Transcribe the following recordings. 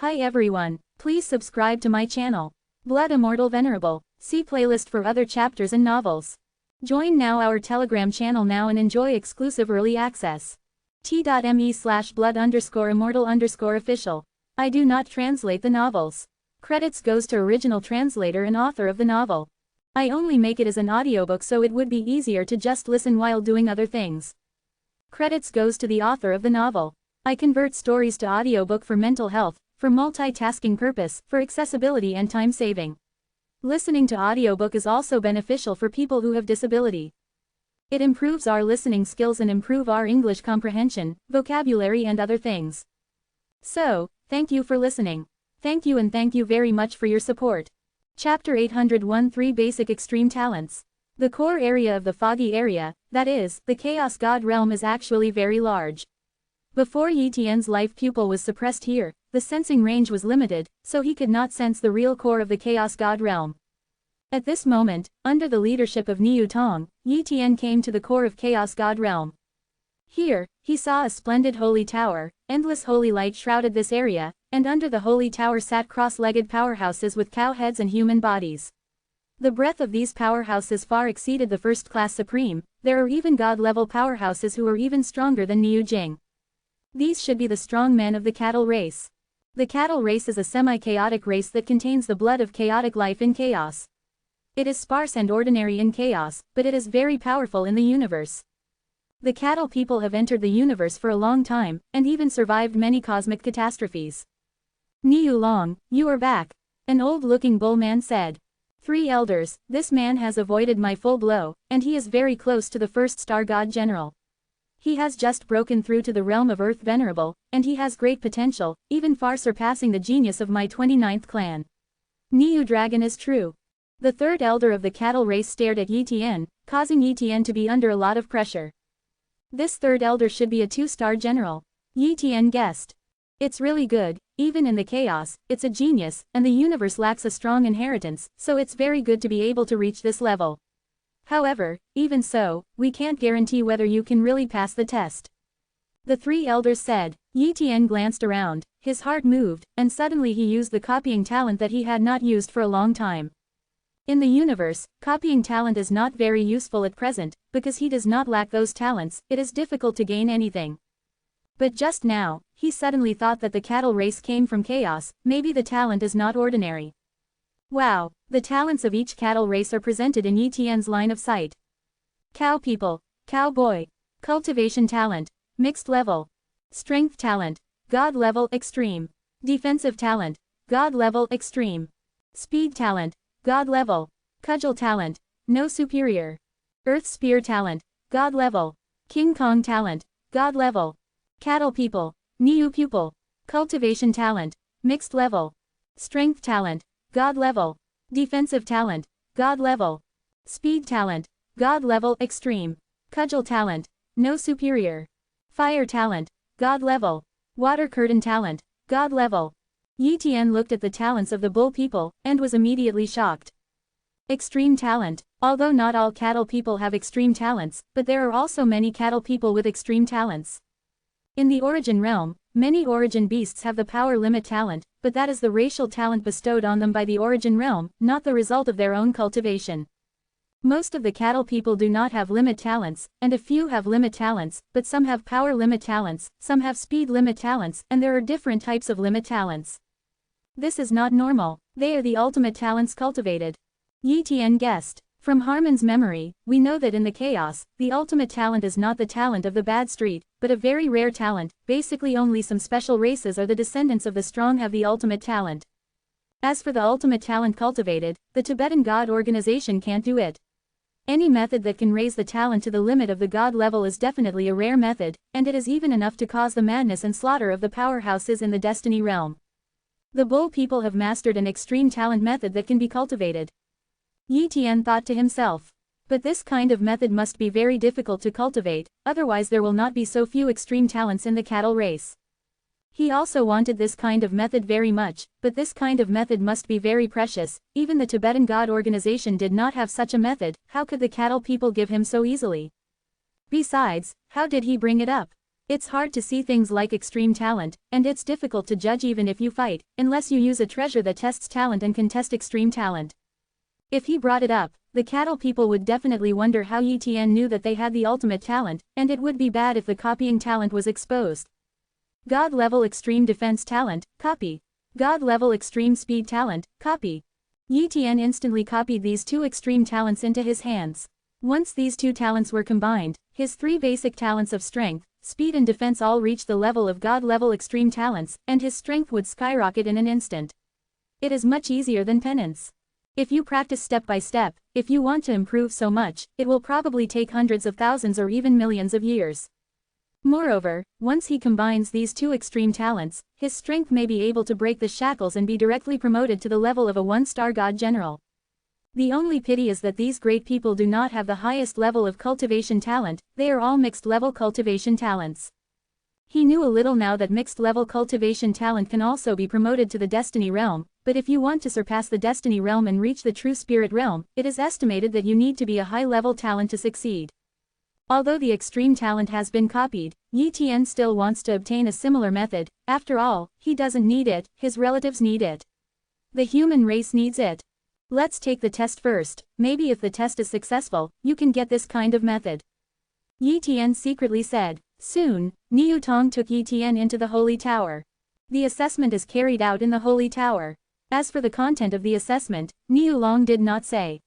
Hi everyone, please subscribe to my channel. Blood Immortal Venerable. See playlist for other chapters and novels. Join now our Telegram channel now and enjoy exclusive early access. t.me/blood_immortal_official. I do not translate the novels. Credits goes to original translator and author of the novel. I only make it as an audiobook so it would be easier to just listen while doing other things. Credits goes to the author of the novel. I convert stories to audiobook for mental health, for multitasking purpose, for accessibility and time saving. Listening to audiobook is also beneficial for people who have disability. It improves our listening skills and improve our English comprehension, vocabulary and other things. So, thank you for listening. Thank you and thank you very much for your support. Chapter 801 3 Basic Extreme Talents. The core area of the foggy area, that is, the Chaos God realm is actually very large. Before Yi Tian's life pupil was suppressed here, the sensing range was limited, so he could not sense the real core of the Chaos God realm. At this moment, under the leadership of Niu Tong, Yi Tian came to the core of Chaos God realm. Here, he saw a splendid holy tower, endless holy light shrouded this area, and under the holy tower sat cross-legged powerhouses with cow heads and human bodies. The breadth of these powerhouses far exceeded the first-class supreme. There are even god-level powerhouses who are even stronger than Niu Jing. These should be the strong men of the cattle race. The cattle race is a semi-chaotic race that contains the blood of chaotic life in chaos. It is sparse and ordinary in chaos, but it is very powerful in the universe. The cattle people have entered the universe for a long time, and even survived many cosmic catastrophes. Niu Long, you are back, an old-looking bull man said. 3 elders, this man has avoided my full blow, and he is very close to the first star god general. He has just broken through to the realm of Earth Venerable, and he has great potential, even far surpassing the genius of my 29th clan. Niu Dragon is true. The third elder of the cattle race stared at Yi Tian, causing Yi Tian to be under a lot of pressure. This third elder should be a 2-star general. Yi Tian guessed. It's really good, even in the chaos, it's a genius, and the universe lacks a strong inheritance, so it's very good to be able to reach this level. However, even so, we can't guarantee whether you can really pass the test. The 3 elders said. Yi Tian glanced around, his heart moved, and suddenly he used the copying talent that he had not used for a long time. In the universe, copying talent is not very useful at present, because he does not lack those talents, it is difficult to gain anything. But just now, he suddenly thought that the cattle race came from chaos, maybe the talent is not ordinary. Wow, the talents of each cattle race are presented in Yi Tian's line of sight. Cow people, cowboy, cultivation talent, mixed level, strength talent, god level extreme, defensive talent, god level extreme, speed talent, god level, cudgel talent, no superior, earth spear talent, god level, King Kong talent, god level, cattle people, Niu pupil, cultivation talent, mixed level, strength talent, god level, defensive talent, god level, speed talent, god level extreme, cudgel talent, no superior, fire talent, god level, water curtain talent, god level. Yi Tian looked at the talents of the bull people, and was immediately shocked. Extreme talent. Although not all cattle people have extreme talents, but there are also many cattle people with extreme talents. In the origin realm, many origin beasts have the power limit talent, but that is the racial talent bestowed on them by the origin realm, not the result of their own cultivation. Most of the cattle people do not have limit talents, and a few have limit talents, but some have power limit talents, some have speed limit talents, and there are different types of limit talents. This is not normal, they are the ultimate talents cultivated. Yi Tian guessed. From Harmon's memory, we know that in the chaos, the ultimate talent is not the talent of the bad street, but a very rare talent. Basically only some special races or the descendants of the strong have the ultimate talent. As for the ultimate talent cultivated, the Tibetan God organization can't do it. Any method that can raise the talent to the limit of the God level is definitely a rare method, and it is even enough to cause the madness and slaughter of the powerhouses in the destiny realm. The bull people have mastered an extreme talent method that can be cultivated. Yi Tian thought to himself. But this kind of method must be very difficult to cultivate, otherwise there will not be so few extreme talents in the cattle race. He also wanted this kind of method very much, but this kind of method must be very precious. Even the Tibetan God organization did not have such a method. How could the cattle people give him so easily? Besides, how did he bring it up? It's hard to see things like extreme talent, and it's difficult to judge even if you fight, unless you use a treasure that tests talent and can test extreme talent. If he brought it up, the cattle people would definitely wonder how Yi Tian knew that they had the ultimate talent, and it would be bad if the copying talent was exposed. God level extreme defense talent, copy. God level extreme speed talent, copy. Yi Tian instantly copied these two extreme talents into his hands. Once these two talents were combined, his three basic talents of strength, speed and defense all reached the level of God level extreme talents, and his strength would skyrocket in an instant. It is much easier than penance. If you practice step by step, if you want to improve so much, it will probably take hundreds of thousands or even millions of years. Moreover, once he combines these two extreme talents, his strength may be able to break the shackles and be directly promoted to the level of a one-star god general. The only pity is that these great people do not have the highest level of cultivation talent, they are all mixed-level cultivation talents. He knew a little now that mixed-level cultivation talent can also be promoted to the Destiny realm, but if you want to surpass the Destiny realm and reach the true Spirit realm, it is estimated that you need to be a high-level talent to succeed. Although the extreme talent has been copied, Yi Tian still wants to obtain a similar method. After all, he doesn't need it, his relatives need it. The human race needs it. Let's take the test first, maybe if the test is successful, you can get this kind of method. Yi Tian secretly said. Soon, Niu Tong took Yi Tian into the Holy Tower. The assessment is carried out in the Holy Tower. As for the content of the assessment, Niu Long did not say.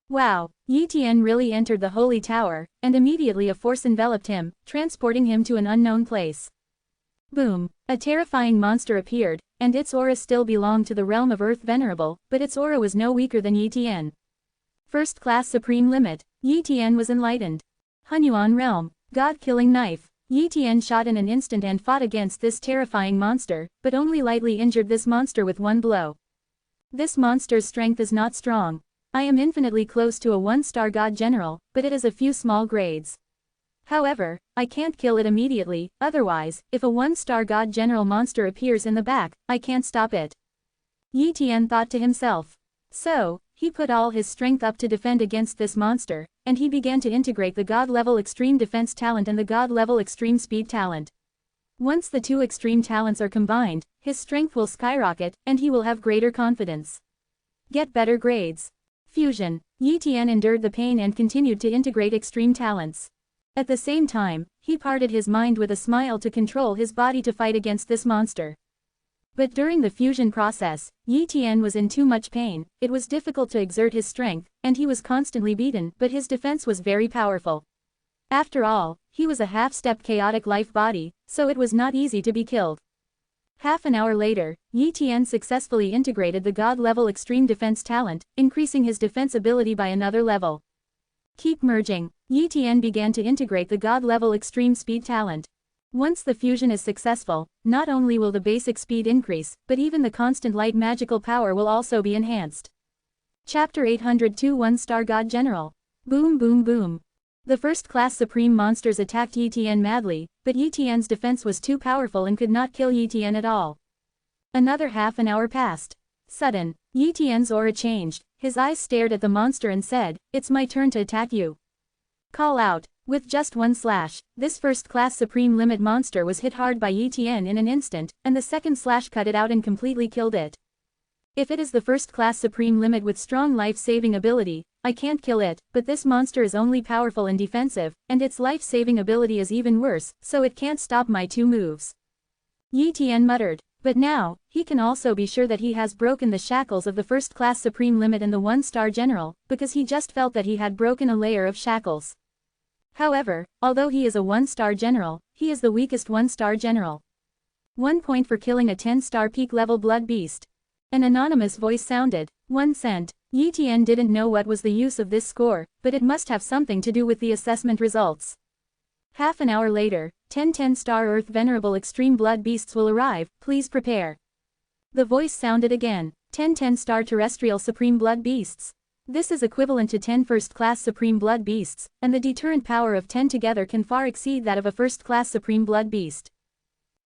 Wow, Yi Tian really entered the Holy Tower, and immediately a force enveloped him, transporting him to an unknown place. Boom, a terrifying monster appeared, and its aura still belonged to the realm of Earth Venerable, but its aura was no weaker than Yi Tian. First class supreme limit, Yi Tian was enlightened. Hunyuan realm, God-killing knife. Yi Tian shot in an instant and fought against this terrifying monster, but only lightly injured this monster with one blow. This monster's strength is not strong. I am infinitely close to a one-star god general, but it is a few small grades. However, I can't kill it immediately, otherwise, if a one-star god general monster appears in the back, I can't stop it. Yi Tian thought to himself. So, he put all his strength up to defend against this monster, and he began to integrate the god-level extreme defense talent and the god-level extreme speed talent. Once the two extreme talents are combined, his strength will skyrocket, and he will have greater confidence. Get better grades. Fusion. Yi Tian endured the pain and continued to integrate extreme talents. At the same time, he parted his mind with a smile to control his body to fight against this monster. But during the fusion process, Yi Tian was in too much pain, it was difficult to exert his strength, and he was constantly beaten, but his defense was very powerful. After all, he was a half-step chaotic life body, so it was not easy to be killed. Half an hour later, Yi Tian successfully integrated the god-level extreme defense talent, increasing his defense ability by another level. Keep merging. Yi Tian began to integrate the god-level extreme speed talent. Once the fusion is successful, not only will the basic speed increase, but even the constant light magical power will also be enhanced. Chapter 802 One-Star God General. Boom boom boom. The first-class supreme monsters attacked Yi Tian madly, but Yi Tian's defense was too powerful and could not kill Yi Tian at all. Another half an hour passed. Sudden, Yi Tian's aura changed, his eyes stared at the monster and said, "It's my turn to attack you." Call out. With just one slash, this first-class supreme limit monster was hit hard by Yi Tian in an instant, and the second slash cut it out and completely killed it. If it is the first-class supreme limit with strong life-saving ability, I can't kill it, but this monster is only powerful and defensive, and its life-saving ability is even worse, so it can't stop my two moves. Yi Tian muttered. But now, he can also be sure that he has broken the shackles of the first-class supreme limit and the one-star general, because he just felt that he had broken a layer of shackles. However, although he is a one-star general, he is the weakest one-star general. 1 point for killing a 10-star peak-level blood beast. An anonymous voice sounded. 1 cent. Yi Tian didn't know what was the use of this score, but it must have something to do with the assessment results. Half an hour later, 10 10-star Earth Venerable Extreme Blood Beasts will arrive, please prepare. The voice sounded again. 10 10-star Terrestrial Supreme Blood Beasts. This is equivalent to 10 first-class Supreme Blood Beasts, and the deterrent power of 10 together can far exceed that of a first-class Supreme Blood Beast.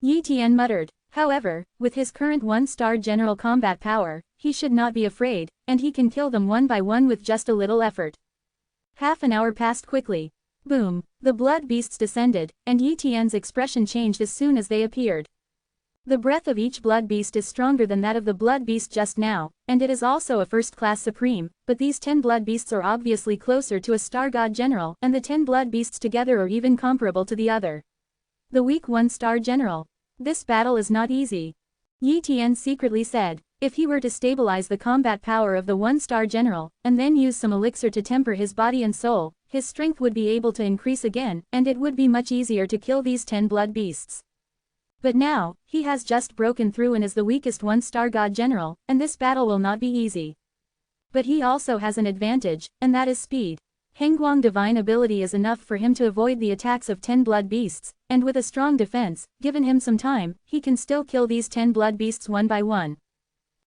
Yi Tian muttered. However, with his current one-star general combat power, he should not be afraid, and he can kill them one by one with just a little effort. Half an hour passed quickly. Boom. The blood beasts descended, and Yi Tian's expression changed as soon as they appeared. The breath of each blood beast is stronger than that of the blood beast just now, and it is also a first-class supreme, but these 10 blood beasts are obviously closer to a star god general, and the 10 blood beasts together are even comparable to the other. The weak 1-star general. This battle is not easy. Yi Tian secretly said. If he were to stabilize the combat power of the 1-star general, and then use some elixir to temper his body and soul, his strength would be able to increase again, and it would be much easier to kill these 10 blood beasts. But now, he has just broken through and is the weakest 1-star god general, and this battle will not be easy. But he also has an advantage, and that is speed. Hengguang divine ability is enough for him to avoid the attacks of 10 blood beasts, and with a strong defense, given him some time, he can still kill these 10 blood beasts one by one.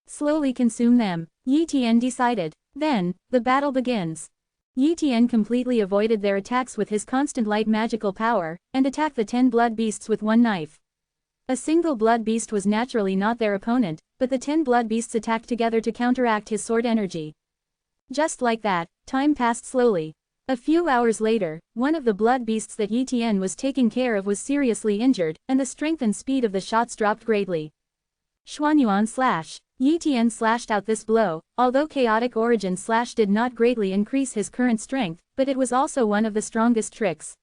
Slowly consume them, Yi Tian decided. Then, the battle begins. Yi Tian completely avoided their attacks with his constant light magical power, and attacked the 10 blood beasts with one knife. A single blood beast was naturally not their opponent, but the 10 blood beasts attacked together to counteract his sword energy. Just like that, time passed slowly. A few hours later, one of the blood beasts that Yi Tian was taking care of was seriously injured, and the strength and speed of the shots dropped greatly. Xuanyuan slash. Yi Tian slashed out this blow, although chaotic origin slash did not greatly increase his current strength, but it was also one of the strongest tricks.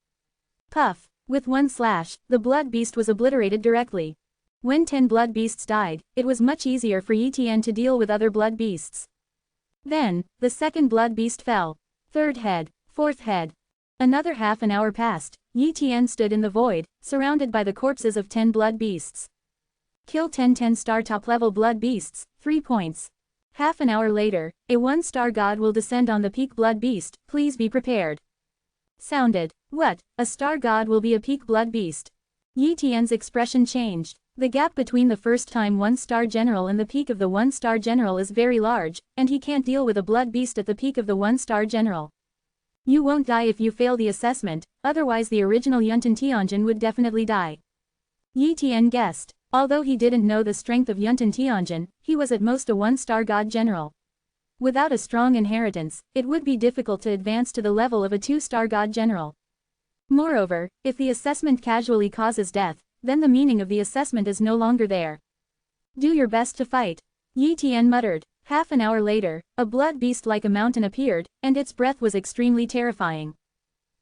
Puff. With one slash, the blood beast was obliterated directly. When 10 blood beasts died, it was much easier for Yi Tian to deal with other blood beasts. Then, the second blood beast fell. Third head, fourth head. Another half an hour passed. Yi Tian stood in the void, surrounded by the corpses of 10 blood beasts. Kill 10 10-star top-level blood beasts, 3 points. Half an hour later, a 1-star god will descend on the peak blood beast, please be prepared. Sounded. What? A star god will be a peak blood beast? Yi Tian's expression changed. The gap between the first-time 1-star general and the peak of the 1-star general is very large, and he can't deal with a blood beast at the peak of the 1-star general. You won't die if you fail the assessment, otherwise the original Yuntan Tianjin would definitely die. Yi Tian guessed. Although he didn't know the strength of Yuntan Tianjin, he was at most a 1-star god general. Without a strong inheritance, it would be difficult to advance to the level of a 2-star god general. Moreover, if the assessment casually causes death, then the meaning of the assessment is no longer there. Do your best to fight. Yi Tian muttered. Half an hour later, a blood beast like a mountain appeared, and its breath was extremely terrifying.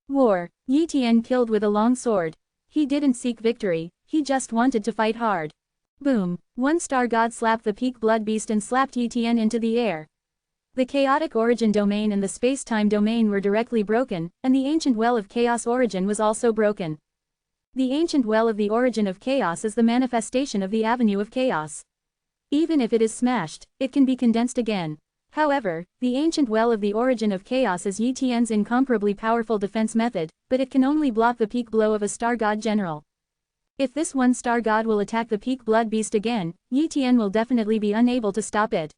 War. Yi Tian killed with a long sword. He didn't seek victory, he just wanted to fight hard. Boom. 1-star god slapped the peak blood beast and slapped Yi Tian into the air. The chaotic origin domain and the space-time domain were directly broken, and the ancient well of chaos origin was also broken. The ancient well of the origin of chaos is the manifestation of the avenue of chaos. Even if it is smashed, it can be condensed again. However, the ancient well of the origin of chaos is Yi Tian's incomparably powerful defense method, but it can only block the peak blow of a star god general. If this 1-star god will attack the peak blood beast again, Yi Tian will definitely be unable to stop it.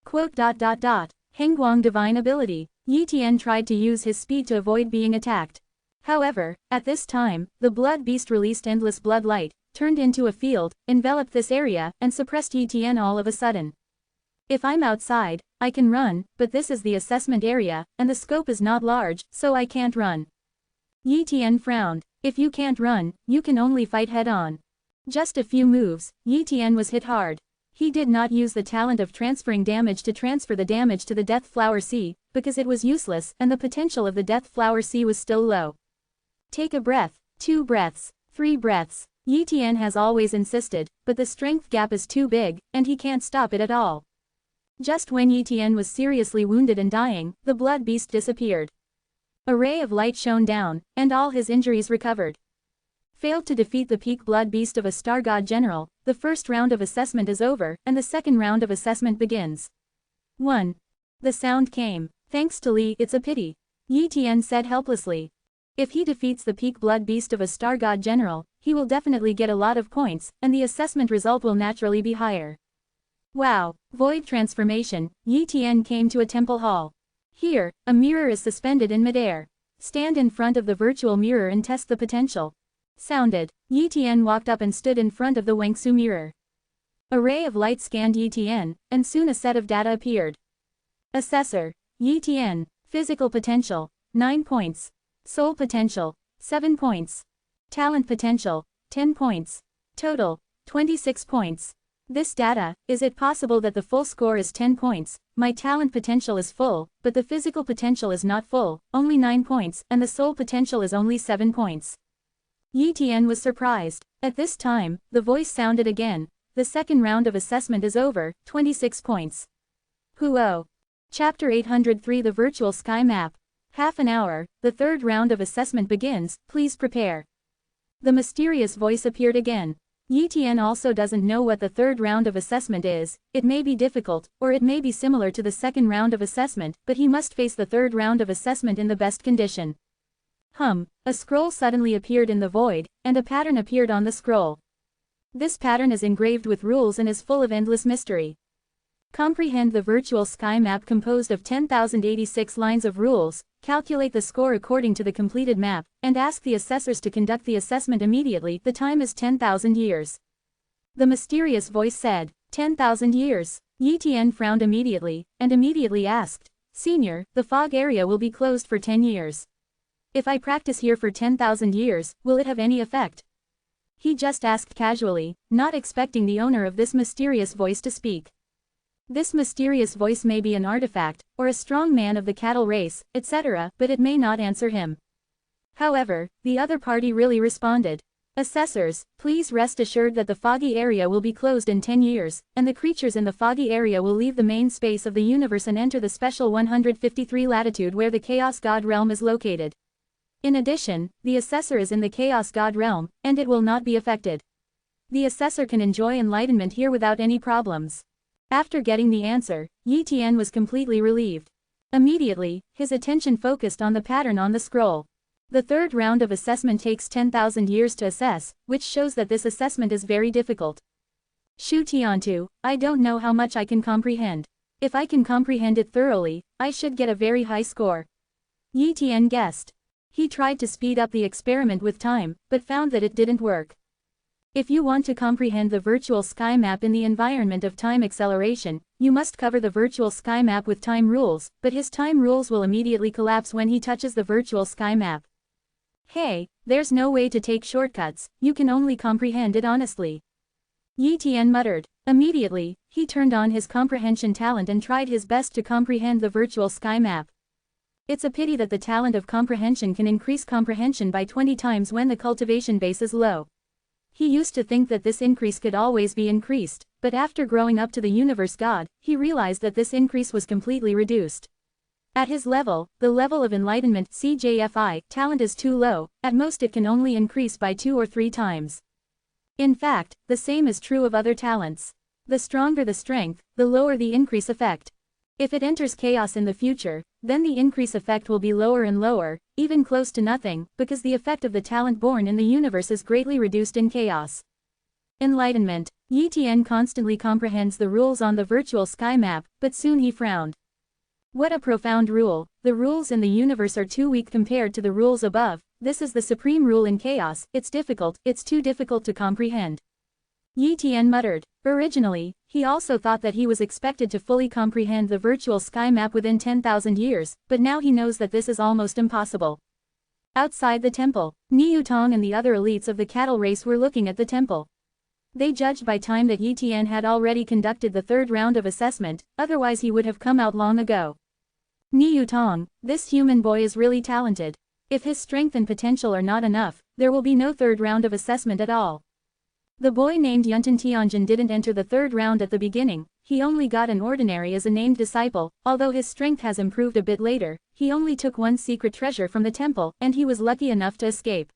Hengguang divine ability. Yi Tian tried to use his speed to avoid being attacked. However, at this time, the blood beast released endless blood light, turned into a field, enveloped this area, and suppressed Yi Tian all of a sudden. If I'm outside, I can run, but this is the assessment area, and the scope is not large, so I can't run. Yi Tian frowned. If you can't run, you can only fight head-on. Just a few moves, Yi Tian was hit hard. He did not use the talent of transferring damage to transfer the damage to the Death Flower Sea, because it was useless and the potential of the Death Flower Sea was still low. Take a breath, 2 breaths, 3 breaths. Yi Tian has always insisted, but the strength gap is too big, and he can't stop it at all. Just when Yi Tian was seriously wounded and dying, the blood beast disappeared. A ray of light shone down, and all his injuries recovered. Failed to defeat the peak blood beast of a star god general, the first round of assessment is over, and the second round of assessment begins. 1. The sound came. Thanks to Li, it's a pity. Yi Tian said helplessly. If he defeats the peak blood beast of a star god general, he will definitely get a lot of points, and the assessment result will naturally be higher. Wow. Void transformation. Yi Tian came to a temple hall. Here, a mirror is suspended in midair. Stand in front of the virtual mirror and test the potential. Sounded. Yi Tian walked up and stood in front of the Wengsu mirror. A ray of light scanned Yi Tian, and soon a set of data appeared. Assessor. Yi Tian. Physical potential, 9 points. Soul potential, 7 points. Talent potential, 10 points. Total, 26 points. This data, is it possible that the full score is 10 points, my talent potential is full, but the physical potential is not full, only 9 points, and the soul potential is only 7 points. Yi Tian was surprised. At this time, the voice sounded again. The second round of assessment is over, 26 points. Huo. Chapter 803 The Virtual Sky Map. Half an hour, the third round of assessment begins, please prepare. The mysterious voice appeared again. Yi Tian also doesn't know what the third round of assessment is, it may be difficult, or it may be similar to the second round of assessment, but he must face the third round of assessment in the best condition. A scroll suddenly appeared in the void, and a pattern appeared on the scroll. This pattern is engraved with rules and is full of endless mystery. Comprehend the virtual sky map composed of 10,086 lines of rules, calculate the score according to the completed map, and ask the assessors to conduct the assessment immediately. The time is 10,000 years. The mysterious voice said, 10,000 years. Yi Tian frowned immediately, and immediately asked, Senior, the fog area will be closed for 10 years. If I practice here for 10,000 years, will it have any effect? He just asked casually, not expecting the owner of this mysterious voice to speak. This mysterious voice may be an artifact, or a strong man of the cattle race, etc., but it may not answer him. However, the other party really responded. Assessors, please rest assured that the foggy area will be closed in 10 years, and the creatures in the foggy area will leave the main space of the universe and enter the special 153 latitude where the Chaos God realm is located. In addition, the assessor is in the Chaos God realm, and it will not be affected. The assessor can enjoy enlightenment here without any problems. After getting the answer, Yi Tian was completely relieved. Immediately, his attention focused on the pattern on the scroll. The third round of assessment takes 10,000 years to assess, which shows that this assessment is very difficult. Shu Tiantu, I don't know how much I can comprehend. If I can comprehend it thoroughly, I should get a very high score. Yi Tian guessed. He tried to speed up the experiment with time, but found that it didn't work. If you want to comprehend the virtual sky map in the environment of time acceleration, you must cover the virtual sky map with time rules, but his time rules will immediately collapse when he touches the virtual sky map. Hey, there's no way to take shortcuts, you can only comprehend it honestly. Yi Tian muttered. Immediately, he turned on his comprehension talent and tried his best to comprehend the virtual sky map. It's a pity that the talent of comprehension can increase comprehension by 20 times when the cultivation base is low. He used to think that this increase could always be increased, but after growing up to the universe god, he realized that this increase was completely reduced. At his level, the level of enlightenment CJFI talent is too low, at most it can only increase by 2 or 3 times. In fact, the same is true of other talents. The stronger the strength, the lower the increase effect. If it enters chaos in the future, then the increase effect will be lower and lower, even close to nothing, because the effect of the talent born in the universe is greatly reduced in chaos. Enlightenment. Yi Tian constantly comprehends the rules on the virtual sky map, but soon he frowned. What a profound rule, the rules in the universe are too weak compared to the rules above, this is the supreme rule in chaos, it's too difficult to comprehend. Yi Tian muttered. Originally, he also thought that he was expected to fully comprehend the virtual sky map within 10,000 years, but now he knows that this is almost impossible. Outside the temple, Niu Tong and the other elites of the cattle race were looking at the temple. They judged by time that Yi Tian had already conducted the third round of assessment, otherwise he would have come out long ago. Niu Tong, this human boy is really talented. If his strength and potential are not enough, there will be no third round of assessment at all. The boy named Yuntan Tianjin didn't enter the third round at the beginning, he only got an ordinary as a named disciple, although his strength has improved a bit later, he only took one secret treasure from the temple, and he was lucky enough to escape.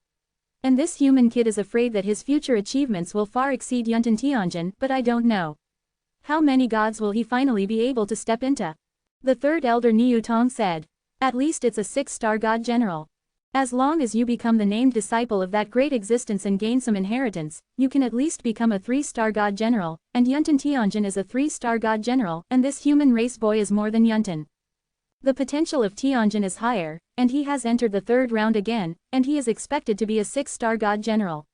And this human kid is afraid that his future achievements will far exceed Yuntan Tianjin, but I don't know. How many gods will he finally be able to step into? The third elder Niu Tong said. At least it's a 6-star god general. As long as you become the named disciple of that great existence and gain some inheritance, you can at least become a 3-star god general, and Yuntan Tianjin is a 3-star god general, and this human race boy is more than Yuntan. The potential of Tianjin is higher, and he has entered the third round again, and he is expected to be a 6-star god general.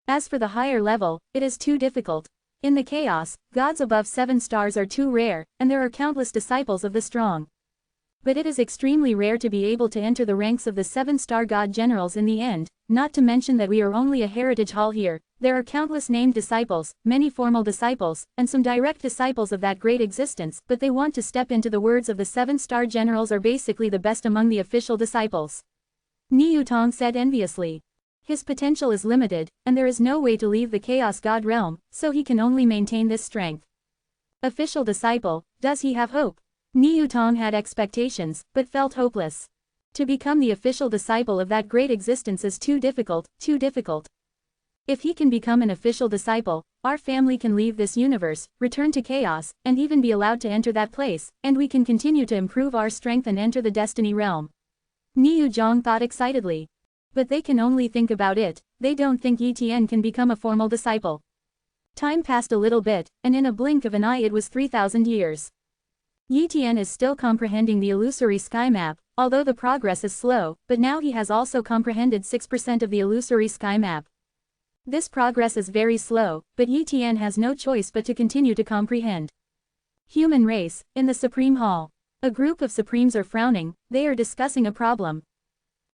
As for the higher level, it is too difficult. In the chaos, gods above 7 stars are too rare, and there are countless disciples of the strong. But it is extremely rare to be able to enter the ranks of the 7-star God Generals in the end, not to mention that we are only a heritage hall here. There are countless named disciples, many formal disciples, and some direct disciples of that great existence, but they want to step into the words of the 7-star generals are basically the best among the official disciples. Niu Tong said enviously. His potential is limited, and there is no way to leave the Chaos God realm, so he can only maintain this strength. Official disciple, does he have hope? Niu Tong had expectations, but felt hopeless. To become the official disciple of that great existence is too difficult, too difficult. If he can become an official disciple, our family can leave this universe, return to chaos, and even be allowed to enter that place, and we can continue to improve our strength and enter the destiny realm. Niu Zhang thought excitedly. But they can only think about it, they don't think Yi Tian can become a formal disciple. Time passed a little bit, and in a blink of an eye it was 3,000 years. Yi Tian is still comprehending the illusory sky map, although the progress is slow, but now he has also comprehended 6% of the illusory sky map. This progress is very slow, but Yi Tian has no choice but to continue to comprehend. Human race, in the Supreme Hall. A group of Supremes are frowning, they are discussing a problem.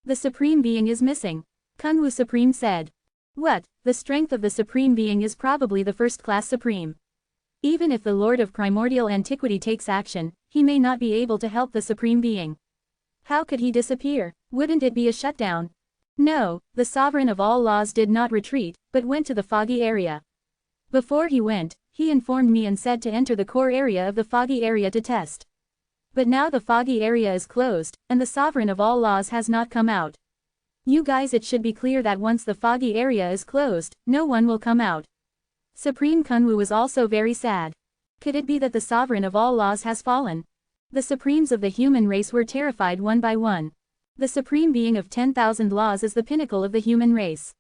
The Supreme Being is missing. Kunwu Supreme said. What, the strength of the Supreme Being is probably the first-class Supreme. Even if the Lord of Primordial Antiquity takes action, he may not be able to help the Supreme Being. How could he disappear? Wouldn't it be a shutdown? No, the Sovereign of all laws did not retreat, but went to the foggy area. Before he went, he informed me and said to enter the core area of the foggy area to test. But now the foggy area is closed, and the Sovereign of all laws has not come out. You guys, it should be clear that once the foggy area is closed, no one will come out. Supreme Kunwu was also very sad. Could it be that the Sovereign of all laws has fallen? The Supremes of the human race were terrified one by one. The Supreme Being of 10,000 laws is the pinnacle of the human race.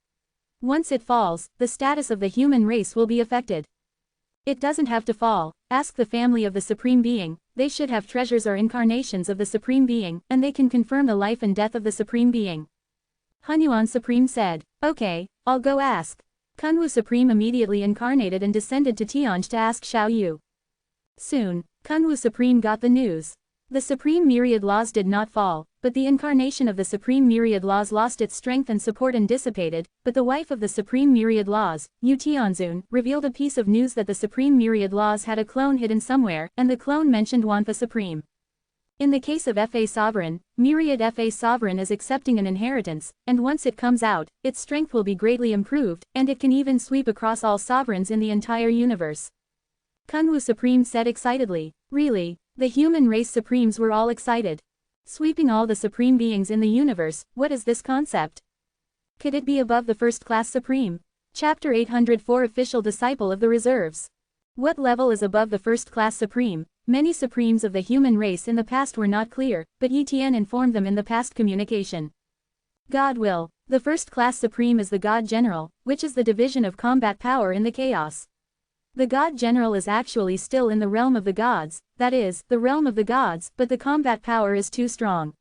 Once it falls, the status of the human race will be affected. It doesn't have to fall, ask the family of the Supreme Being, they should have treasures or incarnations of the Supreme Being, and they can confirm the life and death of the Supreme Being. Hunyuan Supreme said, okay, I'll go ask. Kunwu Supreme immediately incarnated and descended to Tianj to ask Xiao Yu. Soon, Kunwu Supreme got the news. The Supreme Myriad Laws did not fall, but the incarnation of the Supreme Myriad Laws lost its strength and support and dissipated, but the wife of the Supreme Myriad Laws, Yu Tianzun, revealed a piece of news that the Supreme Myriad Laws had a clone hidden somewhere, and the clone mentioned Wanfa Supreme. In the case of Fa Sovereign, Myriad Fa Sovereign is accepting an inheritance, and once it comes out, its strength will be greatly improved, and it can even sweep across all sovereigns in the entire universe. Kunwu Supreme said excitedly, really, the human race Supremes were all excited. Sweeping all the Supreme Beings in the universe, what is this concept? Could it be above the first-class Supreme? Chapter 804 Official Disciple of the Reserves. What level is above the first-class Supreme? Many Supremes of the human race in the past were not clear, but Yi Tian informed them in the past communication. God will. The first-class Supreme is the God General, which is the division of combat power in the chaos. The God General is actually still in the realm of the gods, that is, the realm of the gods, but the combat power is too strong.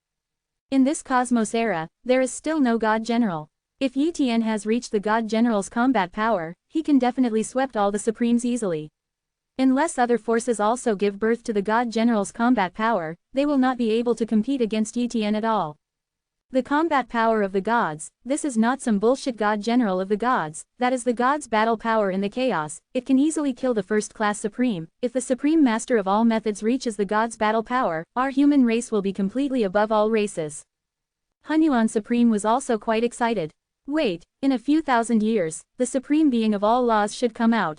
In this Cosmos era, there is still no God General. If Yi Tian has reached the God General's combat power, he can definitely sweep all the Supremes easily. Unless other forces also give birth to the God General's combat power, they will not be able to compete against Yi Tian at all. The combat power of the gods, this is not some bullshit God General of the gods, that is the gods' battle power in the chaos, it can easily kill the first-class Supreme. If the Supreme Master of all methods reaches the gods' battle power, our human race will be completely above all races. Hunyuan Supreme was also quite excited. Wait, in a few thousand years, the Supreme Being of all laws should come out.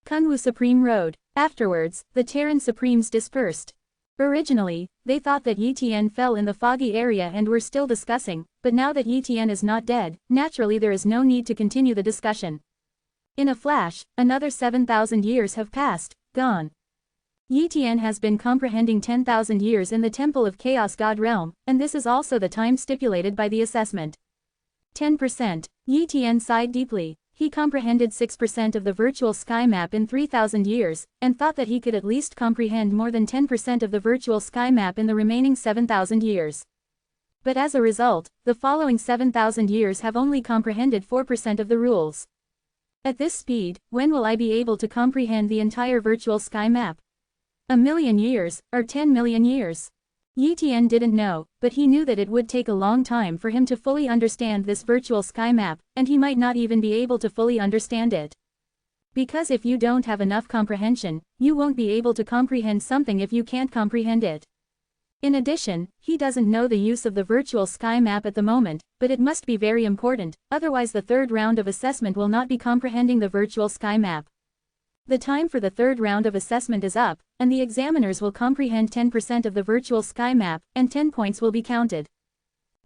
Kunwu Supreme rode. Afterwards, the Terran Supremes dispersed. Originally, they thought that Yi Tian fell in the foggy area and were still discussing, but now that Yi Tian is not dead, naturally there is no need to continue the discussion. In a flash, another 7,000 years have passed, gone. Yi Tian has been comprehending 10,000 years in the Temple of Chaos God Realm, and this is also the time stipulated by the assessment. 10%. Yi Tian sighed deeply. He comprehended 6% of the virtual sky map in 3,000 years, and thought that he could at least comprehend more than 10% of the virtual sky map in the remaining 7,000 years. But as a result, the following 7,000 years have only comprehended 4% of the rules. At this speed, when will I be able to comprehend the entire virtual sky map? A million years, or 10 million years? Yi Tian didn't know, but he knew that it would take a long time for him to fully understand this virtual sky map, and he might not even be able to fully understand it. Because if you don't have enough comprehension, you won't be able to comprehend something if you can't comprehend it. In addition, he doesn't know the use of the virtual sky map at the moment, but it must be very important, otherwise the third round of assessment will not be comprehending the virtual sky map. The time for the third round of assessment is up, and the examiners will comprehend 10% of the virtual sky map, and 10 points will be counted.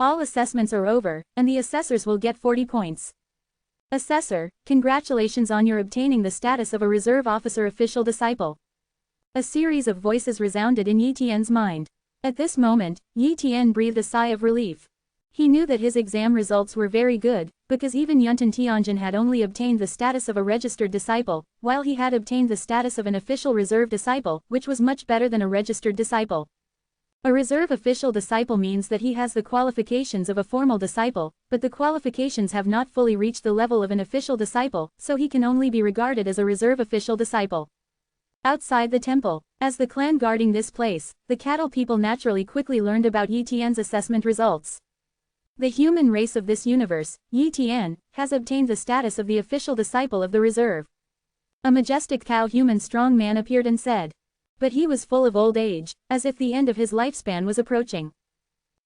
All assessments are over, and the assessors will get 40 points. Assessor, congratulations on your obtaining the status of a reserve officer official disciple. A series of voices resounded in Yi Tian's mind. At this moment, Yi Tian breathed a sigh of relief. He knew that his exam results were very good, because even Yuntan Tianjin had only obtained the status of a registered disciple, while he had obtained the status of an official reserve disciple, which was much better than a registered disciple. A reserve official disciple means that he has the qualifications of a formal disciple, but the qualifications have not fully reached the level of an official disciple, so he can only be regarded as a reserve official disciple. Outside the temple, as the clan guarding this place, the cattle people naturally quickly learned about Yi Tian's assessment results. The human race of this universe, Yi Tian, has obtained the status of the official disciple of the reserve. A majestic cow-human strong man appeared and said. But he was full of old age, as if the end of his lifespan was approaching.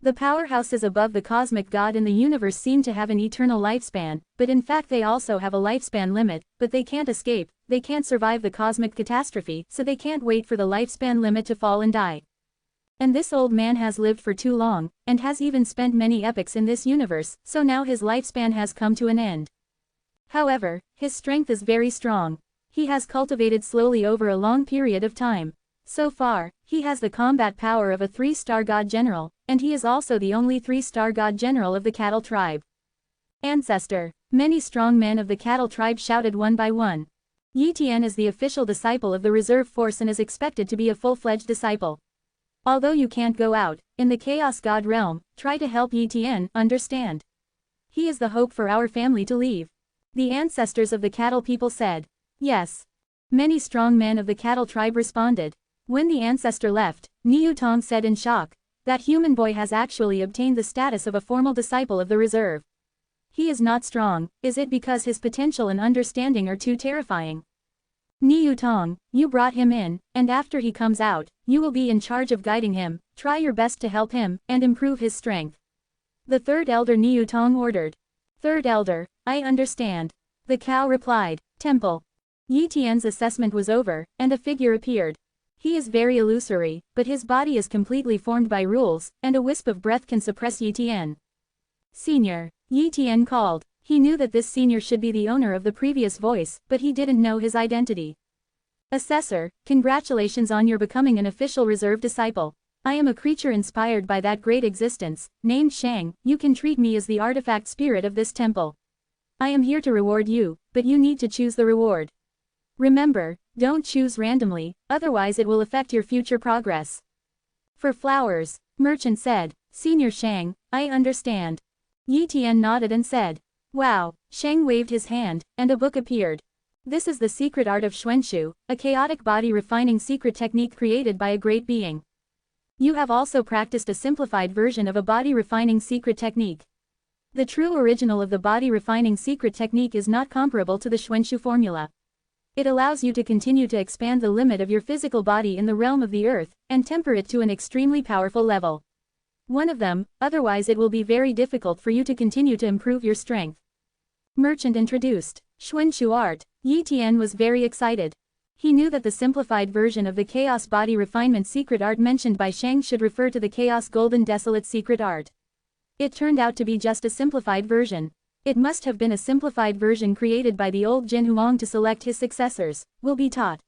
The powerhouses above the cosmic god in the universe seem to have an eternal lifespan, but in fact they also have a lifespan limit, but they can't escape, they can't survive the cosmic catastrophe, so they can't wait for the lifespan limit to fall and die. And this old man has lived for too long, and has even spent many epochs in this universe, so now his lifespan has come to an end. However, his strength is very strong. He has cultivated slowly over a long period of time. So far, he has the combat power of a 3-star god general, and he is also the only 3-star god general of the cattle tribe. Ancestor. Many strong men of the cattle tribe shouted one by one. Yi Tian is the official disciple of the reserve force and is expected to be a full-fledged disciple. Although you can't go out, in the Chaos God realm, try to help Yi Tian understand. He is the hope for our family to leave. The ancestors of the cattle people said. Yes. Many strong men of the cattle tribe responded. When the ancestor left, Niu Tong said in shock, that human boy has actually obtained the status of a formal disciple of the reserve. He is not strong, is it because his potential and understanding are too terrifying? Niu Tong, you brought him in, and after he comes out, you will be in charge of guiding him, try your best to help him, and improve his strength. The third elder Niu Tong ordered. Third elder, I understand. The cow replied. Temple. Yi Tian's assessment was over, and a figure appeared. He is very illusory, but his body is completely formed by rules, and a wisp of breath can suppress Yi Tian. Senior. Yi Tian called. He knew that this senior should be the owner of the previous voice, but he didn't know his identity. Assessor, congratulations on your becoming an official reserve disciple. I am a creature inspired by that great existence, named Shang. You can treat me as the artifact spirit of this temple. I am here to reward you, but you need to choose the reward. Remember, don't choose randomly, otherwise it will affect your future progress. For flowers, merchant said. Senior Shang, I understand. Yi Tian nodded and said. Wow. Shang waved his hand, and a book appeared. This is the secret art of Xuanshu, a chaotic body refining secret technique created by a great being. You have also practiced a simplified version of a body refining secret technique. The true original of the body refining secret technique is not comparable to the Xuanshu formula. It allows you to continue to expand the limit of your physical body in the realm of the earth, and temper it to an extremely powerful level. One of them, otherwise it will be very difficult for you to continue to improve your strength. Merchant introduced. Xuanshu art. Yi Tian was very excited. He knew that the simplified version of the Chaos Body Refinement secret art mentioned by Shang should refer to the Chaos Golden Desolate secret art. It turned out to be just a simplified version. It must have been a simplified version created by the old Jin Huang to select his successors, will be taught.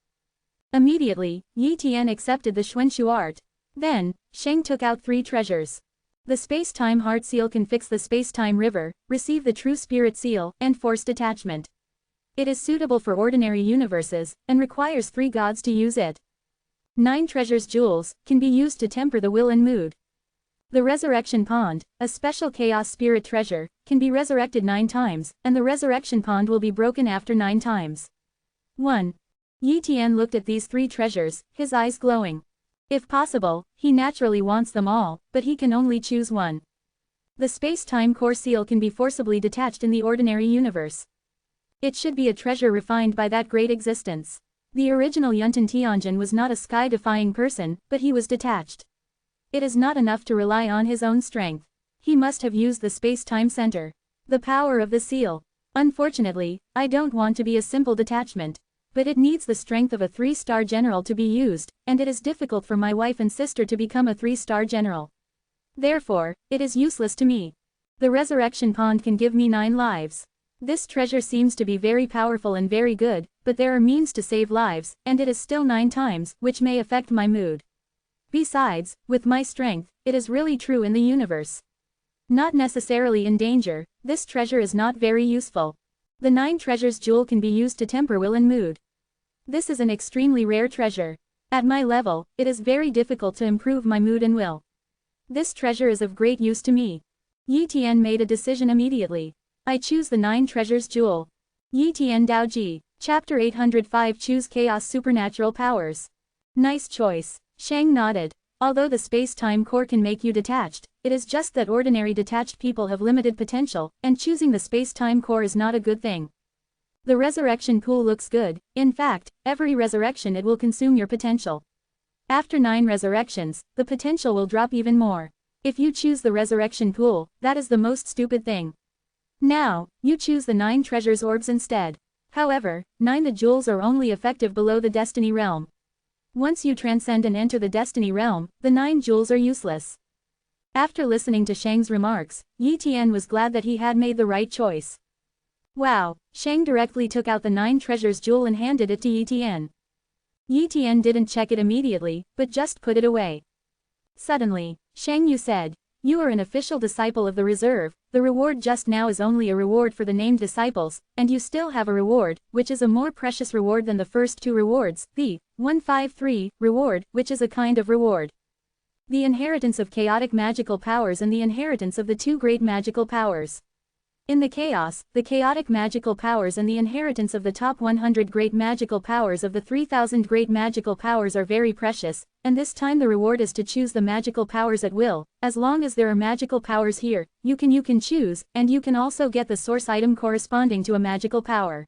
Immediately, Yi Tian accepted the Xuanshu art. Then, Shang took out 3 treasures. The space-time heart seal can fix the space-time river, receive the true spirit seal, and force detachment. It is suitable for ordinary universes, and requires 3 gods to use it. 9 treasures jewels, can be used to temper the will and mood. The resurrection pond, a special chaos spirit treasure, can be resurrected 9 times, and the resurrection pond will be broken after 9 times. 1. Yi Tian looked at these 3 treasures, his eyes glowing. If possible, he naturally wants them all, but he can only choose one. The space-time core seal can be forcibly detached in the ordinary universe. It should be a treasure refined by that great existence. The original Yuntan Tianjin was not a sky-defying person, but he was detached. It is not enough to rely on his own strength. He must have used the space-time center. The power of the seal. Unfortunately, I don't want to be a simple detachment. But it needs the strength of a 3-star general to be used, and it is difficult for my wife and sister to become a 3-star general. Therefore, it is useless to me. The resurrection pond can give me 9 lives. This treasure seems to be very powerful and very good, but there are means to save lives, and it is still 9 times, which may affect my mood. Besides, with my strength, it is really true in the universe. Not necessarily in danger, this treasure is not very useful. The 9 treasures jewel can be used to temper will and mood. This is an extremely rare treasure. At my level, it is very difficult to improve my mood and will. This treasure is of great use to me. Yi Tian made a decision immediately. I choose the 9 treasures jewel. Yi Tian Daoji, Chapter 805 Choose Chaos Supernatural Powers. Nice choice. Shang nodded. Although the space-time core can make you detached, it is just that ordinary detached people have limited potential, and choosing the space-time core is not a good thing. The resurrection pool looks good. In fact, every resurrection it will consume your potential. After 9 resurrections, the potential will drop even more. If you choose the resurrection pool, that is the most stupid thing. Now, you choose the 9 treasures orbs instead. However, 9 the jewels are only effective below the destiny realm. Once you transcend and enter the destiny realm, the 9 jewels are useless. After listening to Shang's remarks, Yi Tian was glad that he had made the right choice. Wow, Shang directly took out the 9 treasures jewel and handed it to Yi Tian. Yi Tian didn't check it immediately, but just put it away. Suddenly, Shang Yu said, "You are an official disciple of the reserve, the reward just now is only a reward for the named disciples, and you still have a reward, which is a more precious reward than the first 2 rewards, the 153 reward, which is a kind of reward. The inheritance of chaotic magical powers and the inheritance of the 2 great magical powers. In the chaos, the chaotic magical powers and the inheritance of the top 100 great magical powers of the 3000 great magical powers are very precious, and this time the reward is to choose the magical powers at will. As long as there are magical powers here, you can choose, and you can also get the source item corresponding to a magical power.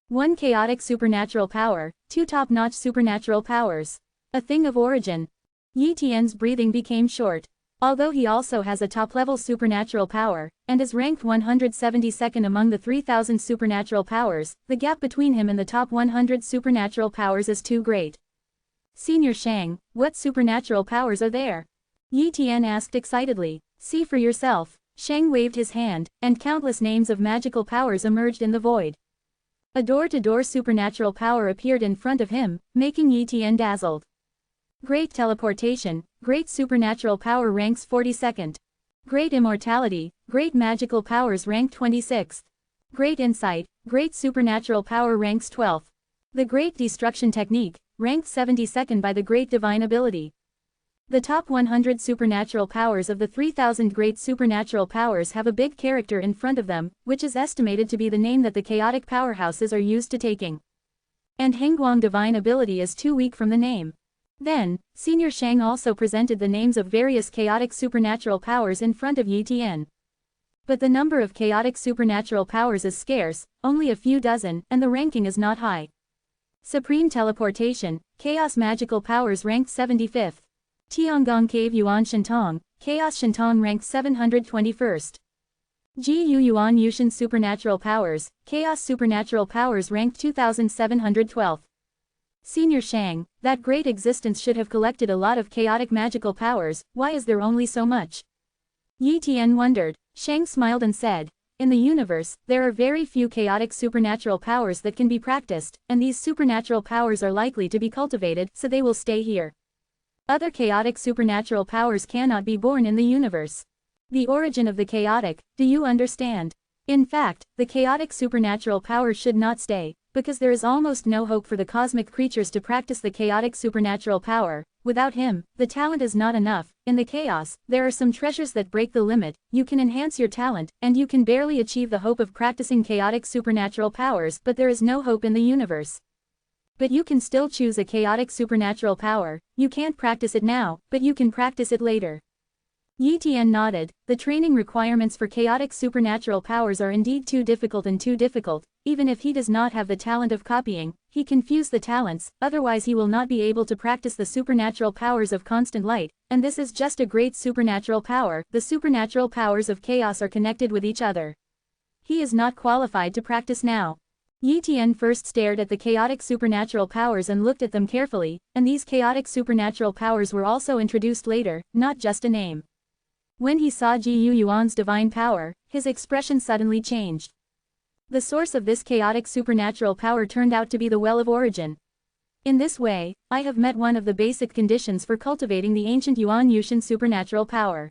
1 chaotic supernatural power, 2 top-notch supernatural powers. A thing of origin." Yi Tian's breathing became short. Although he also has a top-level supernatural power, and is ranked 172nd among the 3000 supernatural powers, the gap between him and the top 100 supernatural powers is too great. "Senior Shang, what supernatural powers are there?" Yi Tian asked excitedly. "See for yourself." Shang waved his hand, and countless names of magical powers emerged in the void. A door-to-door supernatural power appeared in front of him, making Yi Tian dazzled. Great teleportation, great supernatural power ranks 42nd. Great immortality, great magical powers ranked 26th. Great insight, great supernatural power ranks 12th. The great destruction technique, ranked 72nd by the great divine ability. The top 100 supernatural powers of the 3000 great supernatural powers have a big character in front of them, which is estimated to be the name that the chaotic powerhouses are used to taking. And Hengguang divine ability is too weak from the name. Then, Senior Shang also presented the names of various chaotic supernatural powers in front of Yi Tian. But the number of chaotic supernatural powers is scarce, only a few dozen, and the ranking is not high. Supreme teleportation, chaos magical powers ranked 75th. Tiangong Cave Yuan Shintong, chaos Shintong ranked 721st. Ji Yu Yuan Yushin supernatural powers, chaos supernatural powers ranked 2712th. Senior Shang, that great existence should have collected a lot of chaotic magical powers, why is there only so much? Yi Tian wondered. Shang smiled and said, "In the universe, there are very few chaotic supernatural powers that can be practiced, and these supernatural powers are likely to be cultivated, so they will stay here. Other chaotic supernatural powers cannot be born in the universe. The origin of the chaotic, do you understand? In fact, the chaotic supernatural power should not stay, because there is almost no hope for the cosmic creatures to practice the chaotic supernatural power. Without him, the talent is not enough. In the chaos, there are some treasures that break the limit. You can enhance your talent, and you can barely achieve the hope of practicing chaotic supernatural powers, but there is no hope in the universe. But you can still choose a chaotic supernatural power. You can't practice it now, but you can practice it later. Yi Tian nodded. The training requirements for chaotic supernatural powers are indeed too difficult, even if he does not have the talent of copying, he can fuse the talents, otherwise he will not be able to practice the supernatural powers of constant light, and this is just a great supernatural power. The supernatural powers of chaos are connected with each other. He is not qualified to practice now. Yi Tian first stared at the chaotic supernatural powers and looked at them carefully, and these chaotic supernatural powers were also introduced later, not just a name. When he saw Ji Yuan's divine power, his expression suddenly changed. The source of this chaotic supernatural power turned out to be the well of origin. In this way, I have met one of the basic conditions for cultivating the ancient Yuan Yushin supernatural power.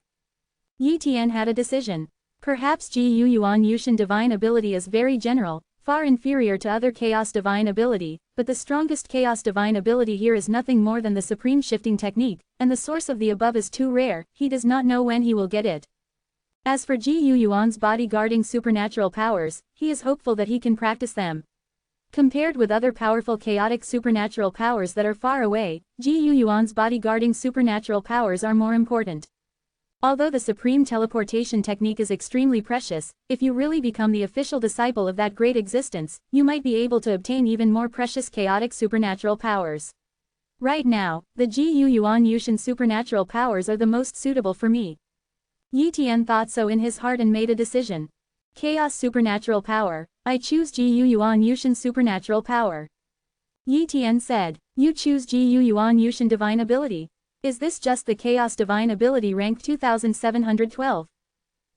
Yi Tian had a decision. Perhaps Ji Yuan Yushin divine ability is very general, far inferior to other chaos divine ability, but the strongest chaos divine ability here is nothing more than the supreme shifting technique, and the source of the above is too rare, he does not know when he will get it. As for Ji Yuan's body-guarding supernatural powers, he is hopeful that he can practice them. Compared with other powerful chaotic supernatural powers that are far away, Ji Yuan's body-guarding supernatural powers are more important. Although the supreme teleportation technique is extremely precious, if you really become the official disciple of that great existence, you might be able to obtain even more precious chaotic supernatural powers. Right now, the Ji Yuan Yushin supernatural powers are the most suitable for me. Yi Tian thought so in his heart and made a decision. Chaos supernatural power, I choose Ji Yuan Yushin supernatural power. Yi Tian said, you choose Ji Yuan Yushin divine ability. Is this just the Chaos Divine Ability rank 2712?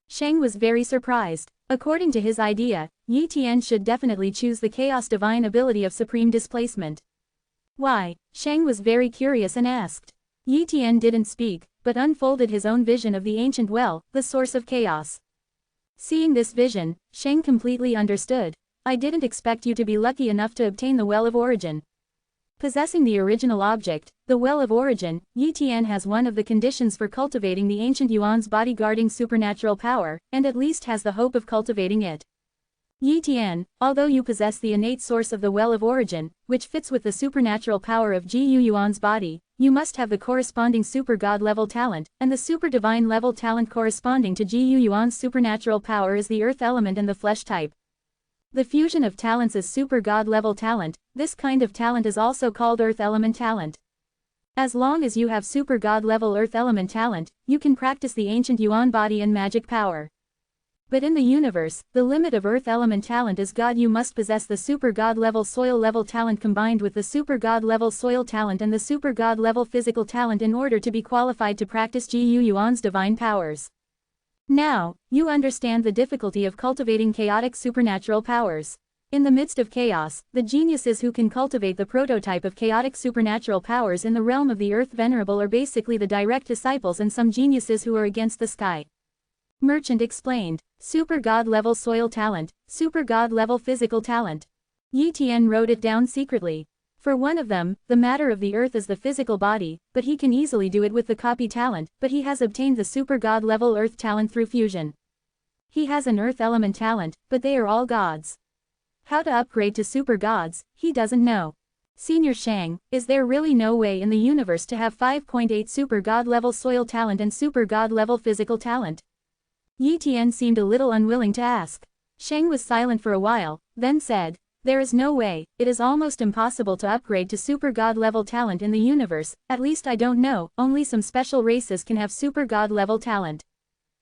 Sheng was very surprised. According to his idea, Yi Tian should definitely choose the Chaos Divine Ability of Supreme Displacement. Why? Sheng was very curious and asked. Yi Tian didn't speak, but unfolded his own vision of the ancient well, the source of chaos. Seeing this vision, Sheng completely understood. I didn't expect you to be lucky enough to obtain the well of origin. Possessing the original object, the well of origin, Yi Tian has one of the conditions for cultivating the ancient Yuan's body-guarding supernatural power, and at least has the hope of cultivating it. Yi Tian, although you possess the innate source of the well of origin, which fits with the supernatural power of Ji Yuan's body, you must have the corresponding super god level talent, and the super divine level talent corresponding to Ji Yuan's supernatural power is the earth element and the flesh type. The fusion of talents is super god level talent. This kind of talent is also called earth element talent. As long as you have super god level earth element talent, you can practice the ancient Yuan body and magic power. But in the universe, the limit of earth element talent is God. You must possess the super god level soil level talent combined with the super god level soil talent and the super god level physical talent in order to be qualified to practice Ji Yuan's divine powers. Now, you understand the difficulty of cultivating chaotic supernatural powers. In the midst of chaos, the geniuses who can cultivate the prototype of chaotic supernatural powers in the realm of the earth venerable are basically the direct disciples and some geniuses who are against the sky. Merchant explained. Super god level soil talent, super god level physical talent. Yi Tian wrote it down secretly. For one of them, the matter of the earth is the physical body, but he can easily do it with the copy talent, but he has obtained the super god level earth talent through fusion. He has an earth element talent, but they are all gods. How to upgrade to super gods, he doesn't know. Senior Shang, is there really no way in the universe to have 5.8 super god level soil talent and super god level physical talent? Yi Tian seemed a little unwilling to ask. Shang was silent for a while, then said, there is no way, it is almost impossible to upgrade to super god level talent in the universe, at least I don't know, only some special races can have super god level talent.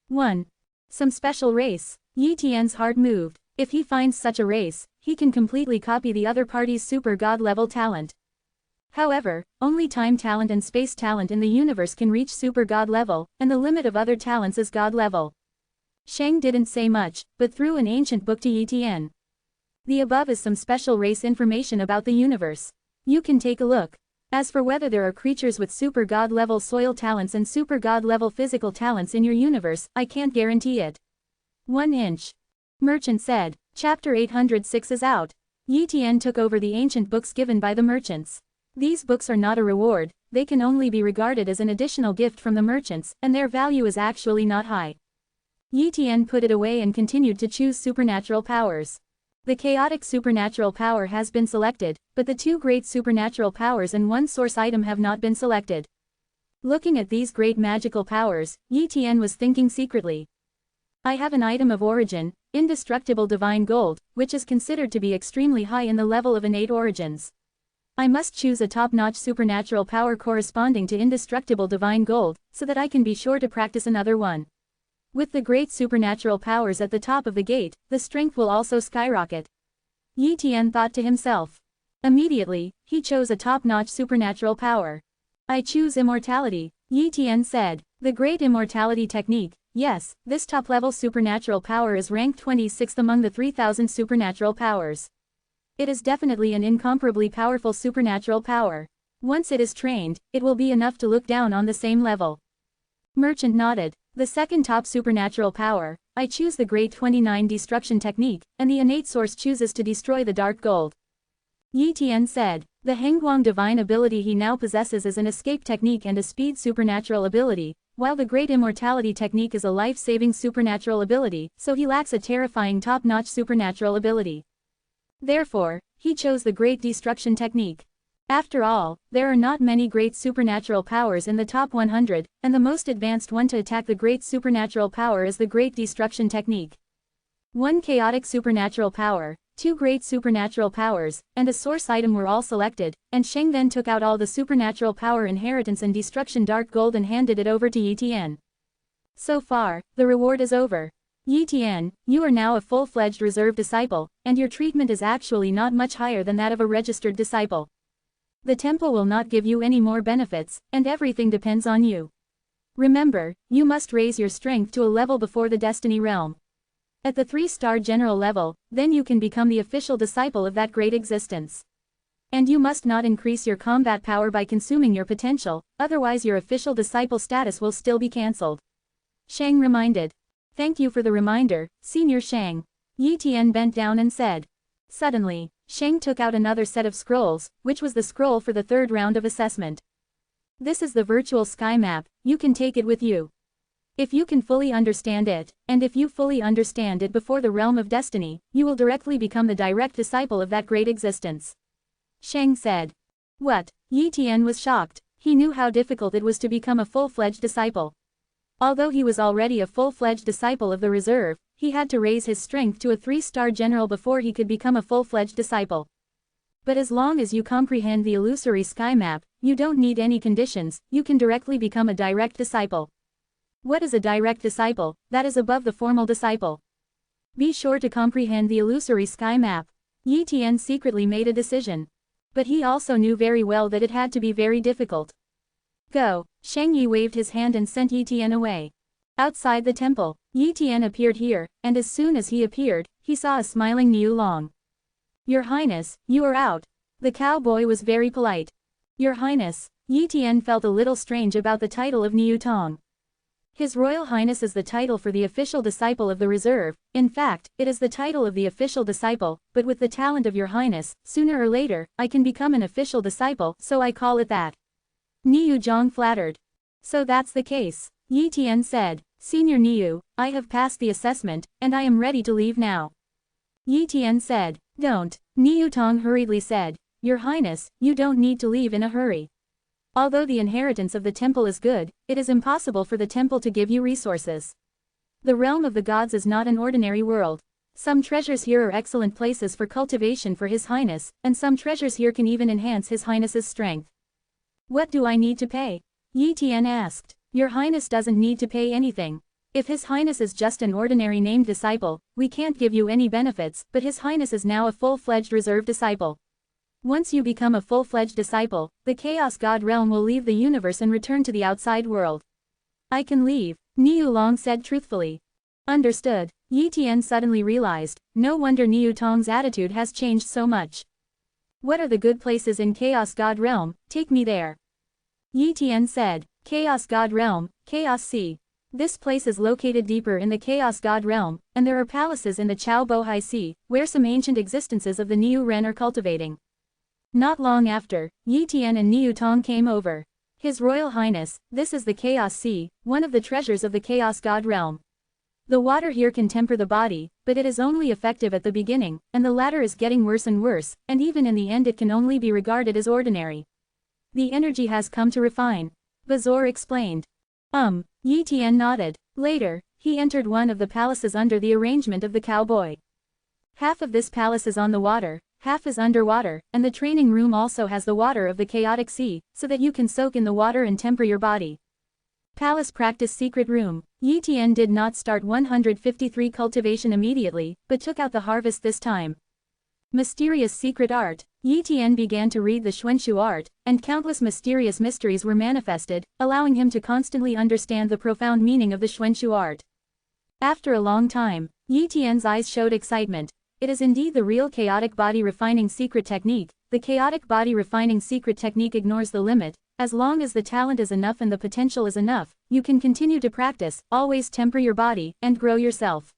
1. Some special race. Yi Tian's heart moved. If he finds such a race, he can completely copy the other party's super god level talent. However, only time talent and space talent in the universe can reach super god level, and the limit of other talents is god level. Shang didn't say much, but threw an ancient book to Yi Tian. The above is some special race information about the universe. You can take a look. As for whether there are creatures with super god level soil talents and super god level physical talents in your universe, I can't guarantee it. 1 inch. Merchant said. Chapter 806 is out. Yi Tian took over the ancient books given by the merchants. These books are not a reward, they can only be regarded as an additional gift from the merchants, and their value is actually not high. Yi Tian put it away and continued to choose supernatural powers. The chaotic supernatural power has been selected, but the two great supernatural powers and one source item have not been selected. Looking at these great magical powers, Yi Tian was thinking secretly. I have an item of origin, indestructible divine gold, which is considered to be extremely high in the level of innate origins. I must choose a top-notch supernatural power corresponding to indestructible divine gold, so that I can be sure to practice another one. With the great supernatural powers at the top of the gate, the strength will also skyrocket. Yi Tian thought to himself. Immediately, he chose a top-notch supernatural power. I choose immortality, Yi Tian said. The great immortality technique, yes, this top-level supernatural power is ranked 26th among the 3,000 supernatural powers. It is definitely an incomparably powerful supernatural power. Once it is trained, it will be enough to look down on the same level. Merchant nodded. The second top supernatural power, I choose the Great 29 Destruction Technique, and the innate source chooses to destroy the dark gold. Yi Tian said. The Hengguang divine ability he now possesses is an escape technique and a speed supernatural ability, while the Great Immortality Technique is a life-saving supernatural ability, so he lacks a terrifying top-notch supernatural ability. Therefore, he chose the Great Destruction Technique. After all, there are not many great supernatural powers in the top 100, and the most advanced one to attack the great supernatural power is the Great Destruction Technique. One chaotic supernatural power, two great supernatural powers, and a source item were all selected, and Sheng then took out all the supernatural power inheritance and destruction dark gold and handed it over to Yi Tian. So far, the reward is over. Yi Tian, you are now a full-fledged reserve disciple, and your treatment is actually not much higher than that of a registered disciple. The temple will not give you any more benefits, and everything depends on you. Remember, you must raise your strength to a level before the destiny realm. At the 3-star general level, then you can become the official disciple of that great existence. And you must not increase your combat power by consuming your potential, otherwise your official disciple status will still be cancelled. Shang reminded. Thank you for the reminder, Senior Shang. Yi Tian bent down and said. Suddenly, Sheng took out another set of scrolls, which was the scroll for the third round of assessment. This is the virtual sky map, you can take it with you. If you can fully understand it, and if you fully understand it before the realm of destiny, you will directly become the direct disciple of that great existence. Sheng said. What? Yi Tian was shocked. He knew how difficult it was to become a full-fledged disciple. Although he was already a full-fledged disciple of the reserve, he had to raise his strength to a 3-star general before he could become a full-fledged disciple. But as long as you comprehend the illusory sky map, you don't need any conditions, you can directly become a direct disciple. What is a direct disciple? That is above the formal disciple. Be sure to comprehend the illusory sky map. Yi Tian secretly made a decision. But he also knew very well that it had to be very difficult. Go. Sheng Yi waved his hand and sent Yi Tian away. Outside the temple, Yi Tian appeared here, and as soon as he appeared, he saw a smiling Niu Long. Your Highness, you are out. The cowboy was very polite. Your Highness, Yi Tian felt a little strange about the title of Niu Tong. His Royal Highness is the title for the official disciple of the reserve, in fact, it is the title of the official disciple, but with the talent of your Highness, sooner or later, I can become an official disciple, so I call it that. Niu Zhang flattered. So that's the case, Yi Tian said. Senior Niu, I have passed the assessment, and I am ready to leave now. Yi Tian said. Don't, Niu Tong hurriedly said. Your Highness, you don't need to leave in a hurry. Although the inheritance of the temple is good, it is impossible for the temple to give you resources. The realm of the gods is not an ordinary world. Some treasures here are excellent places for cultivation for His Highness, and some treasures here can even enhance His Highness's strength. What do I need to pay? Yi Tian asked. Your Highness doesn't need to pay anything. If His Highness is just an ordinary named disciple, we can't give you any benefits, but His Highness is now a full-fledged reserve disciple. Once you become a full-fledged disciple, the Chaos God realm will leave the universe and return to the outside world. I can leave, Niu Long said truthfully. Understood. Yi Tian suddenly realized, no wonder Niu Tong's attitude has changed so much. What are the good places in Chaos God realm? Take me there. Yi Tian said. Chaos God realm, Chaos Sea. This place is located deeper in the Chaos God realm, and there are palaces in the Chao Bohai Sea, where some ancient existences of the Niu Ren are cultivating. Not long after, Yi Tian and Niu Tong came over. His Royal Highness, this is the Chaos Sea, one of the treasures of the Chaos God realm. The water here can temper the body, but it is only effective at the beginning, and the latter is getting worse and worse, and even in the end it can only be regarded as ordinary. The energy has come to refine. Bazor explained. Yi Tian nodded. Later, he entered one of the palaces under the arrangement of the cowboy. Half of this palace is on the water, half is underwater, and the training room also has the water of the chaotic sea, so that you can soak in the water and temper your body. Palace Practice Secret Room. Yi Tian did not start 153 cultivation immediately, but took out the harvest this time. Mysterious Secret Art. Yi Tian began to read the Xuanshu art, and countless mysterious mysteries were manifested, allowing him to constantly understand the profound meaning of the Xuanshu art. After a long time, Yi Tian's eyes showed excitement. It is indeed the real chaotic body refining secret technique. The chaotic body refining secret technique ignores the limit. As long as the talent is enough and the potential is enough, you can continue to practice, always temper your body, and grow yourself.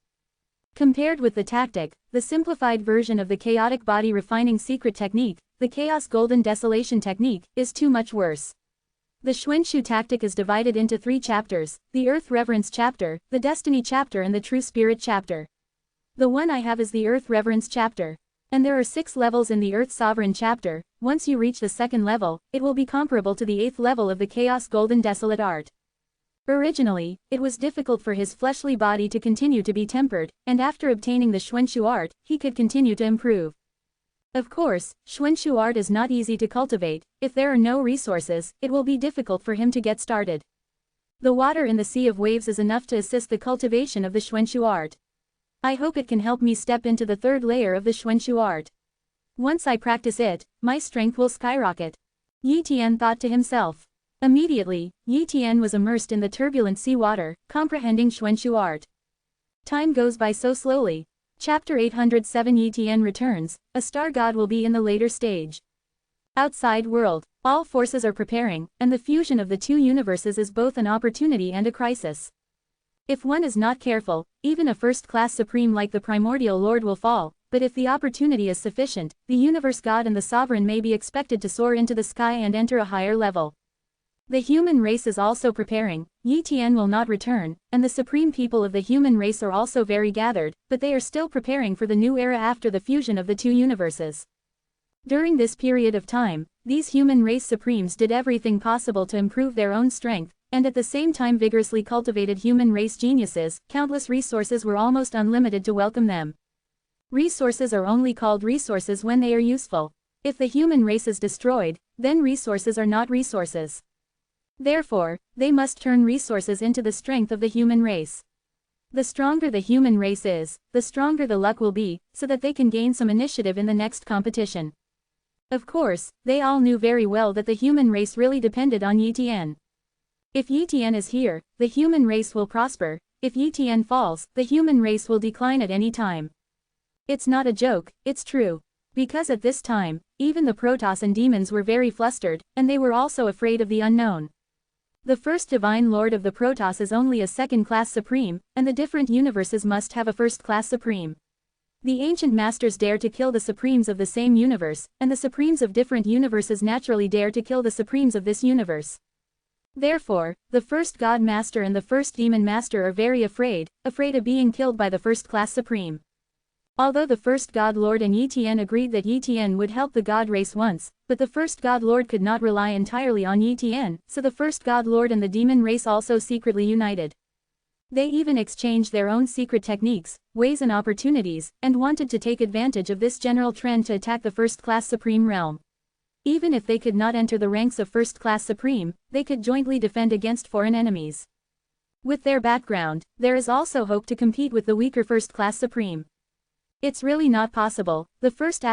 Compared with the tactic, the simplified version of the chaotic body refining secret technique, the chaos golden desolation technique, is too much worse. The Xuanshu tactic is divided into 3 chapters, the Earth Reverence chapter, the Destiny chapter and the True Spirit chapter. The one I have is the Earth Reverence chapter. And there are 6 levels in the Earth Sovereign chapter. Once you reach the 2nd level, it will be comparable to the 8th level of the Chaos Golden Desolate art. Originally, it was difficult for his fleshly body to continue to be tempered, and after obtaining the Xuanshu art, he could continue to improve. Of course, Xuanshu art is not easy to cultivate. If there are no resources, it will be difficult for him to get started. The water in the sea of waves is enough to assist the cultivation of the Xuanshu art. I hope it can help me step into the 3rd layer of the Xuanshu art. Once I practice it, my strength will skyrocket. Yi Tian thought to himself. Immediately, Yi Tian was immersed in the turbulent sea water, comprehending Xuanshu art. Time goes by so slowly. Chapter 807 Yi Tian returns. A star god will be in the later stage. Outside world. All forces are preparing, and the fusion of the 2 universes is both an opportunity and a crisis. If one is not careful, even a first-class supreme like the primordial lord will fall, but if the opportunity is sufficient, the universe god and the sovereign may be expected to soar into the sky and enter a higher level. The human race is also preparing. Yi Tian will not return, and the supreme people of the human race are also very gathered, but they are still preparing for the new era after the fusion of the 2 universes. During this period of time, these human race supremes did everything possible to improve their own strength, and at the same time vigorously cultivated human race geniuses. Countless resources were almost unlimited to welcome them. Resources are only called resources when they are useful. If the human race is destroyed, then resources are not resources. Therefore, they must turn resources into the strength of the human race. The stronger the human race is, the stronger the luck will be, so that they can gain some initiative in the next competition. Of course, they all knew very well that the human race really depended on Yi Tian. If Yi Tian is here, the human race will prosper. If Yi Tian falls, the human race will decline at any time. It's not a joke, it's true. Because at this time, even the Protoss and demons were very flustered, and they were also afraid of the unknown. The first divine lord of the Protoss is only a 2nd-class supreme, and the different universes must have a 1st-class supreme. The ancient masters dare to kill the supremes of the same universe, and the supremes of different universes naturally dare to kill the supremes of this universe. Therefore, the first God Master and the first Demon Master are very afraid of being killed by the 1st-class supreme. Although the first God Lord and Yi Tian agreed that Yi Tian would help the God race once, but the first God Lord could not rely entirely on Yi Tian, so the first God Lord and the demon race also secretly united. They even exchanged their own secret techniques, ways and opportunities, and wanted to take advantage of this general trend to attack the 1st-class supreme realm. Even if they could not enter the ranks of 1st-class supreme, they could jointly defend against foreign enemies. With their background, there is also hope to compete with the weaker 1st-class supreme. It's really not possible. The first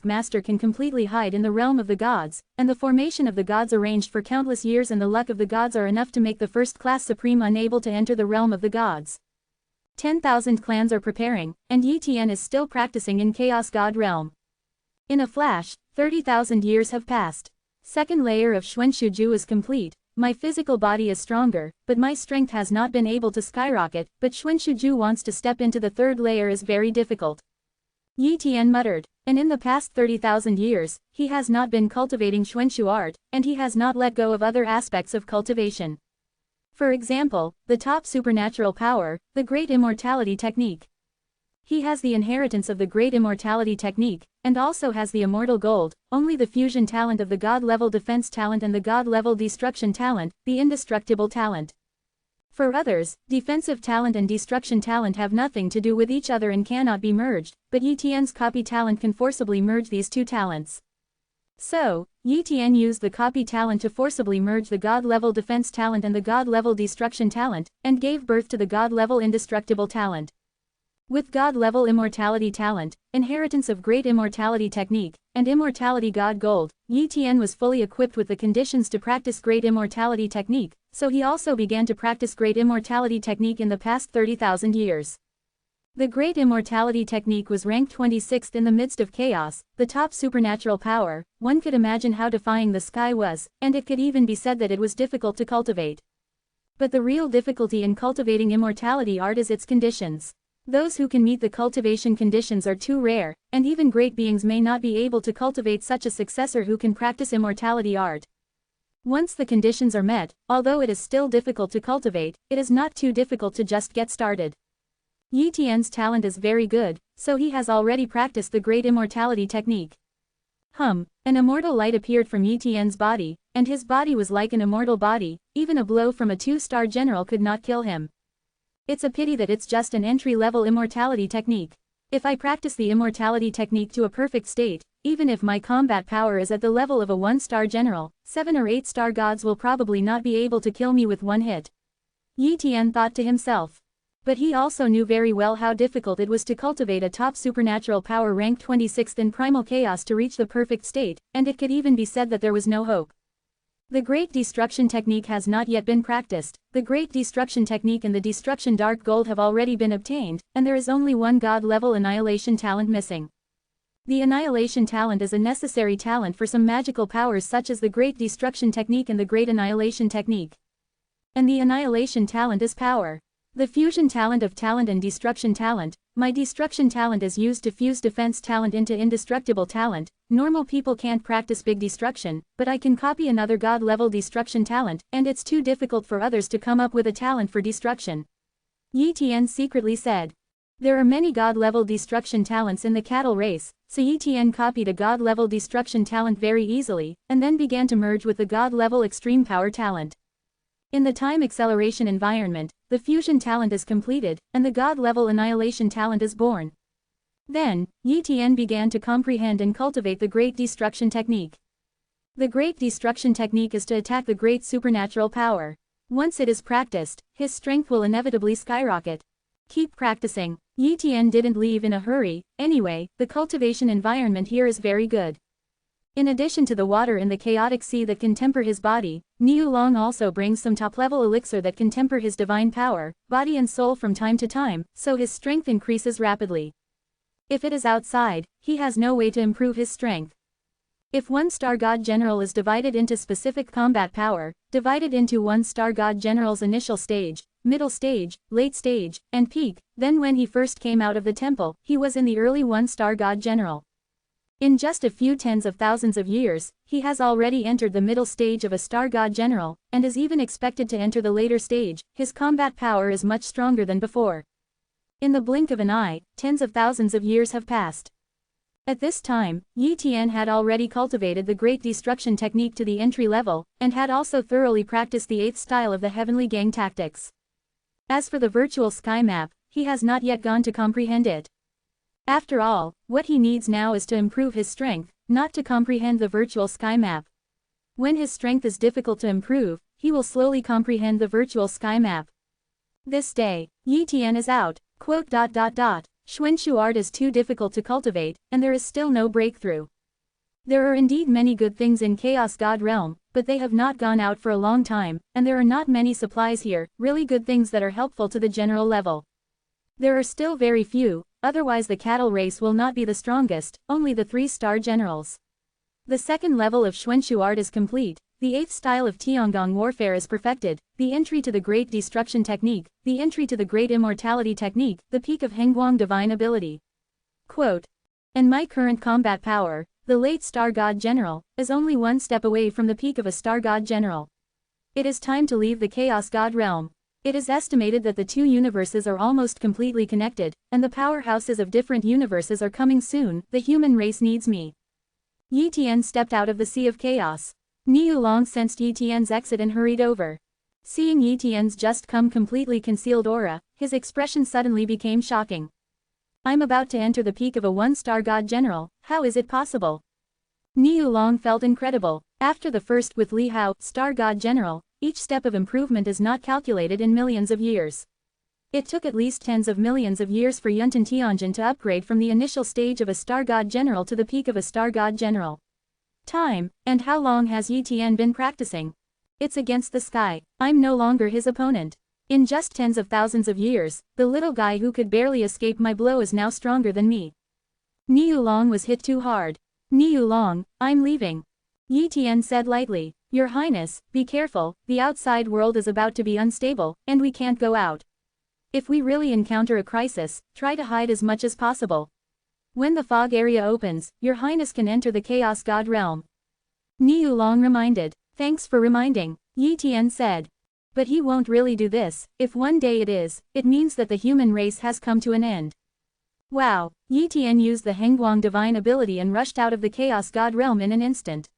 master can completely hide in the realm of the gods, and the formation of the gods arranged for countless years and the luck of the gods are enough to make the 1st-class supreme unable to enter the realm of the gods. 10,000 clans are preparing, and Yi Tian is still practicing in Chaos God realm. In a flash, 30,000 years have passed. 2nd layer of Xuanshu is complete. My physical body is stronger, but my strength has not been able to skyrocket, but Xuanshu wants to step into the 3rd layer is very difficult. Yi Tian muttered, and in the past 30,000 years, he has not been cultivating Xuanshu art, and he has not let go of other aspects of cultivation. For example, the top supernatural power, the Great Immortality Technique. He has the inheritance of the Great Immortality Technique, and also has the Immortal Gold, only the fusion talent of the God-level defense talent and the God-level destruction talent, the indestructible talent. For others, defensive talent and destruction talent have nothing to do with each other and cannot be merged, but Yi Tian's copy talent can forcibly merge these two talents. So, Yi Tian used the copy talent to forcibly merge the God-level defense talent and the God-level destruction talent, and gave birth to the God-level indestructible talent. With God-level immortality talent, inheritance of Great Immortality Technique, and Immortality God Gold, Yi Tian was fully equipped with the conditions to practice Great Immortality Technique, so he also began to practice Great Immortality Technique in the past 30,000 years. The Great Immortality Technique was ranked 26th in the midst of chaos, the top supernatural power. One could imagine how defying the sky was, and it could even be said that it was difficult to cultivate. But the real difficulty in cultivating immortality art is its conditions. Those who can meet the cultivation conditions are too rare, and even great beings may not be able to cultivate such a successor who can practice immortality art. Once the conditions are met, although it is still difficult to cultivate, it is not too difficult to just get started. Yi Tian's talent is very good, so he has already practiced the Great Immortality Technique. An immortal light appeared from Yi Tian's body, and his body was like an immortal body, even a blow from a 2-star general could not kill him. It's a pity that it's just an entry-level immortality technique. If I practice the immortality technique to a perfect state, even if my combat power is at the level of a 1-star general, 7 or 8-star gods will probably not be able to kill me with one hit. Yi Tian thought to himself. But he also knew very well how difficult it was to cultivate a top supernatural power ranked 26th in primal chaos to reach the perfect state, and it could even be said that there was no hope. The Great Destruction Technique has not yet been practiced. The Great Destruction Technique and the Destruction Dark Gold have already been obtained, and there is only one God-level Annihilation talent missing. The Annihilation talent is a necessary talent for some magical powers such as the Great Destruction Technique and the Great Annihilation Technique. And the Annihilation talent is power. The fusion talent of talent and destruction talent. My destruction talent is used to fuse defense talent into indestructible talent. Normal people can't practice big destruction, but I can copy another god-level destruction talent, and it's too difficult for others to come up with a talent for destruction. Yi Tian secretly said. There are many god-level destruction talents in the cattle race, so Yi Tian copied a god-level destruction talent very easily, and then began to merge with the god-level extreme power talent. In the time acceleration environment, the fusion talent is completed, and the god-level annihilation talent is born. Then, Yi Tian began to comprehend and cultivate the Great Destruction Technique. The Great Destruction Technique is to attack the great supernatural power. Once it is practiced, his strength will inevitably skyrocket. Keep practicing. Yi Tian didn't leave in a hurry. Anyway, the cultivation environment here is very good. In addition to the water in the chaotic sea that can temper his body, Niu Long also brings some top-level elixir that can temper his divine power, body and soul from time to time, so his strength increases rapidly. If it is outside, he has no way to improve his strength. If 1-star God General is divided into specific combat power, divided into 1-star God General's initial stage, middle stage, late stage, and peak, then when he first came out of the temple, he was in the early 1-star God General. In just a few tens of thousands of years, he has already entered the middle stage of a star god general, and is even expected to enter the later stage. His combat power is much stronger than before. In the blink of an eye, tens of thousands of years have passed. At this time, Yi Tian had already cultivated the Great Destruction Technique to the entry level, and had also thoroughly practiced the 8th style of the Heavenly Gang tactics. As for the virtual sky map, he has not yet gone to comprehend it. After all, what he needs now is to improve his strength, not to comprehend the virtual sky map. When his strength is difficult to improve, he will slowly comprehend the virtual sky map. This day, Yi Tian is out. Xuanshu art is too difficult to cultivate, and there is still no breakthrough. There are indeed many good things in Chaos God Realm, but they have not gone out for a long time, and there are not many supplies here, really good things that are helpful to the general level. There are still very few, otherwise the cattle race will not be the strongest, only the 3-star generals. The second level of Xuanshu art is complete, the 8th style of Tiangong warfare is perfected, the entry to the Great Destruction Technique, the entry to the Great Immortality Technique, the peak of Hengguang divine ability. Quote, and my current combat power, the late star god general, is only one step away from the peak of a star god general. It is time to leave the Chaos God realm. It is estimated that the two universes are almost completely connected, and the powerhouses of different universes are coming soon. The human race needs me. Yi Tian stepped out of the sea of chaos. Niu Long sensed Yi Tian's exit and hurried over. Seeing Yi Tian's just come completely concealed aura, his expression suddenly became shocking. I'm about to enter the peak of a one-star god general, how is it possible? Niu Long felt incredible. After the first with Li Hao, star god general, each step of improvement is not calculated in millions of years. It took at least tens of millions of years for Yuntan Tianjin to upgrade from the initial stage of a star god general to the peak of a star god general. Time, and how long has Yi Tian been practicing? It's against the sky. I'm no longer his opponent. In just tens of thousands of years, the little guy who could barely escape my blow is now stronger than me. Niu Long was hit too hard. Niu Long, I'm leaving. Yi Tian said lightly, Your Highness, be careful, the outside world is about to be unstable, and we can't go out. If we really encounter a crisis, try to hide as much as possible. When the fog area opens, Your Highness can enter the Chaos God realm. Niu Long reminded. Thanks for reminding, Yi Tian said. But he won't really do this. If one day it is, it means that the human race has come to an end. Wow, Yi Tian used the Hengguang divine ability and rushed out of the Chaos God realm in an instant.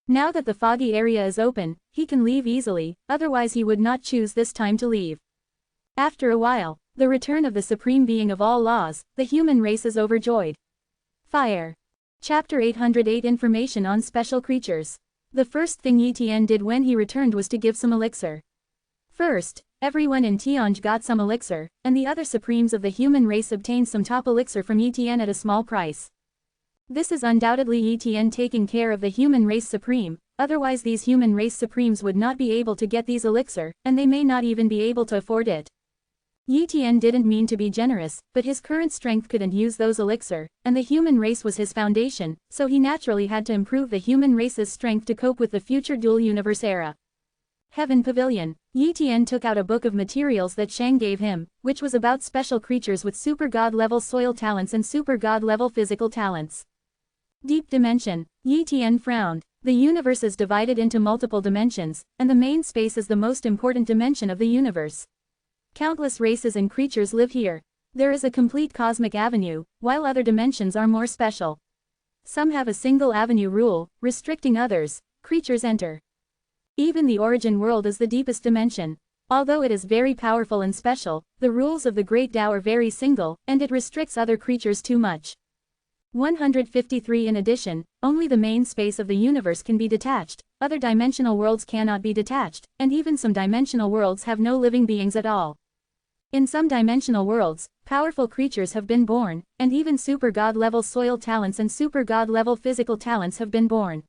Now that the foggy area is open, he can leave easily, otherwise he would not choose this time to leave. After a while, the return of the supreme being of all laws, the human race is overjoyed. Fire. Chapter 808 Information on Special Creatures. The first thing Yi Tian did when he returned was to give some elixir. First, everyone in Tianj got some elixir, and the other supremes of the human race obtained some top elixir from Yi Tian at a small price. This is undoubtedly Yi Tian taking care of the human race supreme, otherwise these human race supremes would not be able to get these elixir, and they may not even be able to afford it. Yi Tian didn't mean to be generous, but his current strength couldn't use those elixir, and the human race was his foundation, so he naturally had to improve the human race's strength to cope with the future dual universe era. Heaven Pavilion. Yi Tian took out a book of materials that Shang gave him, which was about special creatures with super god level soil talents and super god level physical talents. Deep dimension. Yi Tian frowned. The universe is divided into multiple dimensions, and the main space is the most important dimension of the universe. Countless races and creatures live here. There is a complete cosmic avenue, while other dimensions are more special. Some have a single avenue rule, restricting others. Creatures enter. Even the origin world is the deepest dimension. Although it is very powerful and special, the rules of the Great Tao are very single, and it restricts other creatures too much. 153 In addition, only the main space of the universe can be detached, other dimensional worlds cannot be detached, and even some dimensional worlds have no living beings at all. In some dimensional worlds, powerful creatures have been born, and even super god level soil talents and super god level physical talents have been born.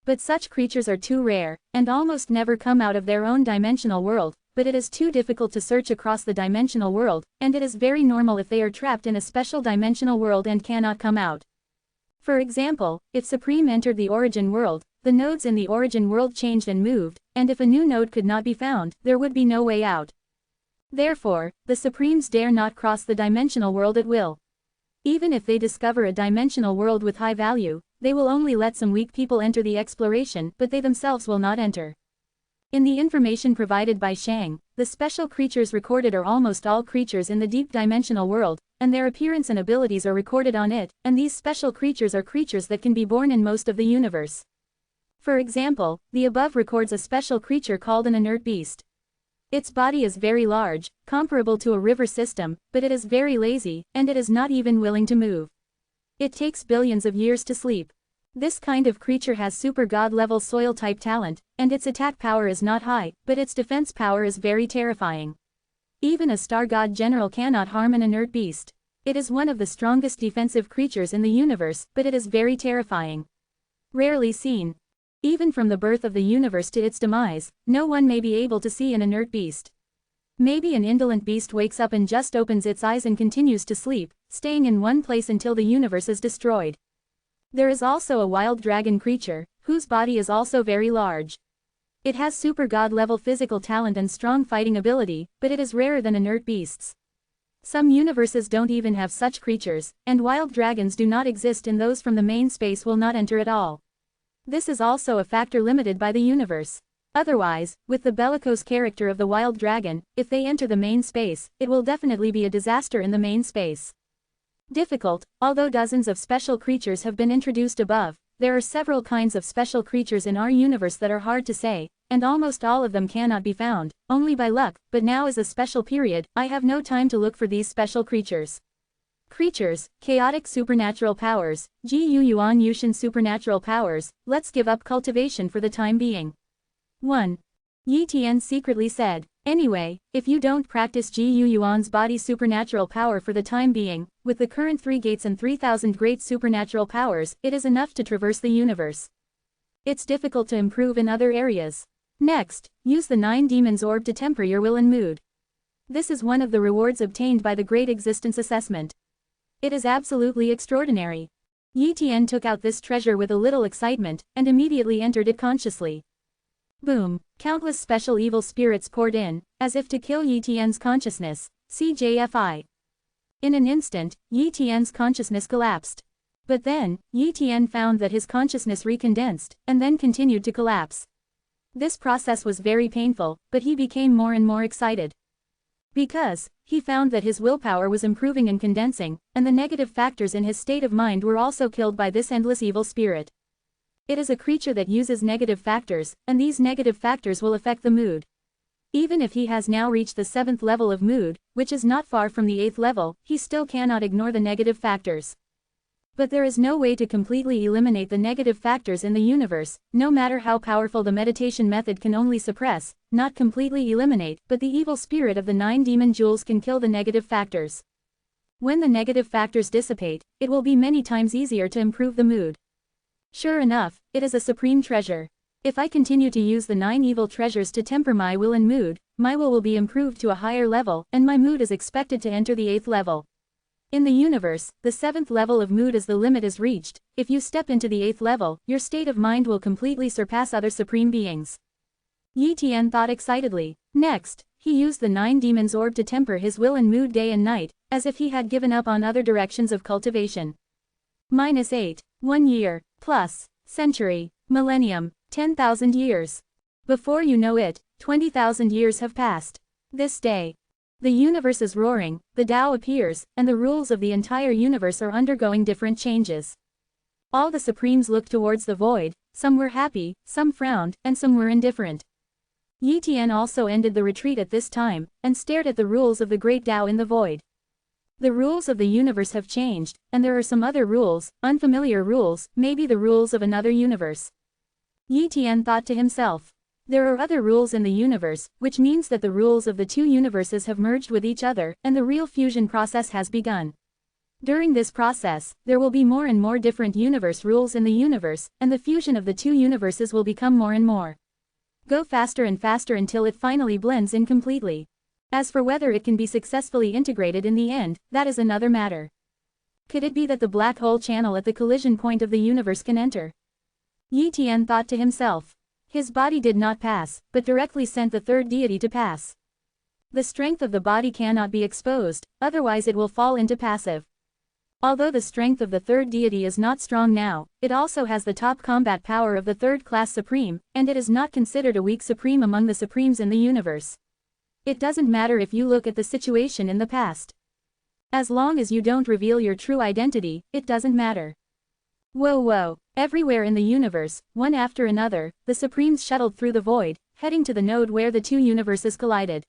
But such creatures are too rare, and almost never come out of their own dimensional world, but it is too difficult to search across the dimensional world, and it is very normal if they are trapped in a special dimensional world and cannot come out. For example, if Supreme entered the origin world, the nodes in the origin world changed and moved, and if a new node could not be found, there would be no way out. Therefore, the Supremes dare not cross the dimensional world at will. Even if they discover a dimensional world with high value, they will only let some weak people enter the exploration, but they themselves will not enter. In the information provided by Shang, the special creatures recorded are almost all creatures in the deep dimensional world, and their appearance and abilities are recorded on it, and these special creatures are creatures that can be born in most of the universe. For example, the above records a special creature called an inert beast. Its body is very large, comparable to a river system, but it is very lazy, and it is not even willing to move. It takes billions of years to sleep. This kind of creature has super god level soil type talent, and its attack power is not high, but its defense power is very terrifying. Even a star god general cannot harm an inert beast. It is one of the strongest defensive creatures in the universe, but it is very terrifying. Rarely seen. Even from the birth of the universe to its demise, no one may be able to see an inert beast. Maybe an indolent beast wakes up and just opens its eyes and continues to sleep, staying in one place until the universe is destroyed. There is also a wild dragon creature, whose body is also very large. It has super god level physical talent and strong fighting ability, but it is rarer than inert beasts. Some universes don't even have such creatures, and wild dragons do not exist in those from the main space will not enter at all. This is also a factor limited by the universe. Otherwise, with the bellicose character of the wild dragon, if they enter the main space, it will definitely be a disaster in the main space. Difficult, although dozens of special creatures have been introduced above, there are several kinds of special creatures in our universe that are hard to say, and almost all of them cannot be found, only by luck, but now is a special period, I have no time to look for these special creatures. Creatures, chaotic supernatural powers, Gu Yuan Yushin supernatural powers, let's give up cultivation for the time being. 1. Yi Tian secretly said. Anyway, if you don't practice Gu Yuan's body supernatural power for the time being, with the current 3 gates and 3,000 great supernatural powers, it is enough to traverse the universe. It's difficult to improve in other areas. Next, use the 9 demons orb to temper your will and mood. This is one of the rewards obtained by the Great Existence Assessment. It is absolutely extraordinary. Yi Tian took out this treasure with a little excitement, and immediately entered it consciously. Boom, countless special evil spirits poured in, as if to kill Yi Tian's consciousness, CJFI. In an instant, Yi Tian's consciousness collapsed. But then, Yi Tian found that his consciousness recondensed, and then continued to collapse. This process was very painful, but he became more and more excited. Because, he found that his willpower was improving and condensing, and the negative factors in his state of mind were also killed by this endless evil spirit. It is a creature that uses negative factors, and these negative factors will affect the mood. Even if he has now reached the 7th level of mood, which is not far from the 8th level, he still cannot ignore the negative factors. But there is no way to completely eliminate the negative factors in the universe, no matter how powerful the meditation method can only suppress, not completely eliminate, but the evil spirit of the 9 demon jewels can kill the negative factors. When the negative factors dissipate, it will be many times easier to improve the mood. Sure enough, it is a supreme treasure. If I continue to use the 9 evil treasures to temper my will and mood, my will be improved to a higher level, and my mood is expected to enter the 8th level. In the universe, the 7th level of mood as the limit is reached. If you step into the 8th level, your state of mind will completely surpass other supreme beings. Yi Tian thought excitedly. Next, he used the 9 demons orb to temper his will and mood day and night, as if he had given up on other directions of cultivation. -8. 1 year, plus, century, millennium, 10,000 years. Before you know it, 20,000 years have passed. This day, the universe is roaring, the Tao appears, and the rules of the entire universe are undergoing different changes. All the Supremes looked towards the void, some were happy, some frowned, and some were indifferent. Yi Tian also ended the retreat at this time, and stared at the rules of the great Tao in the void. The rules of the universe have changed, and there are some other rules, unfamiliar rules, maybe the rules of another universe. Yi Tian thought to himself. There are other rules in the universe, which means that the rules of the 2 universes have merged with each other, and the real fusion process has begun. During this process, there will be more and more different universe rules in the universe, and the fusion of the 2 universes will become more and more. Go faster and faster until it finally blends in completely. As for whether it can be successfully integrated in the end, that is another matter. Could it be that the black hole channel at the collision point of the universe can enter? Yi Tian thought to himself. His body did not pass, but directly sent the 3rd deity to pass. The strength of the body cannot be exposed, otherwise it will fall into passive. Although the strength of the 3rd deity is not strong now, it also has the top combat power of the 3rd class supreme, and it is not considered a weak supreme among the supremes in the universe. It doesn't matter if you look at the situation in the past. As long as you don't reveal your true identity, it doesn't matter. Whoa. Everywhere in the universe, one after another, the Supremes shuttled through the void, heading to the node where the 2 universes collided.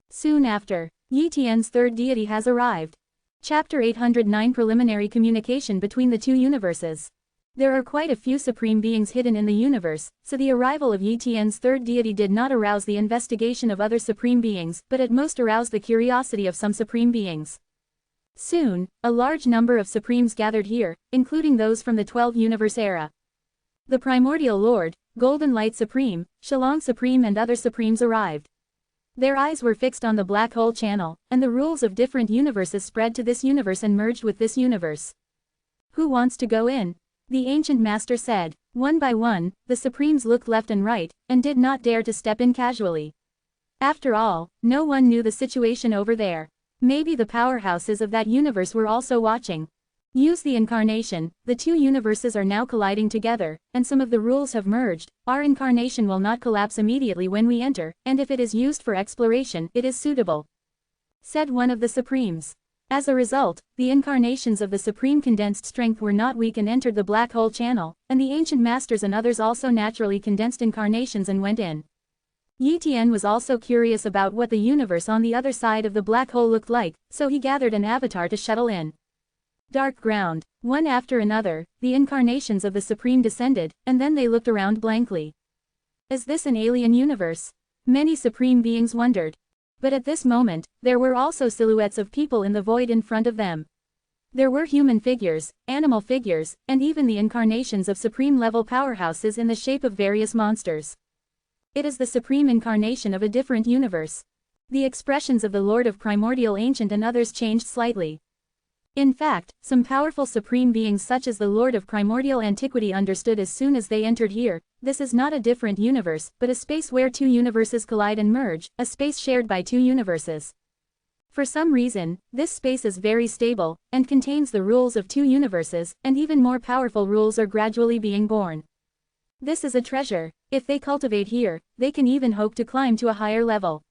Soon after, Yi Tian's 3rd deity has arrived. Chapter 809 Preliminary Communication between the 2 universes. There are quite a few supreme beings hidden in the universe, so the arrival of Yi Tian's 3rd deity did not arouse the investigation of other supreme beings, but at most aroused the curiosity of some supreme beings. Soon, a large number of Supremes gathered here, including those from the 12 Universe era. The Primordial Lord, Golden Light Supreme, Shalong Supreme and other Supremes arrived. Their eyes were fixed on the black hole channel, and the rules of different universes spread to this universe and merged with this universe. Who wants to go in? The ancient master said. One by one, the Supremes looked left and right, and did not dare to step in casually. After all, no one knew the situation over there. Maybe the powerhouses of that universe were also watching. Use the incarnation, the two universes are now colliding together, and some of the rules have merged. Our incarnation will not collapse immediately when we enter, and if it is used for exploration, it is suitable," said one of the Supremes. As a result, the incarnations of the Supreme Condensed Strength were not weak and entered the black hole channel, and the ancient masters and others also naturally condensed incarnations and went in. Yi Tian was also curious about what the universe on the other side of the black hole looked like, so he gathered an avatar to shuttle in. Dark ground. One after another, the incarnations of the Supreme descended, and then they looked around blankly. Is this an alien universe? Many Supreme beings wondered. But at this moment, there were also silhouettes of people in the void in front of them. There were human figures, animal figures, and even the incarnations of Supreme-level powerhouses in the shape of various monsters. It is the Supreme incarnation of a different universe. The expressions of the Lord of Primordial Ancient and others changed slightly. In fact, some powerful Supreme beings such as the Lord of Primordial Antiquity understood as soon as they entered here, this is not a different universe, but a space where two universes collide and merge, a space shared by two universes. For some reason, this space is very stable, and contains the rules of two universes, and even more powerful rules are gradually being born. This is a treasure. If they cultivate here, they can even hope to climb to a higher level.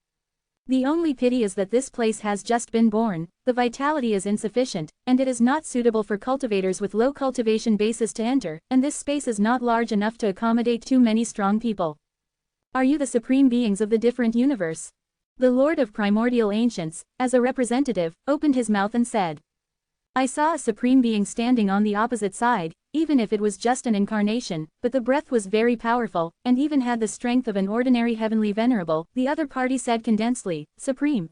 The only pity is that this place has just been born, the vitality is insufficient, and it is not suitable for cultivators with low cultivation bases to enter, and this space is not large enough to accommodate too many strong people. Are you the Supreme beings of the different universe? The Lord of Primordial Ancients, as a representative, opened his mouth and said. I saw a Supreme being standing on the opposite side, even if it was just an incarnation, but the breath was very powerful, and even had the strength of an ordinary heavenly venerable, the other party said condensedly, Supreme.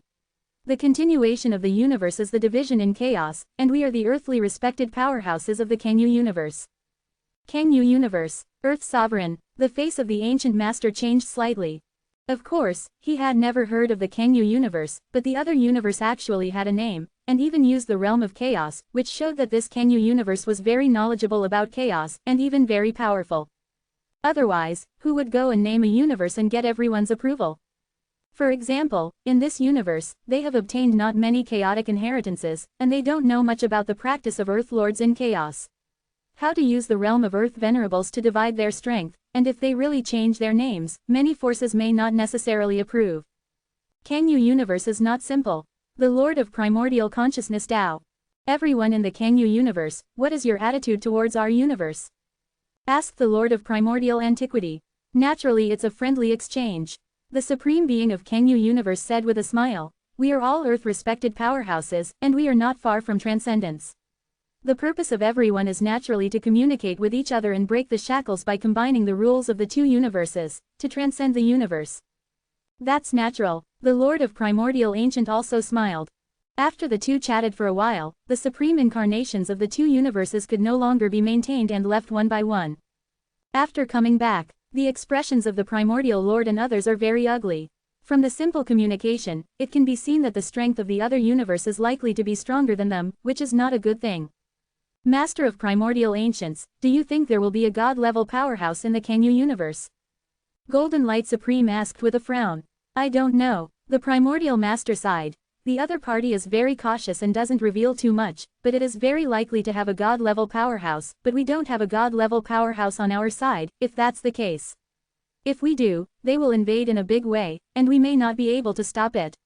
The continuation of the universe is the division in chaos, and we are the earthly respected powerhouses of the Kangyu universe. Kangyu universe, Earth sovereign, the face of the ancient master changed slightly. Of course, he had never heard of the Kangyu universe, but the other universe actually had a name, and even used the realm of chaos, which showed that this Kangyu universe was very knowledgeable about chaos, and even very powerful. Otherwise, who would go and name a universe and get everyone's approval? For example, in this universe, they have obtained not many chaotic inheritances, and they don't know much about the practice of Earth Lords in chaos. How to use the realm of Earth Venerables to divide their strength, and if they really change their names, many forces may not necessarily approve. Kangyu universe is not simple. The Lord of Primordial Consciousness Tao. Everyone in the Kangyu universe, what is your attitude towards our universe? Asked the Lord of Primordial Antiquity. Naturally it's a friendly exchange. The Supreme Being of Kangyu universe said with a smile, we are all Earth-respected powerhouses, and we are not far from transcendence. The purpose of everyone is naturally to communicate with each other and break the shackles by combining the rules of the two universes, to transcend the universe. That's natural. The Lord of Primordial Ancient also smiled. After the two chatted for a while, the supreme incarnations of the two universes could no longer be maintained and left one by one. After coming back, the expressions of the Primordial Lord and others are very ugly. From the simple communication, it can be seen that the strength of the other universe is likely to be stronger than them, which is not a good thing. Master of Primordial Ancients, do you think there will be a god-level powerhouse in the Kangyu universe? Golden Light Supreme asked with a frown. I don't know. The Primordial Master sighed. The other party is very cautious and doesn't reveal too much, but it is very likely to have a god-level powerhouse, but we don't have a god-level powerhouse on our side, if that's the case. If we do, they will invade in a big way, and we may not be able to stop it.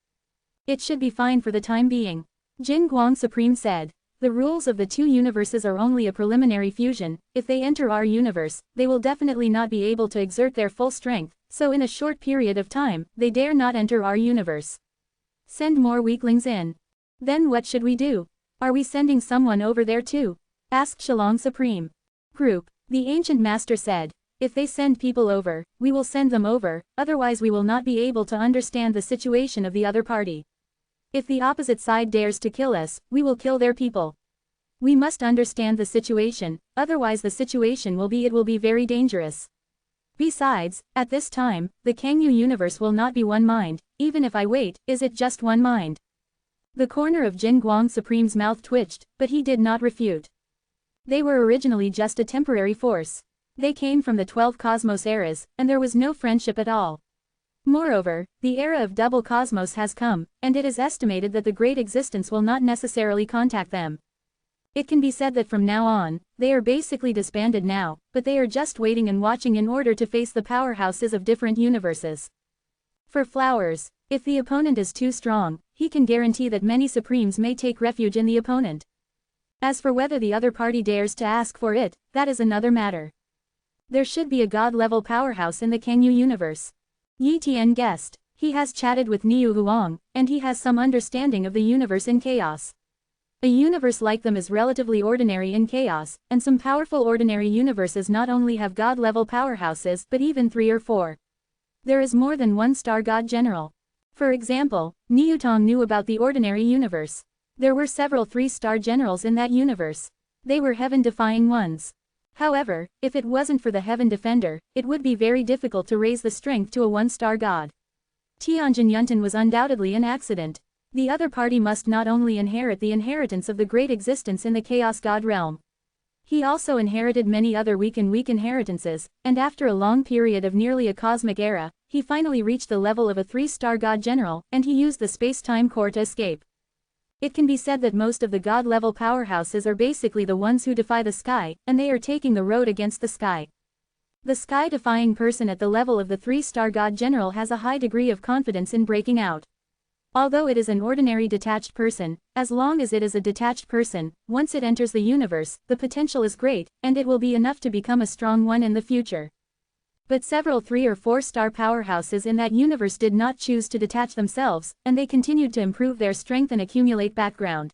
It should be fine for the time being. Jin Guang Supreme said. The rules of the two universes are only a preliminary fusion. If they enter our universe, they will definitely not be able to exert their full strength, so in a short period of time, they dare not enter our universe. Send more weaklings in. Then what should we do? Are we sending someone over there too? Asked Shillong Supreme. Group, the ancient master said. If they send people over, we will send them over, otherwise we will not be able to understand the situation of the other party. If the opposite side dares to kill us, we will kill their people. We must understand the situation, otherwise the situation will be very dangerous. Besides, at this time, the Kangyu universe will not be one mind, even if I wait, is it just one mind? The corner of Jin Guang Supreme's mouth twitched, but he did not refute. They were originally just a temporary force. They came from the 12 cosmos eras, and there was no friendship at all. Moreover, the era of double cosmos has come, and it is estimated that the Great Existence will not necessarily contact them. It can be said that from now on, they are basically disbanded now, but they are just waiting and watching in order to face the powerhouses of different universes. For Flowers, if the opponent is too strong, he can guarantee that many Supremes may take refuge in the opponent. As for whether the other party dares to ask for it, that is another matter. There should be a god-level powerhouse in the Kangyu universe. Yi Tian guessed. He has chatted with Niu Huang, and he has some understanding of the universe in chaos. A universe like them is relatively ordinary in chaos, and some powerful ordinary universes not only have god-level powerhouses but even 3 or 4. There is more than one star god general. For example, Niu Tong knew about the ordinary universe. There were several 3-star generals in that universe. They were heaven-defying ones. However, if it wasn't for the Heaven Defender, it would be very difficult to raise the strength to a 1-star god. Tianjin Yuntin was undoubtedly an accident. The other party must not only inherit the inheritance of the great existence in the Chaos God realm. He also inherited many other weak inheritances, and after a long period of nearly a cosmic era, he finally reached the level of a 3-star God General, and he used the space-time core to escape. It can be said that most of the God-level powerhouses are basically the ones who defy the sky, and they are taking the road against the sky. The sky-defying person at the level of the 3-star God General has a high degree of confidence in breaking out. Although it is an ordinary detached person, as long as it is a detached person, once it enters the universe, the potential is great, and it will be enough to become a strong one in the future. But several 3 or 4-star powerhouses in that universe did not choose to detach themselves, and they continued to improve their strength and accumulate background.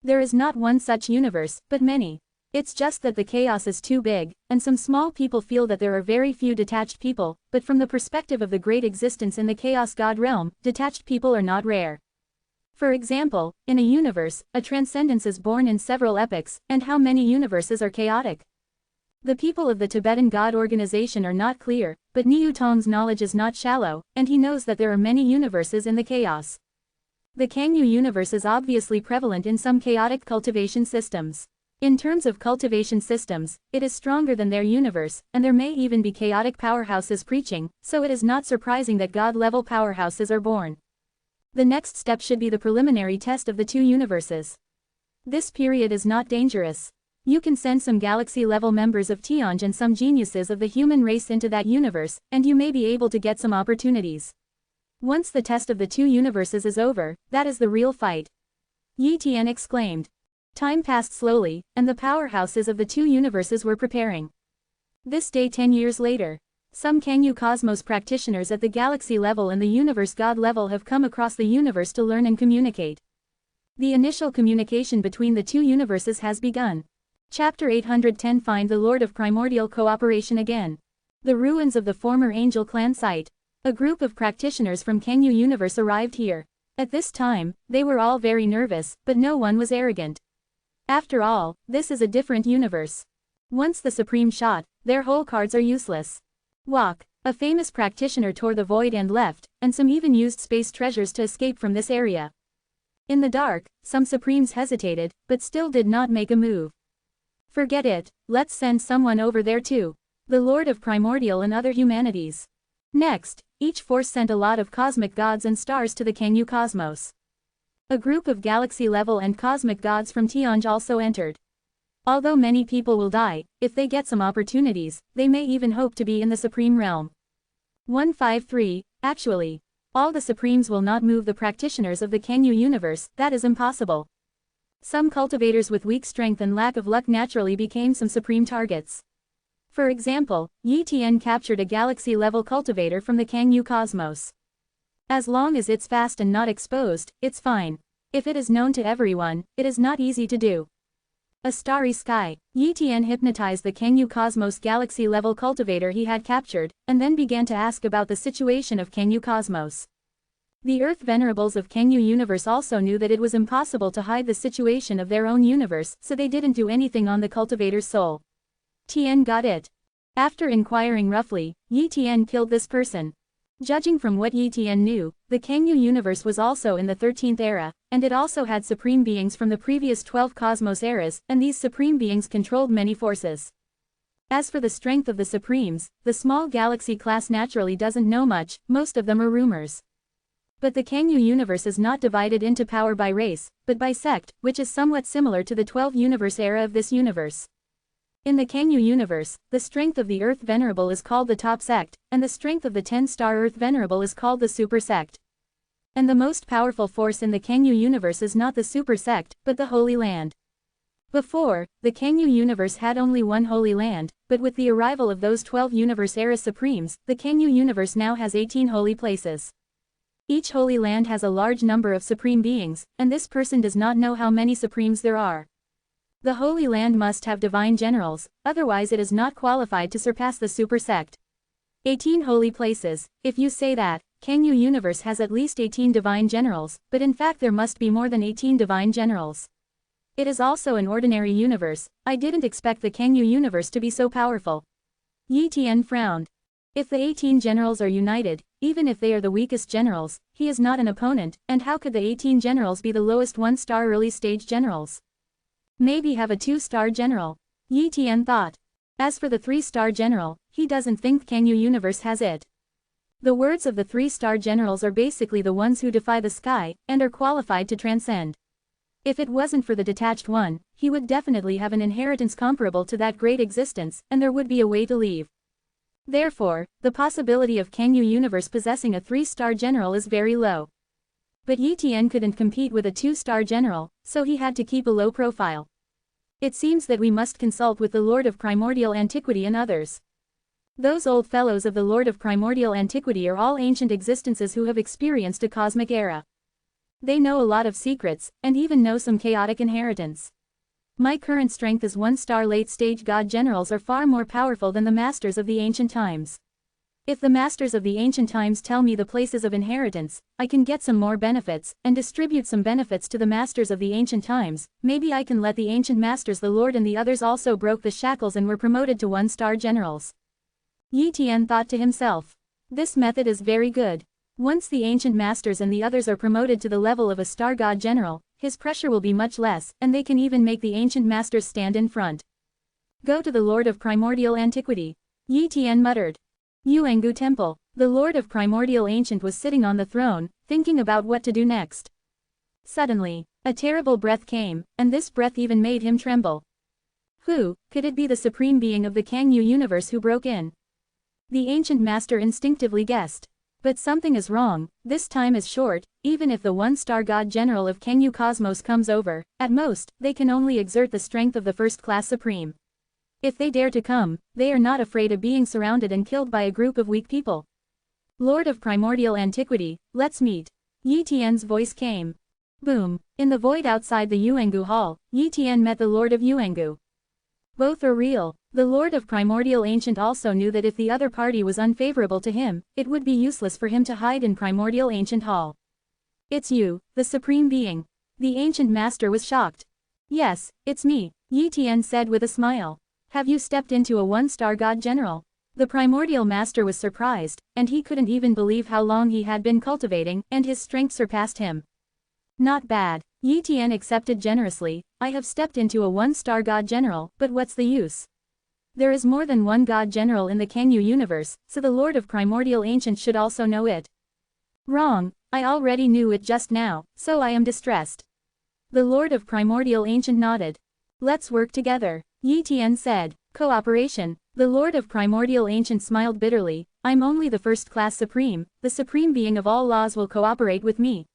There is not one such universe, but many. It's just that the chaos is too big, and some small people feel that there are very few detached people, but from the perspective of the great existence in the Chaos God realm, detached people are not rare. For example, in a universe, a transcendence is born in several epochs, and how many universes are chaotic? The people of the Tibetan God organization are not clear, but Niu Tong's knowledge is not shallow, and he knows that there are many universes in the chaos. The Kangyu universe is obviously prevalent in some chaotic cultivation systems. In terms of cultivation systems, it is stronger than their universe, and there may even be chaotic powerhouses preaching, so it is not surprising that God-level powerhouses are born. The next step should be the preliminary test of the 2 universes. This period is not dangerous. You can send some galaxy-level members of Tianj and some geniuses of the human race into that universe, and you may be able to get some opportunities. Once the test of the 2 universes is over, that is the real fight. Yi Tian exclaimed. Time passed slowly, and the powerhouses of the 2 universes were preparing. This day 10 years later, some Kangyu Cosmos practitioners at the galaxy level and the universe god level have come across the universe to learn and communicate. The initial communication between the 2 universes has begun. Chapter 810 Find the Lord of Primordial Cooperation Again. The ruins of the former Angel Clan site. A group of practitioners from Kangyu universe arrived here. At this time, they were all very nervous, but no one was arrogant. After all, this is a different universe. Once the Supreme shot, their whole cards are useless. Walk. A famous practitioner tore the void and left, and some even used space treasures to escape from this area. In the dark, some Supremes hesitated, but still did not make a move. Forget it, let's send someone over there too. The Lord of Primordial and other humanities. Next, each force sent a lot of cosmic gods and stars to the Kangyu cosmos. A group of galaxy-level and cosmic gods from Tianj also entered. Although many people will die, if they get some opportunities, they may even hope to be in the Supreme Realm. 153, actually. All the Supremes will not move the practitioners of the Kangyu universe, that is impossible. Some cultivators with weak strength and lack of luck naturally became some Supreme targets. For example, Yi Tian captured a galaxy-level cultivator from the Kangyu cosmos. As long as it's fast and not exposed, it's fine. If it is known to everyone, it is not easy to do. A starry sky. Yi Tian hypnotized the Kangyu Cosmos galaxy-level cultivator he had captured, and then began to ask about the situation of Kangyu Cosmos. The Earth Venerables of Kangyu Universe also knew that it was impossible to hide the situation of their own universe, so they didn't do anything on the cultivator's soul. Tian got it. After inquiring roughly, Yi Tian killed this person. Judging from what Yi Tian knew, the Kangyu universe was also in the 13th era, and it also had supreme beings from the previous 12 cosmos eras, and these supreme beings controlled many forces. As for the strength of the supremes, the small galaxy class naturally doesn't know much, most of them are rumors. But the Kangyu universe is not divided into power by race, but by sect, which is somewhat similar to the 12 universe era of this universe. In the Kangyu universe, the strength of the Earth Venerable is called the top sect, and the strength of the 10-star Earth Venerable is called the super sect. And the most powerful force in the Kangyu universe is not the super sect, but the Holy Land. Before, the Kangyu universe had only one Holy Land, but with the arrival of those 12 universe-era supremes, the Kangyu universe now has 18 holy places. Each Holy Land has a large number of supreme beings, and this person does not know how many supremes there are. The Holy Land must have divine generals, otherwise it is not qualified to surpass the super sect. 18 holy places. If you say that, Kangyu universe has at least 18 divine generals, but in fact there must be more than 18 divine generals. It is also an ordinary universe. I didn't expect the Kangyu universe to be so powerful. Yi Tian frowned. If the 18 generals are united, even if they are the weakest generals, he is not an opponent, and how could the 18 generals be the lowest 1-star early-stage generals? Maybe have a 2-star general. Yi Tian thought. As for the 3-star general, he doesn't think Kangyu universe has it. The words of the 3-star generals are basically the ones who defy the sky, and are qualified to transcend. If it wasn't for the detached one, he would definitely have an inheritance comparable to that great existence, and there would be a way to leave. Therefore, the possibility of Kangyu universe possessing a 3-star general is very low. But Yi Tian couldn't compete with a 2-star general, so he had to keep a low profile. It seems that we must consult with the Lord of Primordial Antiquity and others. Those old fellows of the Lord of Primordial Antiquity are all ancient existences who have experienced a cosmic era. They know a lot of secrets, and even know some chaotic inheritance. My current strength as 1-star late-stage god generals are far more powerful than the masters of the ancient times. If the masters of the ancient times tell me the places of inheritance, I can get some more benefits, and distribute some benefits to the masters of the ancient times. Maybe I can let the ancient masters, the Lord and the others also broke the shackles and were promoted to 1-star generals. Yi Tian thought to himself. This method is very good. Once the ancient masters and the others are promoted to the level of a star god general, his pressure will be much less, and they can even make the ancient masters stand in front. Go to the Lord of Primordial Antiquity. Yi Tian muttered. Yuangu Temple. The Lord of Primordial Ancient was sitting on the throne, thinking about what to do next. Suddenly, a terrible breath came, and this breath even made him tremble. Who could it be? The supreme being of the Kangyu universe who broke in? The ancient master instinctively guessed. But something is wrong. This time is short. Even if the 1-star god general of Kangyu Cosmos comes over, at most, they can only exert the strength of the first-class supreme. If they dare to come, they are not afraid of being surrounded and killed by a group of weak people. Lord of Primordial Antiquity, let's meet. Yi Tian's voice came. Boom. In the void outside the Yuangu Hall, Yi Tian met the Lord of Yuangu. Both are real. The Lord of Primordial Ancient also knew that if the other party was unfavorable to him, it would be useless for him to hide in Primordial Ancient Hall. It's you, the Supreme Being. The Ancient Master was shocked. Yes, it's me, Yi Tian said with a smile. Have you stepped into a 1-star god general? The Primordial Master was surprised, and he couldn't even believe how long he had been cultivating, and his strength surpassed him. Not bad. Yi Tian accepted generously. I have stepped into a 1-star god general, but what's the use? There is more than one god general in the Kangyu universe, so the Lord of Primordial Ancient should also know it. Wrong. I already knew it just now, so I am distressed. The Lord of Primordial Ancient nodded. Let's work together, Yi Tian said. Cooperation. The Lord of Primordial Ancient smiled bitterly. I'm only the first-class supreme. The supreme being of all laws will cooperate with me.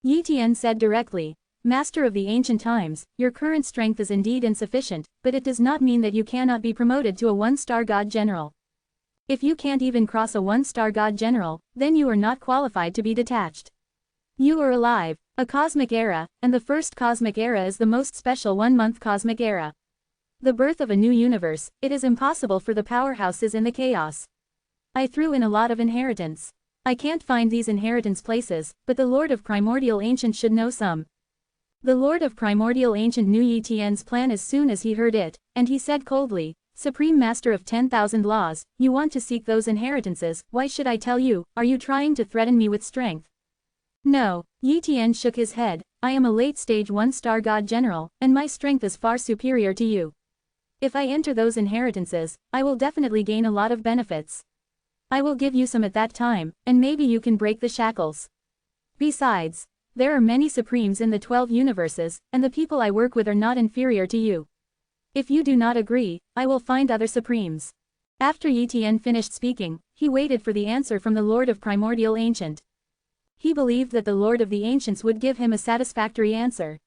Yi Tian said directly. Master of the ancient times, your current strength is indeed insufficient, but it does not mean that you cannot be promoted to a 1-star god general. If you can't even cross a 1-star god general, then you are not qualified to be detached. You are alive. A cosmic era, and the first cosmic era is the most special 1-month cosmic era. The birth of a new universe. It is impossible for the powerhouses in the chaos. I threw in a lot of inheritance. I can't find these inheritance places, but the Lord of Primordial Ancient should know some. The Lord of Primordial Ancient knew Yi Tian's plan as soon as he heard it, and he said coldly, Supreme Master of 10,000 laws, you want to seek those inheritances, why should I tell you? Are you trying to threaten me with strength? No, Yi Tian shook his head. I am a late-stage 1-star god general, and my strength is far superior to you. If I enter those inheritances, I will definitely gain a lot of benefits. I will give you some at that time, and maybe you can break the shackles. Besides, there are many supremes in the 12 universes, and the people I work with are not inferior to you. If you do not agree, I will find other supremes. After Yi Tian finished speaking, he waited for the answer from the Lord of Primordial Ancient. He believed that the Lord of the Ancients would give him a satisfactory answer.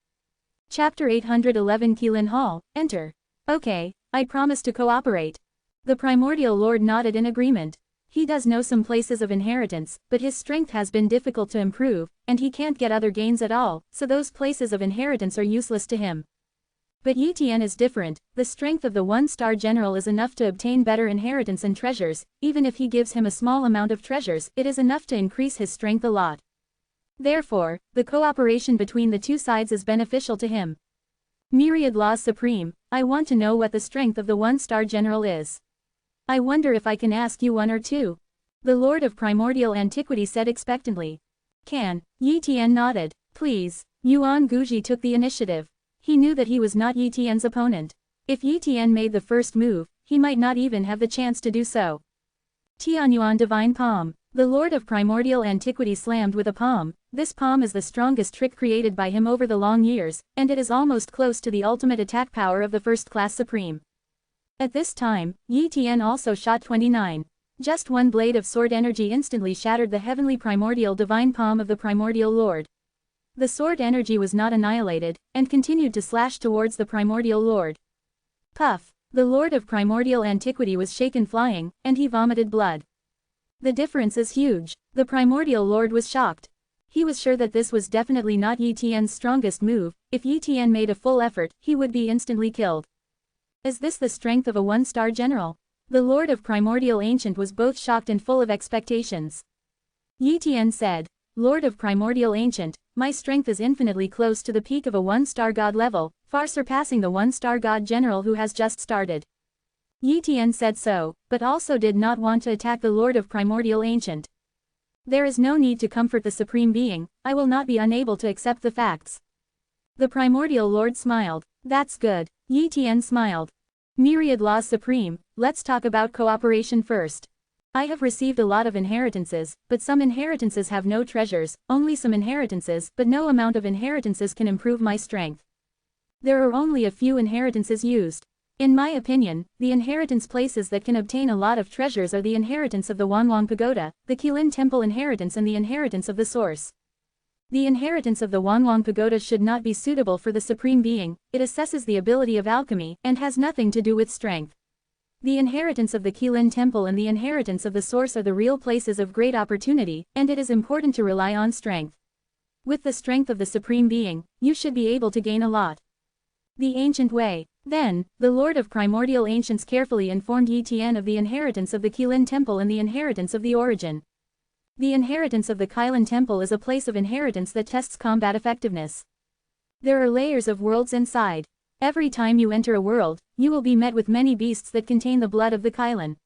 Chapter 811 Qilin Hall, enter. Okay, I promise to cooperate. The Primordial Lord nodded in agreement. He does know some places of inheritance, but his strength has been difficult to improve, and he can't get other gains at all, so those places of inheritance are useless to him. But Yi Tian is different. The strength of the one-star general is enough to obtain better inheritance and treasures. Even if he gives him a small amount of treasures, it is enough to increase his strength a lot. Therefore, the cooperation between the two sides is beneficial to him. Myriad Laws Supreme, I want to know what the strength of the one-star general is. I wonder if I can ask you one or two. The Lord of Primordial Antiquity said expectantly. Can? Yi Tian nodded. Please. Yuan Guji took the initiative. He knew that he was not Yi Tian's opponent. If Yi Tian made the first move, he might not even have the chance to do so. Tianyuan Divine Palm. The Lord of Primordial Antiquity slammed with a palm. This palm is the strongest trick created by him over the long years, and it is almost close to the ultimate attack power of the first-class Supreme. At this time, Yi Tian also shot 29. Just one blade of sword energy instantly shattered the heavenly primordial divine palm of the Primordial Lord. The sword energy was not annihilated, and continued to slash towards the Primordial Lord. Puff! The Lord of Primordial Antiquity was shaken flying, and he vomited blood. The difference is huge. The Primordial Lord was shocked. He was sure that this was definitely not Yi Tian's strongest move. If Yi Tian made a full effort, he would be instantly killed. Is this the strength of a one-star general? The Lord of Primordial Ancient was both shocked and full of expectations. Yi Tian said, Lord of Primordial Ancient, my strength is infinitely close to the peak of a one-star god level, far surpassing the one-star god general who has just started. Yi Tian said so, but also did not want to attack the Lord of Primordial Ancient. There is no need to comfort the Supreme Being, I will not be unable to accept the facts. The Primordial Lord smiled. That's good. Yi Tian smiled. Myriad Laws Supreme, let's talk about cooperation first. I have received a lot of inheritances, but some inheritances have no treasures, only some inheritances, but no amount of inheritances can improve my strength. There are only a few inheritances used. In my opinion, the inheritance places that can obtain a lot of treasures are the inheritance of the Wanwang Pagoda, the Qilin Temple inheritance and the inheritance of the Source. The inheritance of the Wanwang Pagoda should not be suitable for the Supreme Being, it assesses the ability of alchemy, and has nothing to do with strength. The inheritance of the Qilin Temple and the inheritance of the Source are the real places of great opportunity, and it is important to rely on strength. With the strength of the Supreme Being, you should be able to gain a lot. The Ancient Way. Then, the Lord of Primordial Ancients carefully informed Yi Tian of the inheritance of the Qilin Temple and the inheritance of the Origin. The inheritance of the Qilin Temple is a place of inheritance that tests combat effectiveness. There are layers of worlds inside. Every time you enter a world, you will be met with many beasts that contain the blood of the Qilin.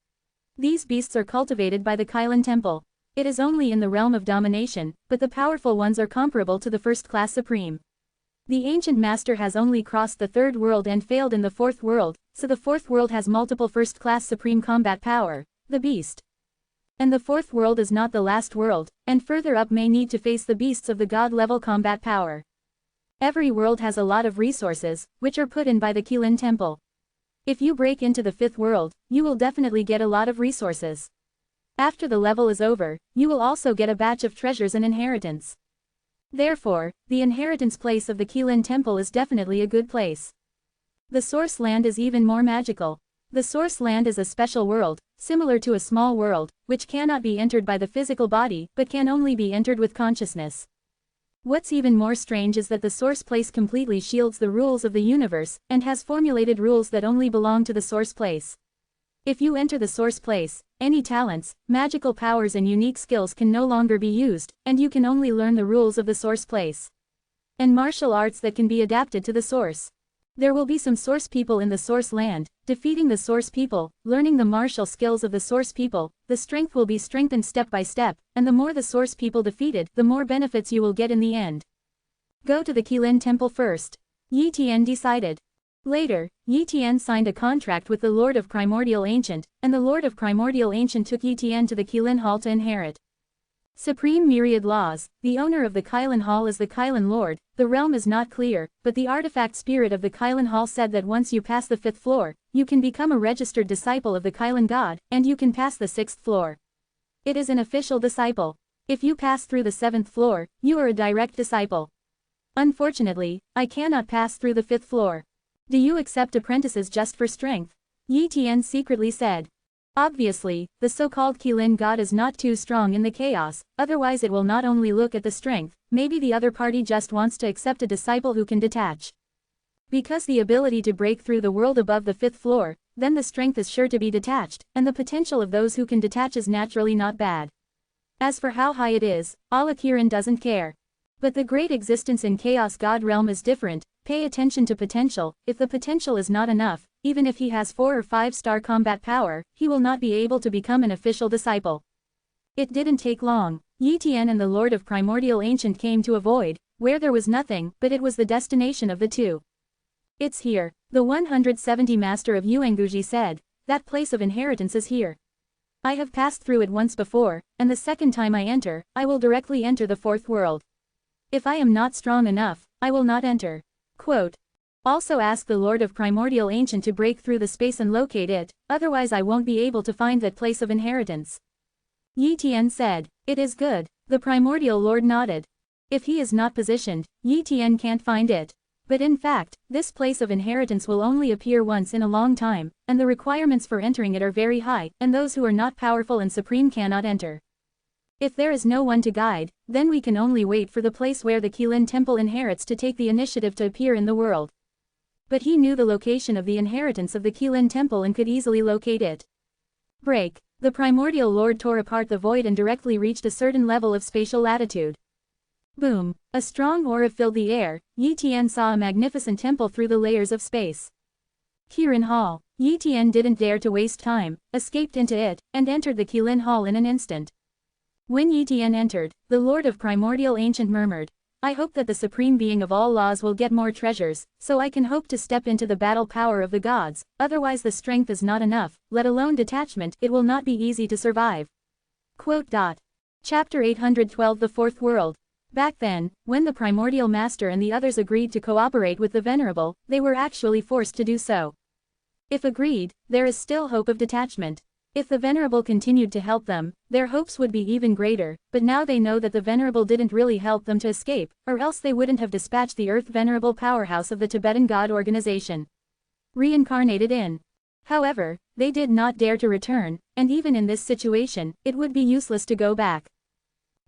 These beasts are cultivated by the Qilin Temple. It is only in the realm of domination, but the powerful ones are comparable to the first-class Supreme. The ancient master has only crossed the third world and failed in the fourth world, so the fourth world has multiple first-class supreme combat power, the beast. And the fourth world is not the last world, and further up may need to face the beasts of the god-level combat power. Every world has a lot of resources, which are put in by the Qilin Temple. If you break into the fifth world, you will definitely get a lot of resources. After the level is over, you will also get a batch of treasures and inheritance. Therefore, the inheritance place of the Qilin Temple is definitely a good place. The Source Land is even more magical. The Source Land is a special world, similar to a small world, which cannot be entered by the physical body, but can only be entered with consciousness. What's even more strange is that the Source Place completely shields the rules of the universe, and has formulated rules that only belong to the Source Place. If you enter the Source Place, any talents, magical powers and unique skills can no longer be used, and you can only learn the rules of the Source Place. And martial arts that can be adapted to the Source. There will be some Source people in the Source Land, defeating the Source people, learning the martial skills of the Source people, the strength will be strengthened step by step, and the more the Source people defeated, the more benefits you will get in the end. Go to the Qilin Temple first. Yi Tian decided. Later, Yi Tian signed a contract with the Lord of Primordial Ancient, and the Lord of Primordial Ancient took Yi Tian to the Qilin Hall to inherit. Supreme myriad laws, the owner of the Kylan Hall is the Kylan Lord, the realm is not clear, but the artifact spirit of the Kylan Hall said that once you pass the 5th floor, you can become a registered disciple of the Kylan God, and you can pass the 6th floor. It is an official disciple. If you pass through the 7th floor, you are a direct disciple. Unfortunately, I cannot pass through the 5th floor. Do you accept apprentices just for strength? Yi Tian secretly said. Obviously, the so-called Qilin God is not too strong in the chaos, otherwise it will not only look at the strength, maybe the other party just wants to accept a disciple who can detach. Because the ability to break through the world above the 5th floor, then the strength is sure to be detached, and the potential of those who can detach is naturally not bad. As for how high it is, Allah Kirin doesn't care. But the great existence in Chaos God realm is different. Pay attention to potential. If the potential is not enough, even if he has 4 or 5-star combat power, he will not be able to become an official disciple. It didn't take long. Yi Tian and the Lord of Primordial Ancient came to a void, where there was nothing, but it was the destination of the two. It's here, the 170 Master of Yuanguji said. That place of inheritance is here. I have passed through it once before, and the second time I enter, I will directly enter the 4th world. If I am not strong enough, I will not enter. Quote. Also ask the Lord of Primordial Ancient to break through the space and locate it, otherwise I won't be able to find that place of inheritance. Yi Tian said. It is good. The Primordial Lord nodded. If he is not positioned, Yi Tian can't find it. But in fact, this place of inheritance will only appear once in a long time, and the requirements for entering it are very high, and those who are not powerful and supreme cannot enter. If there is no one to guide, then we can only wait for the place where the Qilin Temple inherits to take the initiative to appear in the world. But he knew the location of the inheritance of the Qilin Temple and could easily locate it. Break. The Primordial Lord tore apart the void and directly reached a certain level of spatial latitude. Boom. A strong aura filled the air. Yi Tian saw a magnificent temple through the layers of space. Kirin Hall. Yi Tian didn't dare to waste time, escaped into it, and entered the Qilin Hall in an instant. When Yi Tian entered, the Lord of Primordial Ancient murmured, I hope that the Supreme Being of all laws will get more treasures, so I can hope to step into the battle power of the gods, otherwise the strength is not enough, let alone detachment, it will not be easy to survive. Quote. Chapter 812 The 4th World. Back then, when the Primordial Master and the others agreed to cooperate with the Venerable, they were actually forced to do so. If agreed, there is still hope of detachment. If the Venerable continued to help them, their hopes would be even greater, but now they know that the Venerable didn't really help them to escape, or else they wouldn't have dispatched the Earth Venerable powerhouse of the Tibetan God organization. Reincarnated in. However, they did not dare to return, and even in this situation, it would be useless to go back.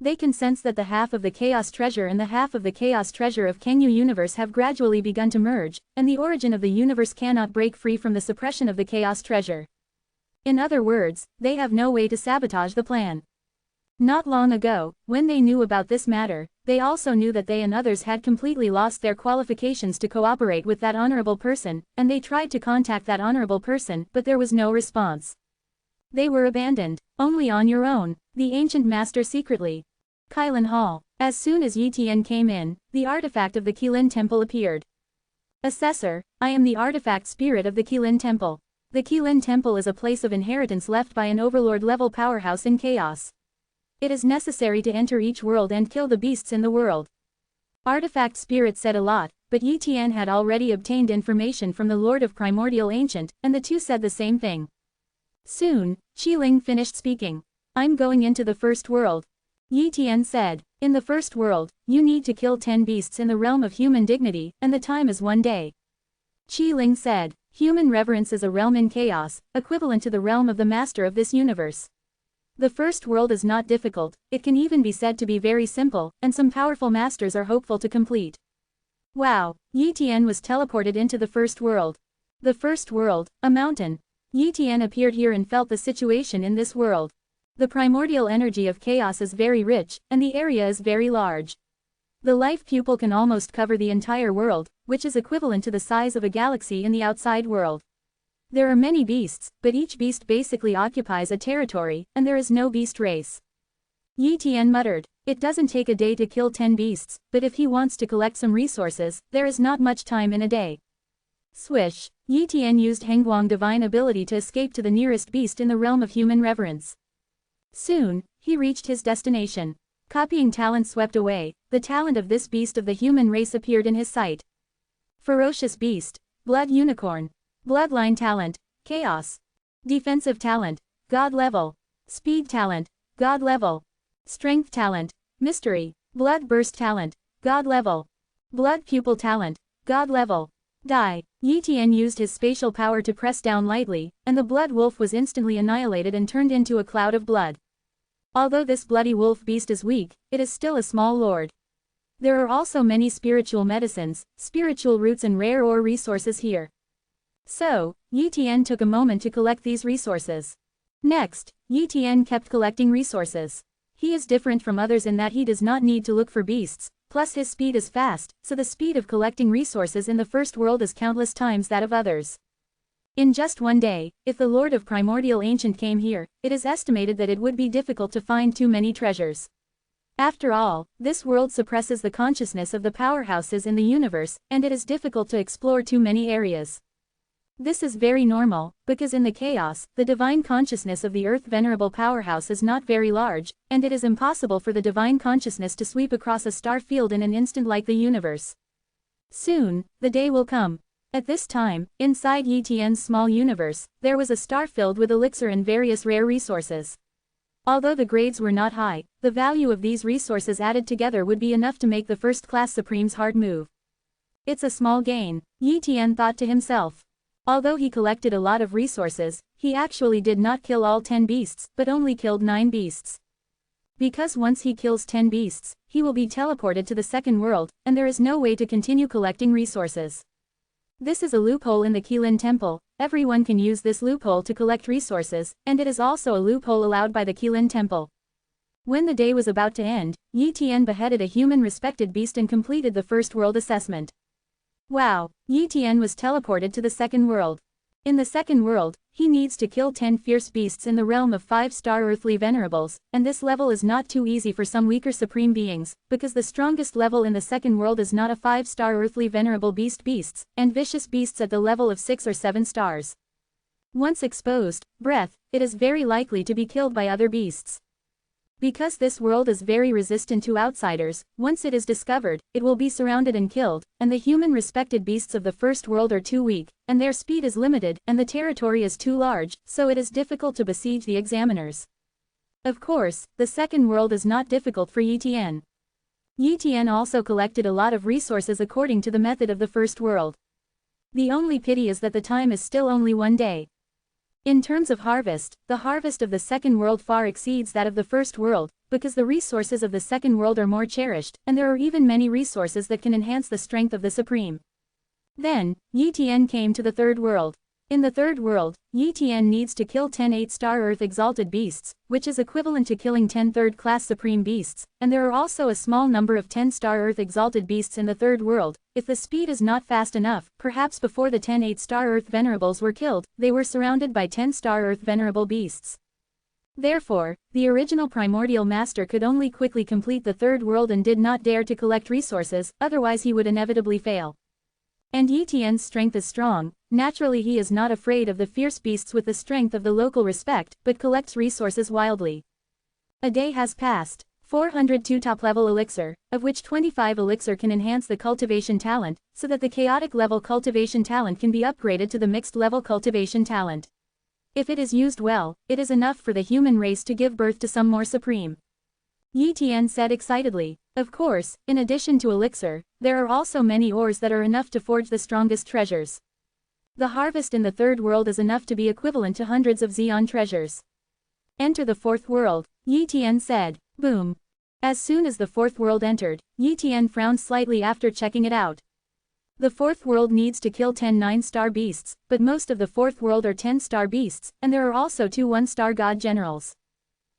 They can sense that the half of the Chaos Treasure and the half of the Chaos Treasure of Kenyu Universe have gradually begun to merge, and the origin of the universe cannot break free from the suppression of the Chaos Treasure. In other words, they have no way to sabotage the plan. Not long ago, when they knew about this matter, they also knew that they and others had completely lost their qualifications to cooperate with that honorable person, and they tried to contact that honorable person, but there was no response. They were abandoned. Only on your own. The ancient master secretly. Kylan Hall. As soon as Yi Tian came in, the artifact of the Qilin Temple appeared. Assessor, I am the artifact spirit of the Qilin Temple. The Qilin Temple is a place of inheritance left by an overlord-level powerhouse in chaos. It is necessary to enter each world and kill the beasts in the world. Artifact Spirit said a lot, but Yi Tian had already obtained information from the Lord of Primordial Ancient, and the two said the same thing. Soon, Qiling finished speaking. I'm going into the first world. Yi Tian said, in the first world, you need to kill 10 beasts in the realm of human dignity, and the time is 1 day. Qiling said, human reverence is a realm in chaos, equivalent to the realm of the master of this universe. The first world is not difficult, it can even be said to be very simple, and some powerful masters are hopeful to complete. Wow, Yi Tian was teleported into the first world. The first world, a mountain. Yi Tian appeared here and felt the situation in this world. The primordial energy of chaos is very rich, and the area is very large. The life pupil can almost cover the entire world, which is equivalent to the size of a galaxy in the outside world. There are many beasts, but each beast basically occupies a territory, and there is no beast race. Yi Tian muttered, it doesn't take a day to kill 10 beasts, but if he wants to collect some resources, there is not much time in a day. Swish, Yi Tian used Hengguang divine ability to escape to the nearest beast in the realm of human reverence. Soon, he reached his destination. Copying talent swept away, the talent of this beast of the human race appeared in his sight. Ferocious beast, blood unicorn. Bloodline talent, chaos. Defensive talent, god level. Speed talent, god level. Strength talent, mystery. Blood burst talent, god level. Blood pupil talent, god level. Die. Yi Tian used his spatial power to press down lightly, and the blood wolf was instantly annihilated and turned into a cloud of blood. Although this bloody wolf beast is weak, it is still a small lord. There are also many spiritual medicines, spiritual roots and rare ore resources here. So, Yi Tian took a moment to collect these resources. Next, Yi Tian kept collecting resources. He is different from others in that he does not need to look for beasts, plus his speed is fast, so the speed of collecting resources in the first world is countless times that of others. In just one day, if the Lord of Primordial Ancient came here, it is estimated that it would be difficult to find too many treasures. After all, this world suppresses the consciousness of the powerhouses in the universe, and it is difficult to explore too many areas. This is very normal, because in the chaos, the divine consciousness of the Earth Venerable Powerhouse is not very large, and it is impossible for the divine consciousness to sweep across a star field in an instant like the universe. Soon, the day will come. At this time, inside Yi Tian's small universe, there was a star filled with elixir and various rare resources. Although the grades were not high, the value of these resources added together would be enough to make the first-class Supreme's heart move. It's a small gain, Yi Tian thought to himself. Although he collected a lot of resources, he actually did not kill all 10 beasts, but only killed 9 beasts. Because once he kills 10 beasts, he will be teleported to the second world, and there is no way to continue collecting resources. This is a loophole in the Qilin Temple. Everyone can use this loophole to collect resources, and it is also a loophole allowed by the Qilin Temple. When the day was about to end, Yi Tian beheaded a human-respected beast and completed the first world assessment. Wow, Yi Tian was teleported to the second world. In the second world, he needs to kill 10 fierce beasts in the realm of 5-star earthly venerables, and this level is not too easy for some weaker supreme beings, because the strongest level in the second world is not a 5-star earthly venerable beasts, and vicious beasts at the level of 6 or 7 stars. Once exposed, it is very likely to be killed by other beasts. Because this world is very resistant to outsiders, once it is discovered, it will be surrounded and killed, and the human-respected beasts of the first world are too weak, and their speed is limited, and the territory is too large, so it is difficult to besiege the examiners. Of course, the second world is not difficult for Yi Tian. Yi Tian also collected a lot of resources according to the method of the first world. The only pity is that the time is still only one day. In terms of harvest, the harvest of the second world far exceeds that of the first world, because the resources of the second world are more cherished, and there are even many resources that can enhance the strength of the Supreme. Then, Yi Tian came to the third world. In the third world, Yi Tian needs to kill 10 8-star Earth Exalted Beasts, which is equivalent to killing 10 third-class Supreme Beasts, and there are also a small number of 10-star Earth Exalted Beasts in the third world. If the speed is not fast enough, perhaps before the 10 8-star Earth Venerables were killed, they were surrounded by 10-star Earth Venerable Beasts. Therefore, the original Primordial Master could only quickly complete the third world and did not dare to collect resources, otherwise he would inevitably fail. And Yi Tian's strength is strong. Naturally he is not afraid of the fierce beasts with the strength of the local respect, but collects resources wildly. A day has passed. 402 top-level elixir, of which 25 elixir can enhance the cultivation talent, so that the chaotic level cultivation talent can be upgraded to the mixed level cultivation talent. If it is used well, it is enough for the human race to give birth to some more supreme. Yi Tian said excitedly. Of course, in addition to elixir, there are also many ores that are enough to forge the strongest treasures. The harvest in the third world is enough to be equivalent to hundreds of Xeon treasures. Enter the fourth world, Yi Tian said. Boom. As soon as the fourth world entered, Yi Tian frowned slightly after checking it out. The fourth world needs to kill 10 9-star beasts, but most of the fourth world are 10-star beasts, and there are also 2 1-star god generals.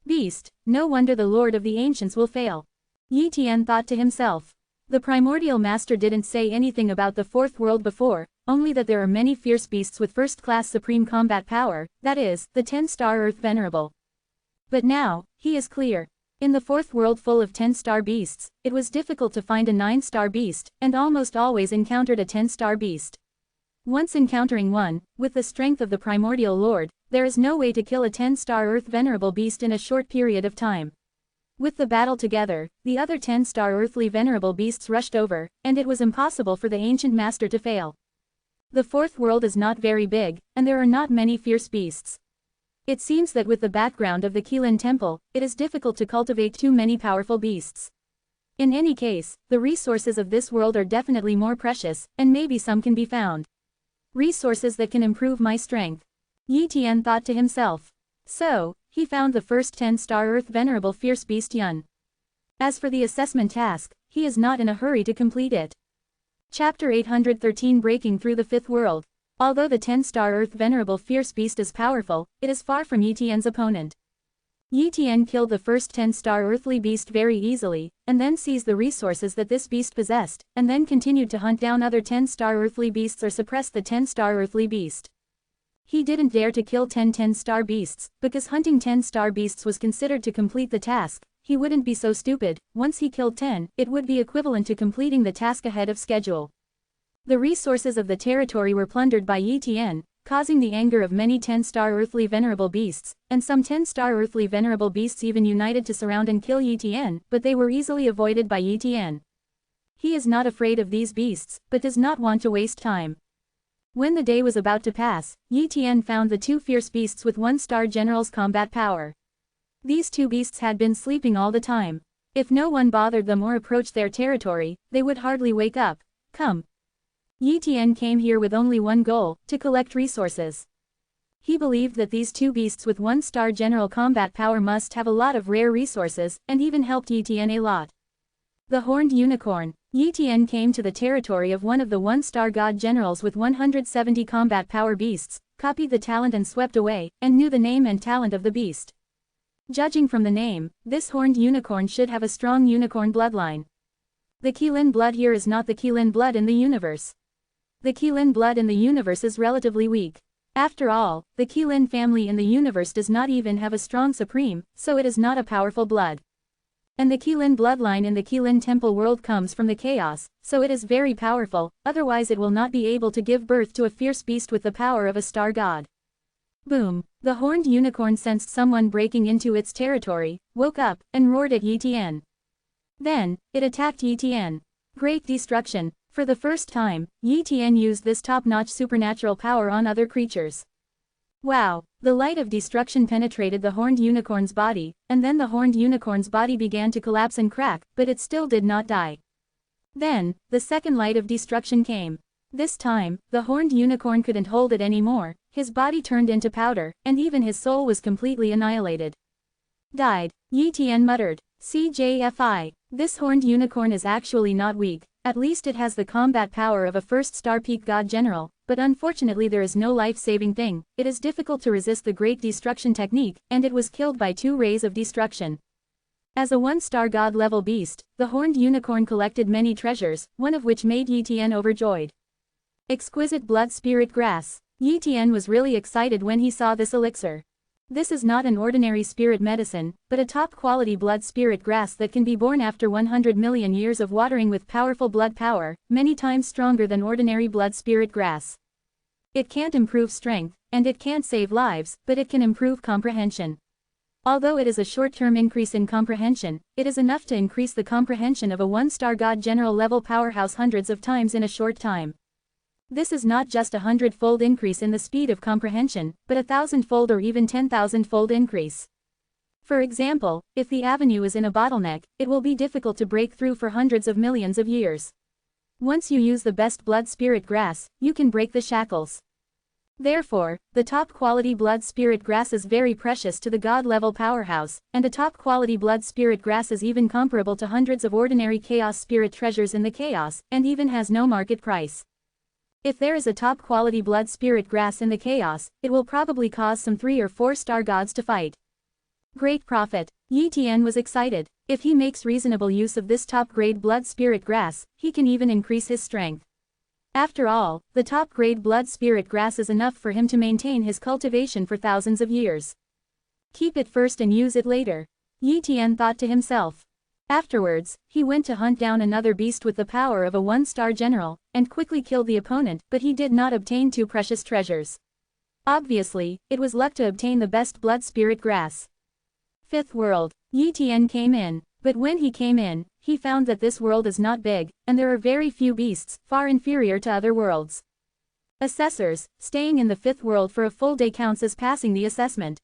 Beast, no wonder the Lord of the Ancients will fail. Yi Tian thought to himself. The Primordial Master didn't say anything about the fourth world before, only that there are many fierce beasts with first-class supreme combat power, that is, the 10-star Earth Venerable. But now, he is clear. In the fourth world full of 10-star beasts, it was difficult to find a 9-star beast, and almost always encountered a 10-star beast. Once encountering one, with the strength of the Primordial Lord, there is no way to kill a 10-star Earth Venerable Beast in a short period of time. With the battle together, the other 10-star Earthly Venerable Beasts rushed over, and it was impossible for the ancient master to fail. The fourth world is not very big, and there are not many fierce beasts. It seems that with the background of the Qilin Temple, it is difficult to cultivate too many powerful beasts. In any case, the resources of this world are definitely more precious, and maybe some can be found. Resources that can improve my strength. Yi Tian thought to himself. So, he found the first 10-star Earth Venerable Fierce Beast Yun. As for the assessment task, he is not in a hurry to complete it. Chapter 813 Breaking Through the Fifth World. Although the 10-star Earth Venerable Fierce Beast is powerful, it is far from Yi Tian's opponent. Yi Tian killed the first 10-star Earthly Beast very easily, and then seized the resources that this beast possessed, and then continued to hunt down other 10-star Earthly Beasts or suppress the 10-star Earthly Beast. He didn't dare to kill 10 10-star beasts, because hunting 10-star beasts was considered to complete the task. He wouldn't be so stupid. Once he killed 10, it would be equivalent to completing the task ahead of schedule. The resources of the territory were plundered by Yi Tian, causing the anger of many 10-star Earthly Venerable Beasts, and some 10-star Earthly Venerable Beasts even united to surround and kill Yi Tian, but they were easily avoided by Yi Tian. He is not afraid of these beasts, but does not want to waste time. When the day was about to pass, Yi Tian found the two fierce beasts with 1-star general's combat power. These two beasts had been sleeping all the time. If no one bothered them or approached their territory, they would hardly wake up. Come. Yi Tian came here with only one goal, to collect resources. He believed that these two beasts with 1-star general combat power must have a lot of rare resources, and even helped Yi Tian a lot. The Horned Unicorn. Yi Tian came to the territory of one of the 1-star god generals with 170 combat power beasts, copied the talent and swept away, and knew the name and talent of the beast. Judging from the name, this Horned Unicorn should have a strong unicorn bloodline. The Qilin blood here is not the Qilin blood in the universe. The Qilin blood in the universe is relatively weak. After all, the Qilin family in the universe does not even have a strong supreme, so it is not a powerful blood. And the Qilin bloodline in the Qilin Temple world comes from the chaos, so it is very powerful, otherwise it will not be able to give birth to a fierce beast with the power of a star god. Boom! The Horned Unicorn sensed someone breaking into its territory, woke up, and roared at Yi Tian. Then, it attacked Yi Tian. Great destruction. For the first time, Yi Tian used this top-notch supernatural power on other creatures. Wow! The light of destruction penetrated the Horned Unicorn's body, and then the Horned Unicorn's body began to collapse and crack, but it still did not die. Then, the second light of destruction came. This time, the Horned Unicorn couldn't hold it anymore, his body turned into powder, and even his soul was completely annihilated. Died. Yi Tian muttered. CJFI. This Horned Unicorn is actually not weak. At least it has the combat power of a first-star peak god general, but unfortunately there is no life-saving thing. It is difficult to resist the Great Destruction technique, and it was killed by 2 rays of destruction. As a 1-star god-level beast, the Horned Unicorn collected many treasures, one of which made Yi Tian overjoyed. Exquisite Blood Spirit Grass. Yi Tian was really excited when he saw this elixir. This is not an ordinary spirit medicine, but a top-quality blood spirit grass that can be born after 100 million years of watering with powerful blood power, many times stronger than ordinary blood spirit grass. It can't improve strength, and it can't save lives, but it can improve comprehension. Although it is a short-term increase in comprehension, it is enough to increase the comprehension of a 1-star god general level powerhouse hundreds of times in a short time. This is not just a 100-fold increase in the speed of comprehension, but a 1,000-fold or even 10,000-fold increase. For example, if the avenue is in a bottleneck, it will be difficult to break through for hundreds of millions of years. Once you use the best blood spirit grass, you can break the shackles. Therefore, the top-quality blood spirit grass is very precious to the god-level powerhouse, and a top-quality blood spirit grass is even comparable to hundreds of ordinary chaos spirit treasures in the chaos, and even has no market price. If there is a top-quality blood spirit grass in the chaos, it will probably cause some 3 or 4-star gods to fight. Great profit. Yi Tian was excited. If he makes reasonable use of this top-grade blood spirit grass, he can even increase his strength. After all, the top-grade blood spirit grass is enough for him to maintain his cultivation for thousands of years. Keep it first and use it later. Yi Tian thought to himself. Afterwards, he went to hunt down another beast with the power of a 1-star general, and quickly killed the opponent, but he did not obtain 2 precious treasures. Obviously, it was luck to obtain the best blood spirit grass. Fifth world. Yi Tian came in, but when he came in, he found that this world is not big, and there are very few beasts, far inferior to other worlds. Assessors, staying in the fifth world for a full day counts as passing the assessment.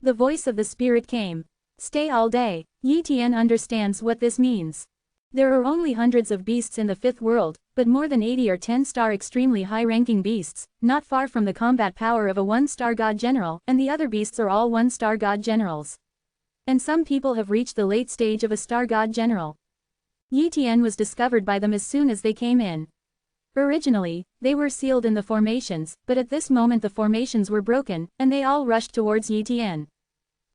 The voice of the spirit came. Stay all day. Yi Tian understands what this means. There are only hundreds of beasts in the fifth world, but more than 80 or 10-star extremely high-ranking beasts, not far from the combat power of a 1-star god general, and the other beasts are all 1-star god generals. And some people have reached the late stage of a star god general. Yi Tian was discovered by them as soon as they came in. Originally, they were sealed in the formations, but at this moment the formations were broken, and they all rushed towards Yi Tian.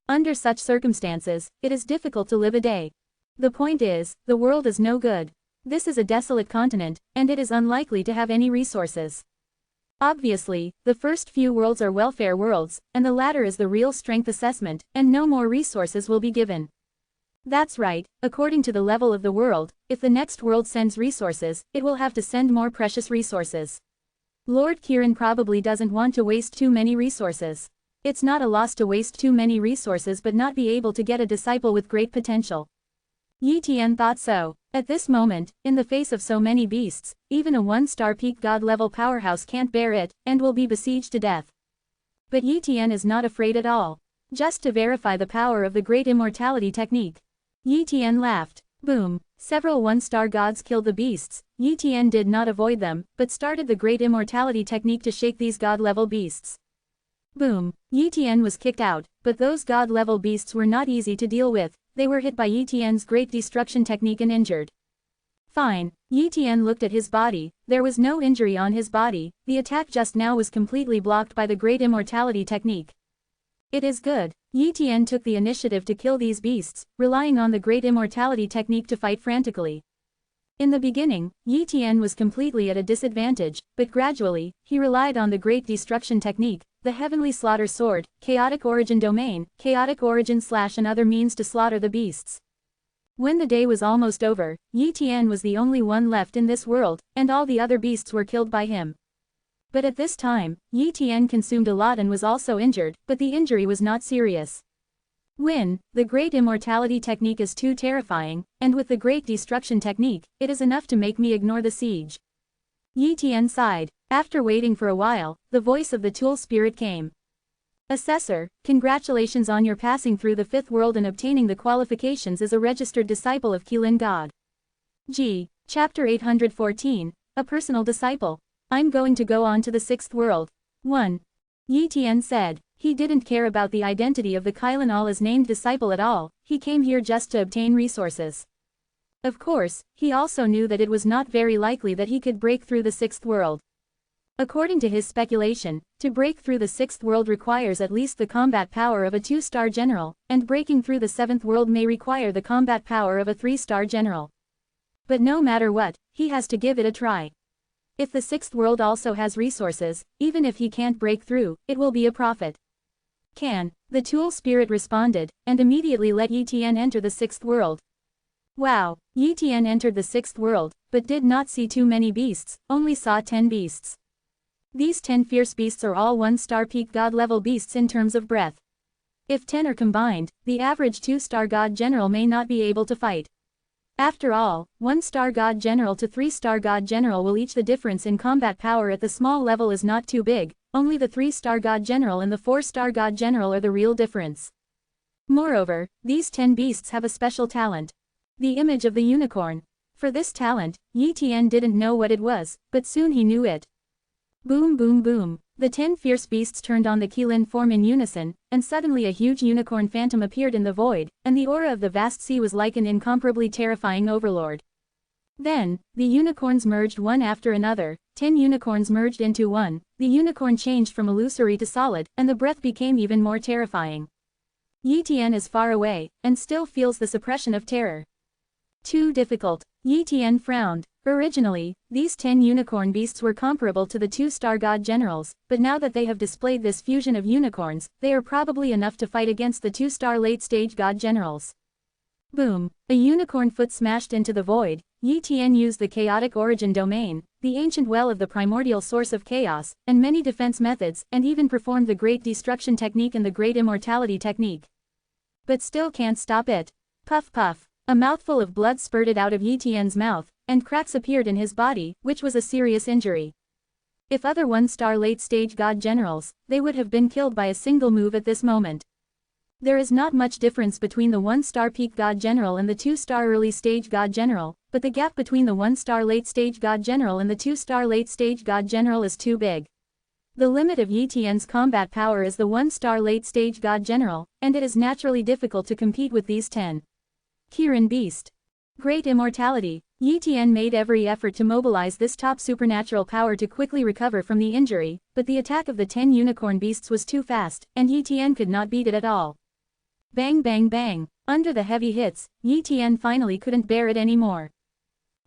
Under such circumstances, it is difficult to live a day. The point is, the world is no good. This is a desolate continent, and it is unlikely to have any resources. Obviously, the first few worlds are welfare worlds, and the latter is the real strength assessment, and no more resources will be given. That's right, according to the level of the world, if the next world sends resources, it will have to send more precious resources. Lord Kiran probably doesn't want to waste too many resources. It's not a loss to waste too many resources but not be able to get a disciple with great potential. Yi Tian thought so. At this moment, in the face of so many beasts, even a 1-star peak god-level powerhouse can't bear it, and will be besieged to death. But Yi Tian is not afraid at all. Just to verify the power of the great immortality technique. Yi Tian laughed. Boom. Several 1-star gods killed the beasts. Yi Tian did not avoid them, but started the great immortality technique to shake these god-level beasts. Boom. Yi Tian was kicked out, but those god-level beasts were not easy to deal with. They were hit by Yi Tian's great destruction technique and injured. Fine. Yi Tian looked at his body. There was no injury on his body. The attack just now was completely blocked by the great immortality technique. It is good. Yi Tian took the initiative to kill these beasts, relying on the great immortality technique to fight frantically. In the beginning, Yi Tian was completely at a disadvantage, but gradually, he relied on the great destruction technique, the heavenly slaughter sword, chaotic origin domain, chaotic origin / and other means to slaughter the beasts. When the day was almost over, Yi Tian was the only one left in this world, and all the other beasts were killed by him. But at this time, Yi Tian consumed a lot and was also injured, but the injury was not serious. The great immortality technique is too terrifying, and with the great destruction technique, it is enough to make me ignore the siege. Yi Tian sighed. After waiting for a while, the voice of the tool spirit came. Assessor, congratulations on your passing through the fifth world and obtaining the qualifications as a registered disciple of Qilin God. Chapter 814, A Personal Disciple. I'm going to go on to the sixth world. 1. Yi Tian said. He didn't care about the identity of the Qilin Allah's named disciple at all, he came here just to obtain resources. Of course, he also knew that it was not very likely that he could break through the sixth world. According to his speculation, to break through the sixth world requires at least the combat power of a 2-star general, and breaking through the seventh world may require the combat power of a 3-star general. But no matter what, he has to give it a try. If the sixth world also has resources, even if he can't break through, it will be a profit. The tool spirit responded, and immediately let Yi Tian enter the sixth world. Wow! Yi Tian entered the sixth world, but did not see too many beasts, only saw 10 beasts. These 10 fierce beasts are all 1-star peak god-level beasts in terms of breadth. If 10 are combined, the average 2-star god general may not be able to fight. After all, 1-star god general to 3-star god general will each the difference in combat power at the small level is not too big, only the 3-star god general and the 4-star god general are the real difference. Moreover, these 10 beasts have a special talent. The image of the unicorn. For this talent, Yi Tian didn't know what it was, but soon he knew it. Boom boom boom. The 10 fierce beasts turned on the Qilin form in unison, and suddenly a huge unicorn phantom appeared in the void, and the aura of the vast sea was like an incomparably terrifying overlord. Then, the unicorns merged one after another, 10 unicorns merged into one, the unicorn changed from illusory to solid, and the breath became even more terrifying. Yi Tian is far away, and still feels the suppression of terror. Too difficult. Yi Tian frowned. Originally, these 10 unicorn beasts were comparable to the 2-star god generals, but now that they have displayed this fusion of unicorns, they are probably enough to fight against the 2-star late-stage god generals. Boom! A unicorn foot smashed into the void. Yi Tian used the chaotic origin domain, the ancient well of the primordial source of chaos, and many defense methods, and even performed the great destruction technique and the great immortality technique. But still can't stop it. Puff puff. A mouthful of blood spurted out of Yi Tian's mouth, and cracks appeared in his body, which was a serious injury. If other one-star late-stage god generals, they would have been killed by a single move at this moment. There is not much difference between the one-star peak god general and the two-star early-stage god general, but the gap between the one-star late-stage god general and the two-star late-stage god general is too big. The limit of Yi Tian's combat power is the one-star late-stage god general, and it is naturally difficult to compete with these 10. Kirin Beast. Great immortality. Yi Tian made every effort to mobilize this top supernatural power to quickly recover from the injury, but the attack of the 10 unicorn beasts was too fast, and Yi Tian could not beat it at all. Bang bang bang. Under the heavy hits, Yi Tian finally couldn't bear it anymore.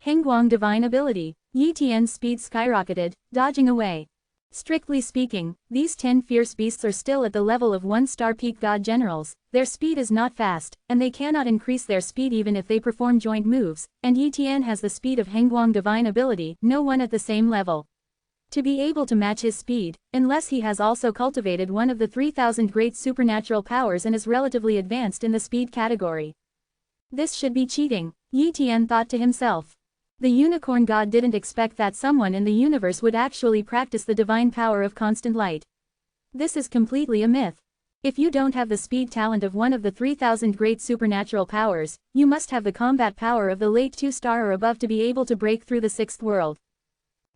Hengguang Divine Ability. Yi Tian's speed skyrocketed, dodging away. Strictly speaking, these 10 fierce beasts are still at the level of one-star peak god generals, their speed is not fast, and they cannot increase their speed even if they perform joint moves, and Yi Tian has the speed of Hengguang Divine Ability, no one at the same level. To be able to match his speed, unless he has also cultivated one of the 3,000 great supernatural powers and is relatively advanced in the speed category. This should be cheating, Yi Tian thought to himself. The unicorn god didn't expect that someone in the universe would actually practice the divine power of constant light. This is completely a myth. If you don't have the speed talent of one of the 3,000 great supernatural powers, you must have the combat power of the late 2-star or above to be able to break through the 6th world.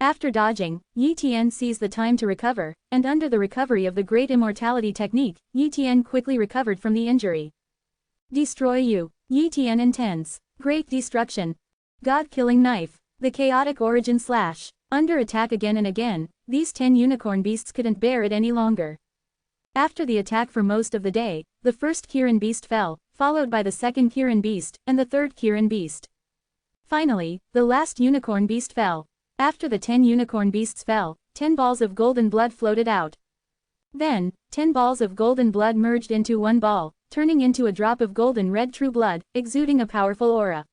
After dodging, Yi Tian seized the time to recover, and under the recovery of the great immortality technique, Yi Tian quickly recovered from the injury. Destroy you. Yi Tian intends. Great destruction. God-killing knife. The chaotic origin slash. Under attack again and again, these 10 unicorn beasts couldn't bear it any longer. After the attack for most of the day, the first Kirin beast fell, followed by the second Kirin beast, and the third Kirin beast. Finally, the last unicorn beast fell. After the 10 unicorn beasts fell, 10 balls of golden blood floated out. Then, 10 balls of golden blood merged into one ball, turning into a drop of golden red true blood, exuding a powerful aura.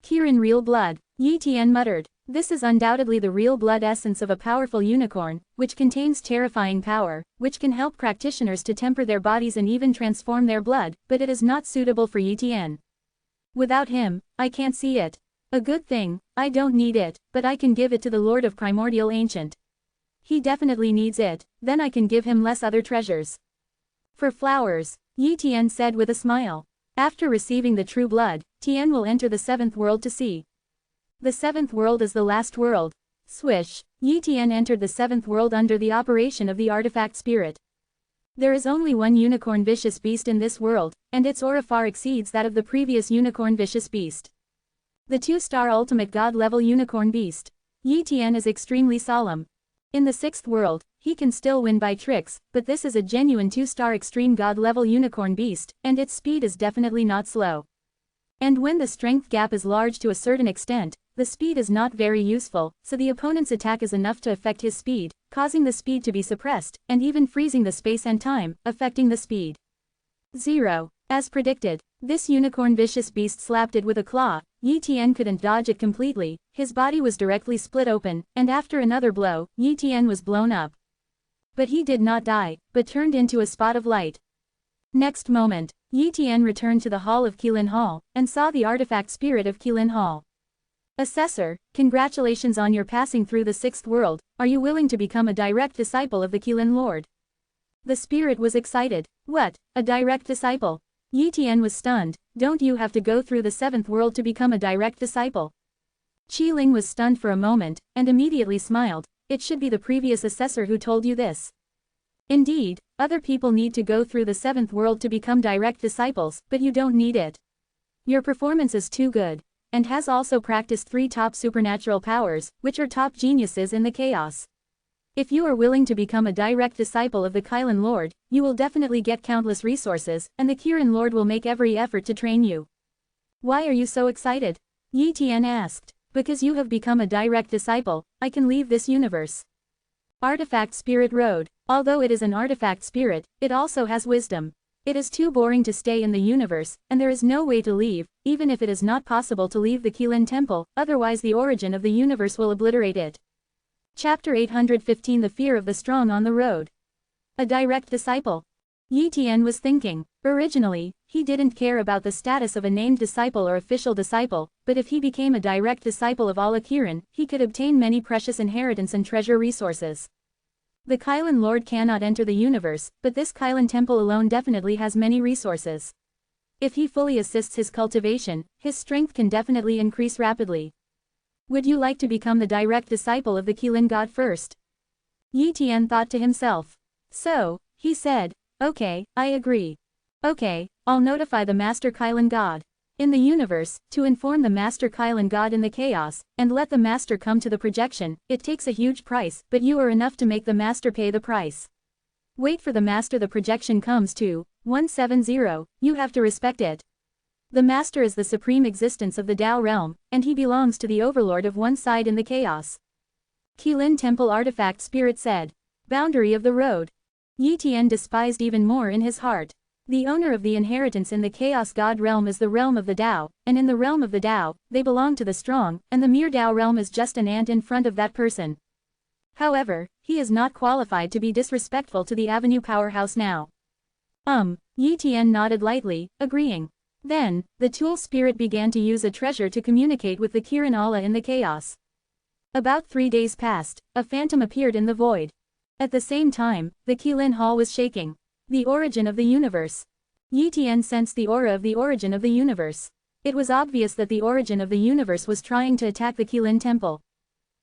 Kirin real blood, Yi Tian muttered. This is undoubtedly the real blood essence of a powerful unicorn, which contains terrifying power, which can help practitioners to temper their bodies and even transform their blood, but it is not suitable for Yi Tian. Without him, I can't see it. A good thing, I don't need it, but I can give it to the Lord of Primordial Ancient. He definitely needs it, then I can give him less other treasures. For flowers, Yi Tian said with a smile. After receiving the true blood, Tian will enter the 7th world to see. The 7th world is the last world. Swish, Yi Tian entered the 7th world under the operation of the artifact spirit. There is only one unicorn vicious beast in this world, and its aura far exceeds that of the previous unicorn vicious beast. The 2-star ultimate god-level unicorn beast. Yi Tian is extremely solemn. In the 6th world, he can still win by tricks, but this is a genuine 2-star extreme god-level unicorn beast, and its speed is definitely not slow. And when the strength gap is large to a certain extent, the speed is not very useful, so the opponent's attack is enough to affect his speed, causing the speed to be suppressed, and even freezing the space and time, affecting the speed. 0. As predicted, this unicorn vicious beast slapped it with a claw. Yi Tian couldn't dodge it completely, his body was directly split open, and after another blow, Yi Tian was blown up. But he did not die, but turned into a spot of light. Next moment, Yi Tian returned to the hall of Qilin Hall, and saw the artifact spirit of Qilin Hall. Assessor, congratulations on your passing through the 6th world, are you willing to become a direct disciple of the Qilin Lord? The spirit was excited. What, a direct disciple? Yi Tian was stunned. Don't you have to go through the 7th world to become a direct disciple? Qiling was stunned for a moment, and immediately smiled. It should be the previous assessor who told you this. Indeed, other people need to go through the 7th world to become direct disciples, but you don't need it. Your performance is too good, and has also practiced 3 top supernatural powers, which are top geniuses in the chaos. If you are willing to become a direct disciple of the Qilin Lord, you will definitely get countless resources, and the Kirin Lord will make every effort to train you. Why are you so excited? Yi Tian asked. Because you have become a direct disciple, I can leave this universe. Artifact Spirit Road. Although it is an artifact spirit, it also has wisdom. It is too boring to stay in the universe, and there is no way to leave, even if it is not possible to leave the Qilin Temple, otherwise the origin of the universe will obliterate it. Chapter 815 The Fear of the Strong on the Road. A direct disciple. Yi Tian was thinking. Originally, he didn't care about the status of a named disciple or official disciple, but if he became a direct disciple of alur, he could obtain many precious inheritance and treasure resources. The Qilin Lord cannot enter the universe, but this Qilin Temple alone definitely has many resources. If he fully assists his cultivation, his strength can definitely increase rapidly. Would you like to become the direct disciple of the Qilin God first? Yi Tian thought to himself. So, he said, okay, I agree. Okay, I'll notify the Master Qilin God in the universe, to inform the Master Qilin God in the chaos, and let the Master come to the projection. It takes a huge price, but you are enough to make the Master pay the price. Wait for the Master. The projection comes to 170, you have to respect it. The Master is the supreme existence of the Tao realm, and he belongs to the overlord of one side in the chaos. Qilin Temple Artifact Spirit said. Boundary of the road. Yi Tian despised even more in his heart. The owner of the inheritance in the Chaos God realm is the realm of the Tao, and in the realm of the Tao, they belong to the strong, and the mere Tao realm is just an ant in front of that person. However, he is not qualified to be disrespectful to the Avenue powerhouse now. Yi Tian nodded lightly, agreeing. Then, the Tool Spirit began to use a treasure to communicate with the Kirin Allah in the chaos. About 3 days passed, a phantom appeared in the void. At the same time, the Qilin Hall was shaking. The origin of the universe. Yi Tian sensed the aura of the origin of the universe. It was obvious that the origin of the universe was trying to attack the Qilin Temple.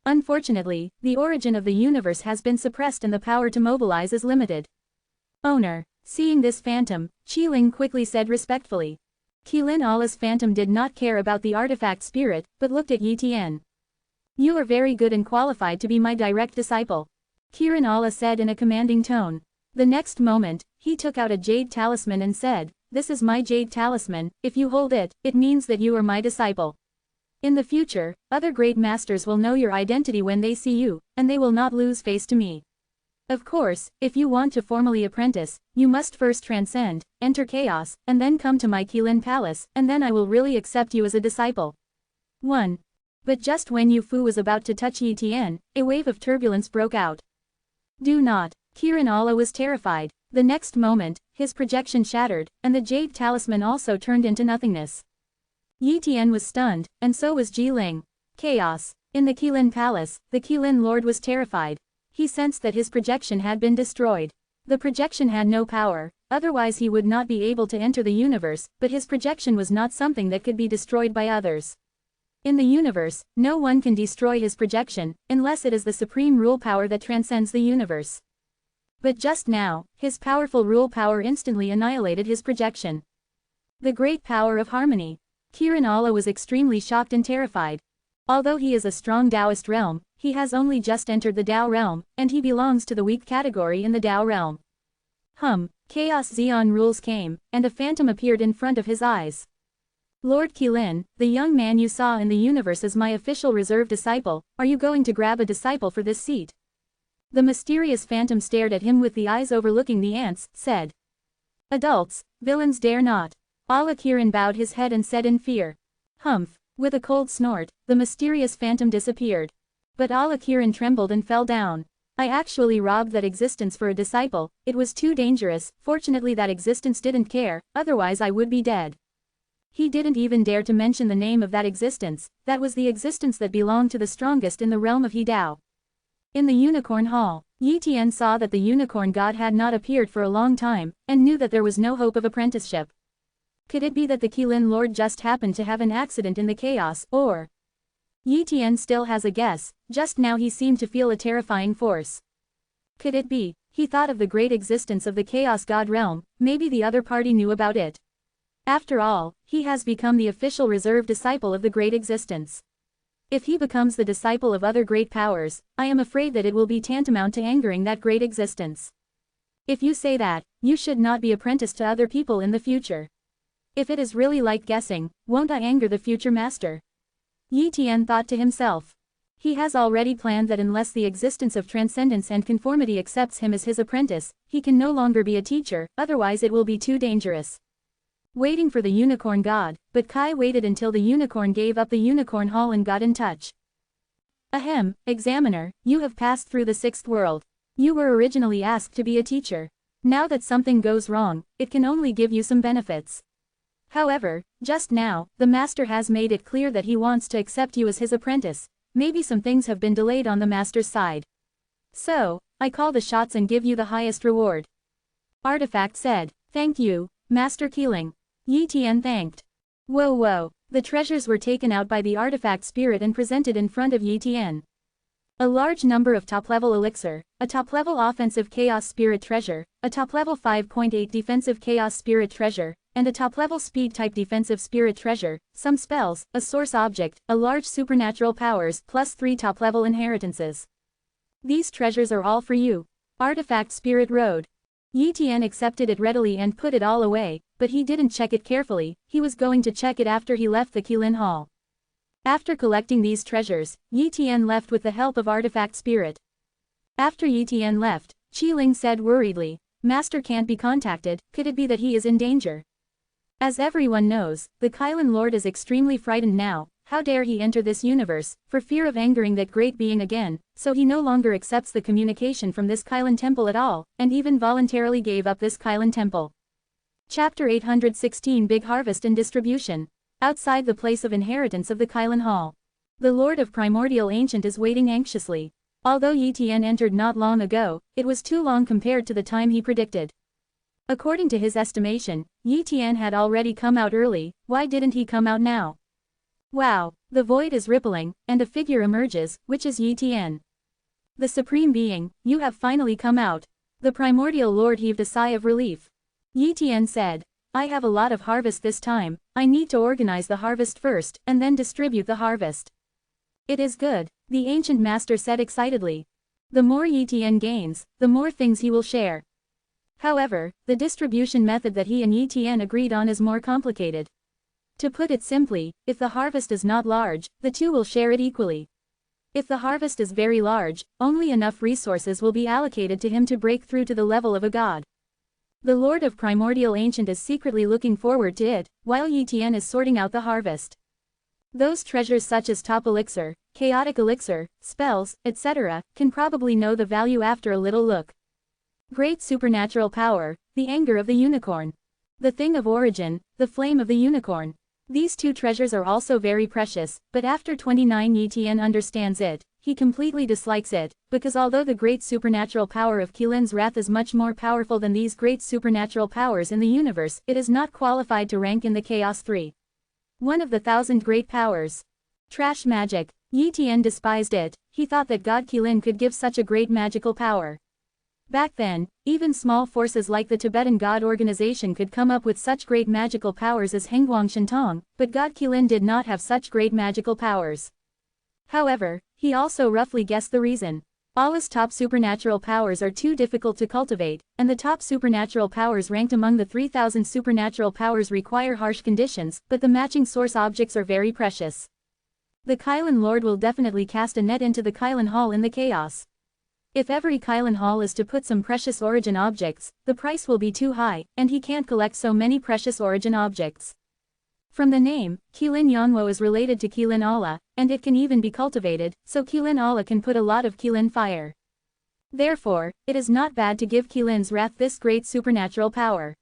Unfortunately, the origin of the universe has been suppressed and the power to mobilize is limited. Owner. Seeing this phantom, Qiling quickly said respectfully. Qilin Allah's phantom did not care about the artifact spirit, but looked at Yi Tian. You are very good and qualified to be my direct disciple. Kirin Allah said in a commanding tone. The next moment, he took out a jade talisman and said, this is my jade talisman, if you hold it, it means that you are my disciple. In the future, other great masters will know your identity when they see you, and they will not lose face to me. Of course, if you want to formally apprentice, you must first transcend, enter chaos, and then come to my Qilin Palace, and then I will really accept you as a disciple. 1. But just when Yu Fu was about to touch Yi Tian, a wave of turbulence broke out. Do not. Kirin Allah was terrified. The next moment, his projection shattered, and the jade talisman also turned into nothingness. Yi Tian was stunned, and so was Ji Ling. Chaos. In the Qilin Palace, the Qilin Lord was terrified. He sensed that his projection had been destroyed. The projection had no power, otherwise he would not be able to enter the universe, but his projection was not something that could be destroyed by others. In the universe, no one can destroy his projection, unless it is the supreme rule power that transcends the universe. But just now, his powerful rule power instantly annihilated his projection. The great power of harmony. Kirin Allah was extremely shocked and terrified. Although he is a strong Taoist realm, he has only just entered the Tao realm, and he belongs to the weak category in the Tao realm. Chaos Xeon rules came, and a phantom appeared in front of his eyes. Lord Qilin, the young man you saw in the universe is my official reserve disciple, are you going to grab a disciple for this seat? The mysterious phantom stared at him with the eyes overlooking the ants, said. Adults, villains dare not. Kirin bowed his head and said in fear. Humph. With a cold snort, the mysterious phantom disappeared. But Kirin trembled and fell down. I actually robbed that existence for a disciple, it was too dangerous, fortunately that existence didn't care, otherwise I would be dead. He didn't even dare to mention the name of that existence, that was the existence that belonged to the strongest in the realm of He Dao. In the Unicorn Hall, Yi Tian saw that the Unicorn God had not appeared for a long time, and knew that there was no hope of apprenticeship. Could it be that the Qilin Lord just happened to have an accident in the chaos, or? Yi Tian still has a guess, just now he seemed to feel a terrifying force. Could it be? He thought of the great existence of the Chaos God realm, maybe the other party knew about it. After all, he has become the official reserve disciple of the great existence. If he becomes the disciple of other great powers, I am afraid that it will be tantamount to angering that great existence. If you say that, you should not be apprenticed to other people in the future. If it is really like guessing, won't I anger the future master? Yi Tian thought to himself. He has already planned that unless the existence of transcendence and conformity accepts him as his apprentice, he can no longer be a teacher, otherwise it will be too dangerous. Waiting for the unicorn god, but Kai waited until the unicorn gave up the unicorn hall and got in touch. Ahem, examiner, you have passed through the sixth world. You were originally asked to be a teacher. Now that something goes wrong, it can only give you some benefits. However, just now, the master has made it clear that he wants to accept you as his apprentice. Maybe some things have been delayed on the master's side. So, I call the shots and give you the highest reward. Artifact said, thank you, Master Keeling. Yi Tian thanked. Whoa. The treasures were taken out by the artifact spirit and presented in front of Yi Tian. A large number of top-level elixir, a top-level offensive chaos spirit treasure, a top-level 5.8 defensive chaos spirit treasure, and a top-level speed-type defensive spirit treasure, some spells, a source object, a large supernatural powers plus 3 top-level inheritances. These treasures are all for you. Artifact Spirit Road. Yi Tian accepted it readily and put it all away, but he didn't check it carefully, he was going to check it after he left the Qilin Hall. After collecting these treasures, Yi Tian left with the help of Artifact Spirit. After Yi Tian left, Qiling said worriedly, Master can't be contacted, could it be that he is in danger? As everyone knows, the Qilin Lord is extremely frightened now, how dare he enter this universe, for fear of angering that great being again, so he no longer accepts the communication from this Qilin temple at all, and even voluntarily gave up this Qilin temple. Chapter 816 Big Harvest and Distribution. Outside the place of inheritance of the Qilin Hall. The Lord of Primordial Ancient is waiting anxiously. Although Yi Tian entered not long ago, it was too long compared to the time he predicted. According to his estimation, Yi Tian had already come out early, why didn't he come out now? Wow, the void is rippling, and a figure emerges, which is Yi Tian. The Supreme Being, you have finally come out. The Primordial Lord heaved a sigh of relief. Yi Tian said, I have a lot of harvest this time, I need to organize the harvest first, and then distribute the harvest. It is good, the ancient master said excitedly. The more Yi Tian gains, the more things he will share. However, the distribution method that he and Yi Tian agreed on is more complicated. To put it simply, if the harvest is not large, the two will share it equally. If the harvest is very large, only enough resources will be allocated to him to break through to the level of a god. The Lord of Primordial Ancient is secretly looking forward to it, while Yi Tian is sorting out the harvest. Those treasures such as top elixir, chaotic elixir, spells, etc., can probably know the value after a little look. Great supernatural power, the anger of the unicorn. The thing of origin, the flame of the unicorn. These two treasures are also very precious, but after 29 Yi Tian understands it, he completely dislikes it, because although the great supernatural power of Qilin's wrath is much more powerful than these great supernatural powers in the universe, it is not qualified to rank in the Chaos 3. One of the 1,000 great powers. Trash magic. Yi Tian despised it, he thought that God Qilin could give such a great magical power. Back then, even small forces like the Tibetan God organization could come up with such great magical powers as Hengguang Shintong, but God Qilin did not have such great magical powers. However, he also roughly guessed the reason. Allah's top supernatural powers are too difficult to cultivate, and the top supernatural powers ranked among the 3,000 supernatural powers require harsh conditions, but the matching source objects are very precious. The Qilin Lord will definitely cast a net into the Qilin Hall in the chaos. If every Qilin Hall is to put some precious origin objects, the price will be too high, and he can't collect so many precious origin objects. From the name, Qilin Yanwo is related to Qilin Allah, and it can even be cultivated, so Qilin Allah can put a lot of Qilin fire. Therefore, it is not bad to give Qilin's wrath this great supernatural power.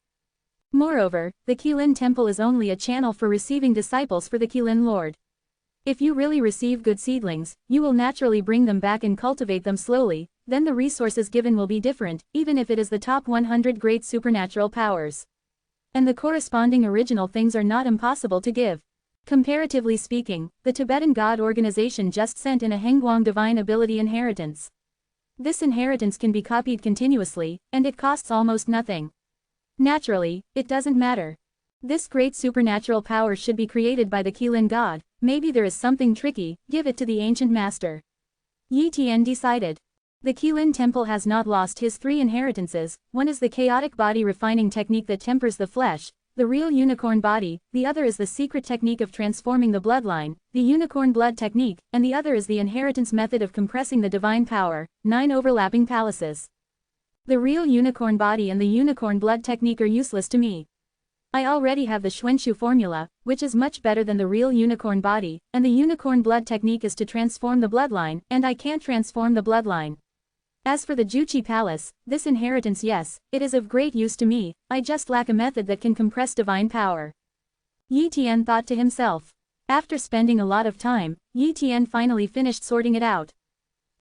Moreover, the Qilin Temple is only a channel for receiving disciples for the Qilin Lord. If you really receive good seedlings, you will naturally bring them back and cultivate them slowly, then the resources given will be different, even if it is the top 100 great supernatural powers. And the corresponding original things are not impossible to give. Comparatively speaking, the Tibetan God organization just sent in a Hengguang divine ability inheritance. This inheritance can be copied continuously, and it costs almost nothing. Naturally, it doesn't matter. This great supernatural power should be created by the Qilin God, maybe there is something tricky, give it to the ancient master. Yi Tian decided. The Qilin Temple has not lost his 3 inheritances, one is the chaotic body refining technique that tempers the flesh, the real unicorn body, the other is the secret technique of transforming the bloodline, the unicorn blood technique, and the other is the inheritance method of compressing the divine power, 9 overlapping palaces. The real unicorn body and the unicorn blood technique are useless to me. I already have the Xuanxu formula, which is much better than the real unicorn body, and the unicorn blood technique is to transform the bloodline, and I can't transform the bloodline. As for the Juqi Palace, this inheritance, yes, it is of great use to me, I just lack a method that can compress divine power. Yi Tian thought to himself. After spending a lot of time, Yi Tian finally finished sorting it out.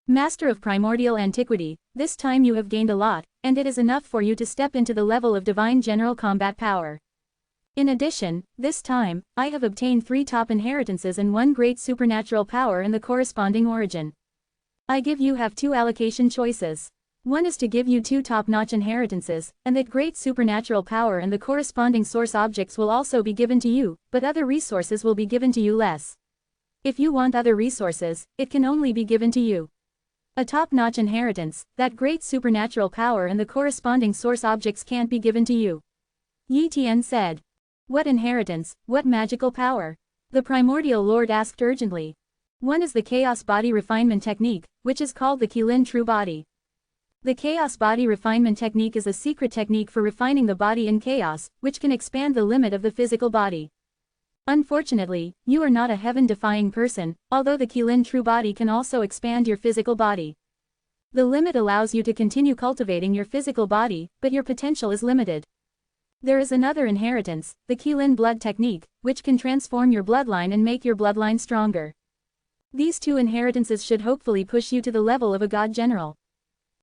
Master of primordial antiquity, this time you have gained a lot, and it is enough for you to step into the level of divine general combat power. In addition, this time, I have obtained 3 top inheritances and 1 great supernatural power and the corresponding origin. I give you have 2 allocation choices. One is to give you 2 top-notch inheritances, and that great supernatural power and the corresponding source objects will also be given to you, but other resources will be given to you less. If you want other resources, it can only be given to you. A top-notch inheritance, that great supernatural power and the corresponding source objects can't be given to you. Yi Tian said. What inheritance, what magical power? The primordial lord asked urgently. One is the chaos body refinement technique, which is called the Qilin true body. The chaos body refinement technique is a secret technique for refining the body in chaos, which can expand the limit of the physical body. Unfortunately, you are not a heaven-defying person, although the Qilin true body can also expand your physical body. The limit allows you to continue cultivating your physical body, but your potential is limited. There is another inheritance, the Qilin blood technique, which can transform your bloodline and make your bloodline stronger. These 2 inheritances should hopefully push you to the level of a god general.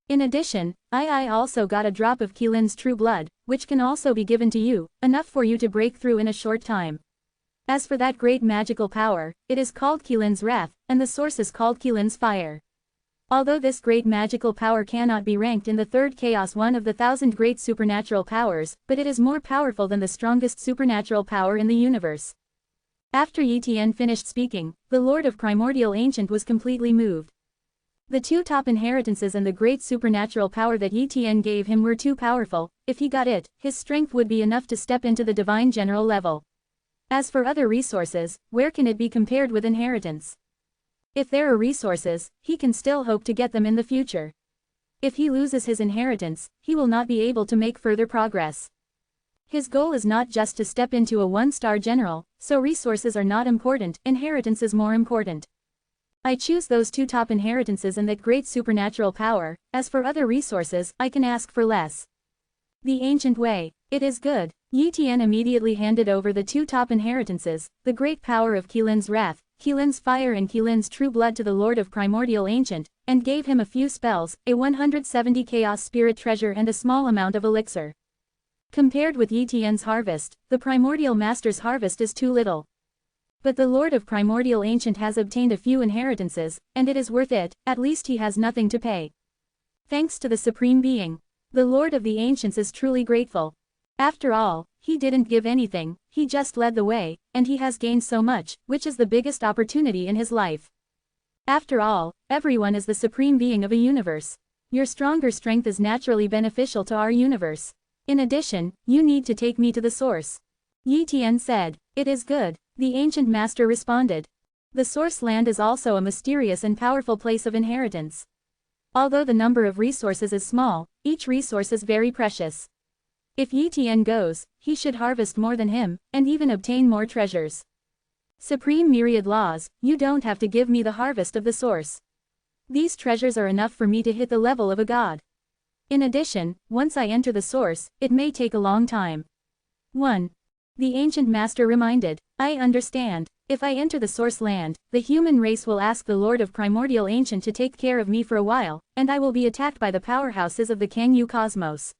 In addition, I also got a drop of Qilin's true blood, which can also be given to you, enough for you to break through in a short time. As for that great magical power, it is called Qilin's wrath, and the source is called Qilin's fire. Although this great magical power cannot be ranked in the 3rd chaos, one of the 1,000 great supernatural powers, but it is more powerful than the strongest supernatural power in the universe. After Yi Tian finished speaking, the Lord of Primordial Ancient was completely moved. The 2 top inheritances and the great supernatural power that Yi Tian gave him were too powerful. If he got it, his strength would be enough to step into the divine general level. As for other resources, where can it be compared with inheritance? If there are resources, he can still hope to get them in the future. If he loses his inheritance, he will not be able to make further progress. His goal is not just to step into a 1-star general, so resources are not important, inheritance is more important. I choose those 2 top inheritances and that great supernatural power. As for other resources, I can ask for less. The ancient way. It is good. Yi Tian immediately handed over the 2 top inheritances, the great power of Qilin's wrath, Qilin's fire and Qilin's true blood to the Lord of Primordial Ancient, and gave him a few spells, a 170 chaos spirit treasure and a small amount of elixir. Compared with Yi Tian's harvest, the Primordial Master's harvest is too little. But the Lord of Primordial Ancient has obtained a few inheritances, and it is worth it, at least he has nothing to pay. Thanks to the Supreme Being. The Lord of the Ancients is truly grateful. After all, he didn't give anything, he just led the way, and he has gained so much, which is the biggest opportunity in his life. After all, everyone is the Supreme Being of a universe. Your stronger strength is naturally beneficial to our universe. In addition, you need to take me to the source. Yi Tian said. It is good, the ancient master responded. The source land is also a mysterious and powerful place of inheritance. Although the number of resources is small, each resource is very precious. If Yi Tian goes, he should harvest more than him, and even obtain more treasures. Supreme myriad laws, you don't have to give me the harvest of the source. These treasures are enough for me to hit the level of a god. In addition, once I enter the source, it may take a long time. 1. The ancient master reminded, I understand. If I enter the source land, the human race will ask the Lord of Primordial Ancient to take care of me for a while, and I will be attacked by the powerhouses of the Kangyu cosmos.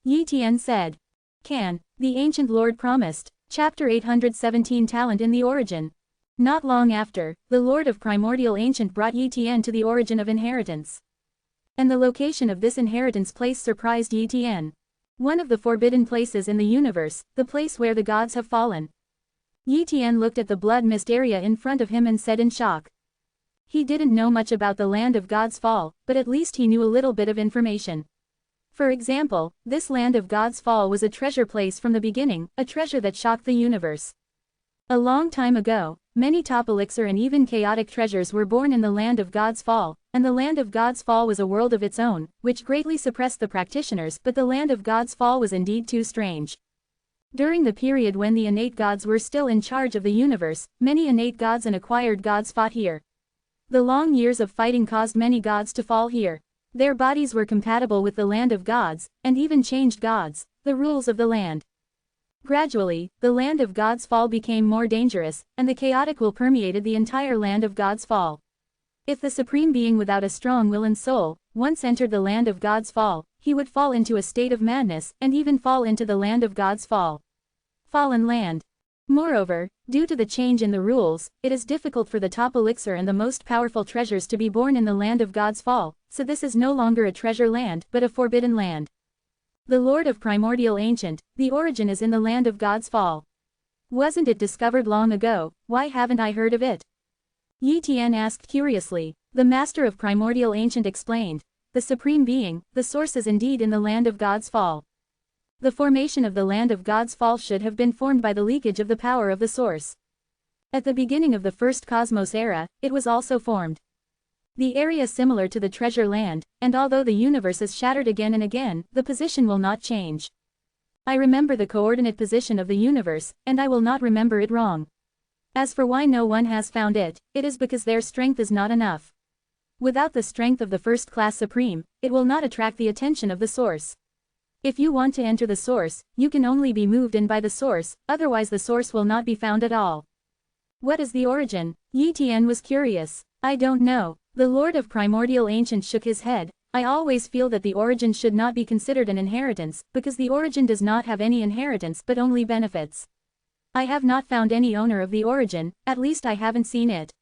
Yi Tian said. Can, the ancient lord promised. Chapter 817 Talent in the Origin. Not long after, the Lord of Primordial Ancient brought Yi Tian to the origin of inheritance. And the location of this inheritance place surprised Yi Tian. One of the forbidden places in the universe, the place where the gods have fallen. Yi Tian looked at the blood mist area in front of him and said in shock. He didn't know much about the land of God's fall, but at least he knew a little bit of information. For example, this land of God's fall was a treasure place from the beginning, a treasure that shocked the universe. A long time ago, many top elixir and even chaotic treasures were born in the land of God's fall, and the land of God's fall was a world of its own, which greatly suppressed the practitioners, but the land of God's fall was indeed too strange. During the period when the innate gods were still in charge of the universe, many innate gods and acquired gods fought here. The long years of fighting caused many gods to fall here. Their bodies were compatible with the land of gods, and even changed gods, the rules of the land. Gradually, the land of God's fall became more dangerous, and the chaotic will permeated the entire land of God's fall. If the Supreme Being without a strong will and soul, once entered the land of God's fall, he would fall into a state of madness, and even fall into the land of God's fall. Fallen land. Moreover, due to the change in the rules, it is difficult for the top elixir and the most powerful treasures to be born in the land of God's fall, so this is no longer a treasure land, but a forbidden land. The Lord of Primordial Ancient, the origin is in the land of God's fall. Wasn't it discovered long ago? Why haven't I heard of it? Yi Tian asked curiously. The Master of Primordial Ancient explained. The Supreme Being, the source is indeed in the land of God's fall. The formation of the land of God's fall should have been formed by the leakage of the power of the source. At the beginning of the first cosmos era, it was also formed. The area similar to the treasure land, and although the universe is shattered again and again, the position will not change. I remember the coordinate position of the universe, and I will not remember it wrong. As for why no one has found it, it is because their strength is not enough. Without the strength of the first-class Supreme, it will not attract the attention of the source. If you want to enter the source, you can only be moved in by the source, otherwise the source will not be found at all. What is the origin? Yi Tian was curious. I don't know. The Lord of Primordial Ancient shook his head. I always feel that the origin should not be considered an inheritance, because the origin does not have any inheritance but only benefits. I have not found any owner of the origin, at least I haven't seen it.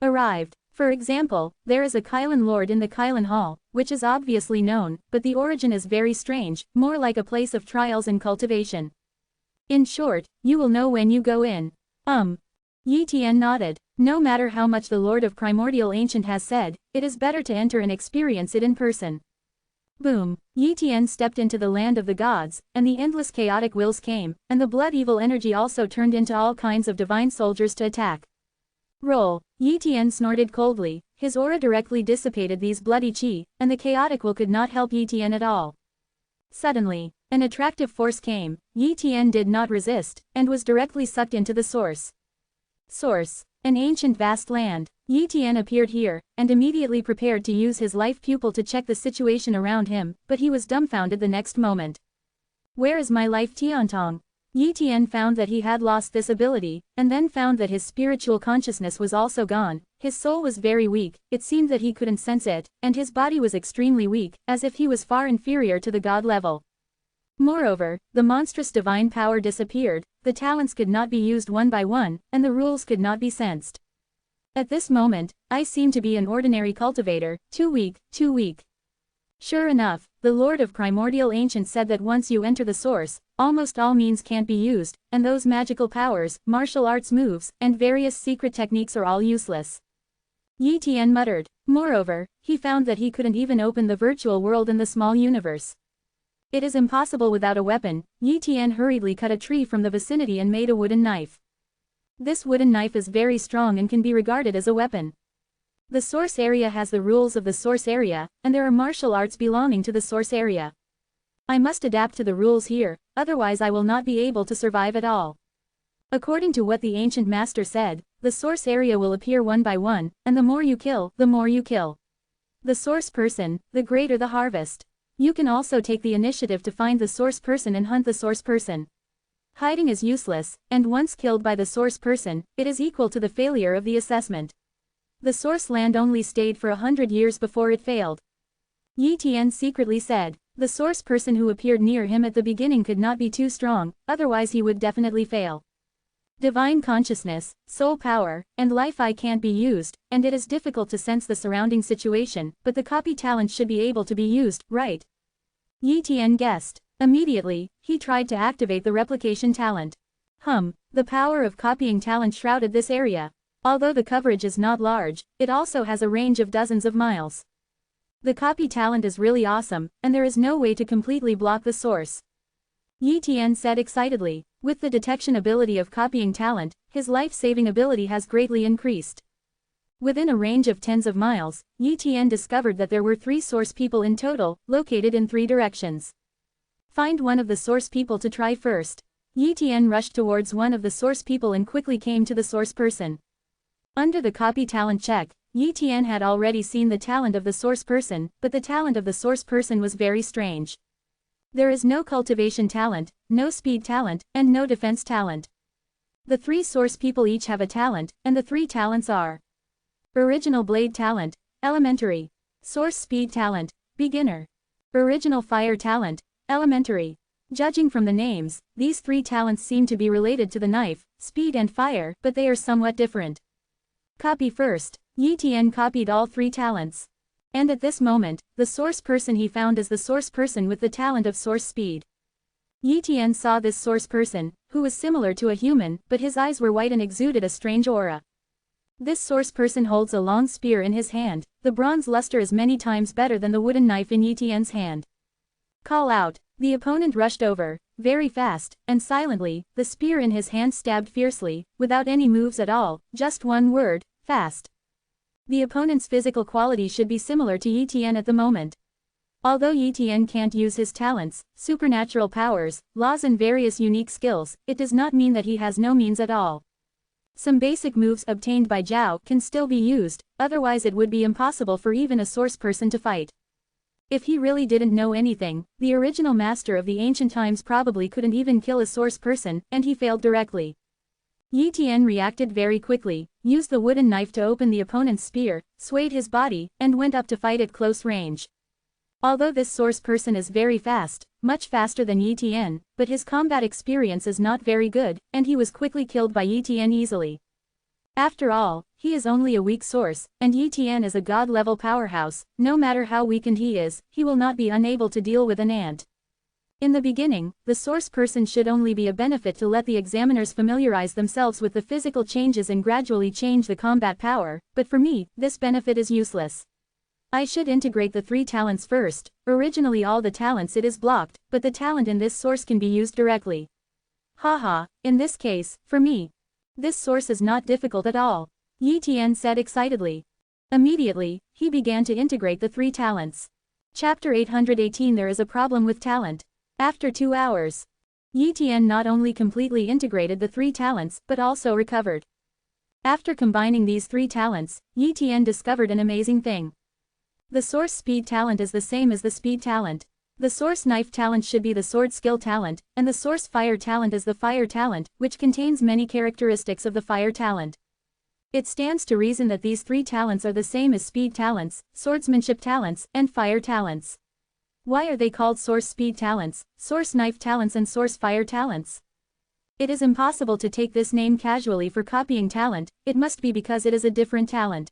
Arrived. For example, there is a Kylan Lord in the Kylan Hall, which is obviously known, but the origin is very strange, more like a place of trials and cultivation. In short, you will know when you go in. Yi Tian nodded. No matter how much the Lord of Primordial Ancient has said, it is better to enter and experience it in person. Boom. Yi Tian stepped into the land of the gods, and the endless chaotic wills came, and the blood evil energy also turned into all kinds of divine soldiers to attack. Roll. Yi Tian snorted coldly. His aura directly dissipated these bloody chi, and the chaotic will could not help Yi Tian at all. Suddenly, an attractive force came. Yi Tian did not resist, and was directly sucked into the source. Source. An ancient vast land. Yi Tian appeared here, and immediately prepared to use his life pupil to check the situation around him, but he was dumbfounded the next moment. Where is my life Tiantong? Yi Tian found that he had lost this ability, and then found that his spiritual consciousness was also gone. His soul was very weak, it seemed that he couldn't sense it, and his body was extremely weak, as if he was far inferior to the god level. Moreover, the monstrous divine power disappeared, the talents could not be used one by one, and the rules could not be sensed. At this moment, I seem to be an ordinary cultivator, too weak, too weak. Sure enough, the Lord of Primordial Ancient said that once you enter the source, almost all means can't be used, and those magical powers, martial arts moves, and various secret techniques are all useless. Yi Tian muttered. Moreover, he found that he couldn't even open the virtual world in the small universe. It is impossible without a weapon. Yi Tian hurriedly cut a tree from the vicinity and made a wooden knife. This wooden knife is very strong and can be regarded as a weapon. The source area has the rules of the source area, and there are martial arts belonging to the source area. I must adapt to the rules here, otherwise I will not be able to survive at all. According to what the ancient master said, the source area will appear one by one, and the more you kill, the more you kill. The source person, the greater the harvest. You can also take the initiative to find the source person and hunt the source person. Hiding is useless, and once killed by the source person, it is equal to the failure of the assessment. The source land only stayed for 100 years before it failed. Yi Tian secretly said. The source person who appeared near him at the beginning could not be too strong, otherwise he would definitely fail. Divine consciousness, soul power, and life I can't be used, and it is difficult to sense the surrounding situation, but the copy talent should be able to be used, right? Yi Tian guessed. Immediately, he tried to activate the replication talent. The power of copying talent shrouded this area. Although the coverage is not large, it also has a range of dozens of miles. The copy talent is really awesome, and there is no way to completely block the source. Yi Tian said excitedly. With the detection ability of copying talent, his life-saving ability has greatly increased. Within a range of tens of miles, Yi Tian discovered that there were 3 source people in total, located in 3 directions. Find one of the source people to try first. Yi Tian rushed towards one of the source people and quickly came to the source person. Under the copy talent check, Yi Tian had already seen the talent of the source person, but the talent of the source person was very strange. There is no cultivation talent, no speed talent, and no defense talent. The 3 source people each have a talent, and the 3 talents are: Original Blade Talent, Elementary. Source Speed Talent, Beginner. Original Fire Talent, Elementary. Judging from the names, these 3 talents seem to be related to the knife, speed and fire, but they are somewhat different. Copy first. Yi Tian copied all 3 talents. And at this moment, the source person he found is the source person with the talent of source speed. Yi Tian saw this source person, who was similar to a human, but his eyes were white and exuded a strange aura. This source person holds a long spear in his hand. The bronze luster is many times better than the wooden knife in Yi Tian's hand. Call out. The opponent rushed over, very fast, and silently, the spear in his hand stabbed fiercely, without any moves at all, just one word, fast. The opponent's physical quality should be similar to Yi Tian at the moment. Although Yi Tian can't use his talents, supernatural powers, laws and various unique skills, it does not mean that he has no means at all. Some basic moves obtained by Zhao can still be used, otherwise it would be impossible for even a source person to fight. If he really didn't know anything, the original master of the ancient times probably couldn't even kill a source person, and he failed directly. Yi Tian reacted very quickly, used the wooden knife to open the opponent's spear, swayed his body, and went up to fight at close range. Although this source person is very fast, much faster than Yi Tian, but his combat experience is not very good, and he was quickly killed by Yi Tian easily. After all, he is only a weak source, and Yi Tian is a god-level powerhouse. No matter how weakened he is, he will not be unable to deal with an ant. In the beginning, the source person should only be a benefit to let the examiners familiarize themselves with the physical changes and gradually change the combat power, but for me, this benefit is useless. I should integrate the 3 talents first. Originally all the talents it is blocked, but the talent in this source can be used directly. Haha, in this case, for me, this source is not difficult at all, Yi Tian said excitedly. Immediately, he began to integrate the 3 talents. Chapter 818 There is a problem with talent. After 2 hours, Yi Tian not only completely integrated the 3 talents, but also recovered. After combining these 3 talents, Yi Tian discovered an amazing thing. The source speed talent is the same as the speed talent. The source knife talent should be the sword skill talent, and the source fire talent is the fire talent, which contains many characteristics of the fire talent. It stands to reason that these 3 talents are the same as speed talents, swordsmanship talents, and fire talents. Why are they called source speed talents, source knife talents and source fire talents? It is impossible to take this name casually for copying talent, it must be because it is a different talent.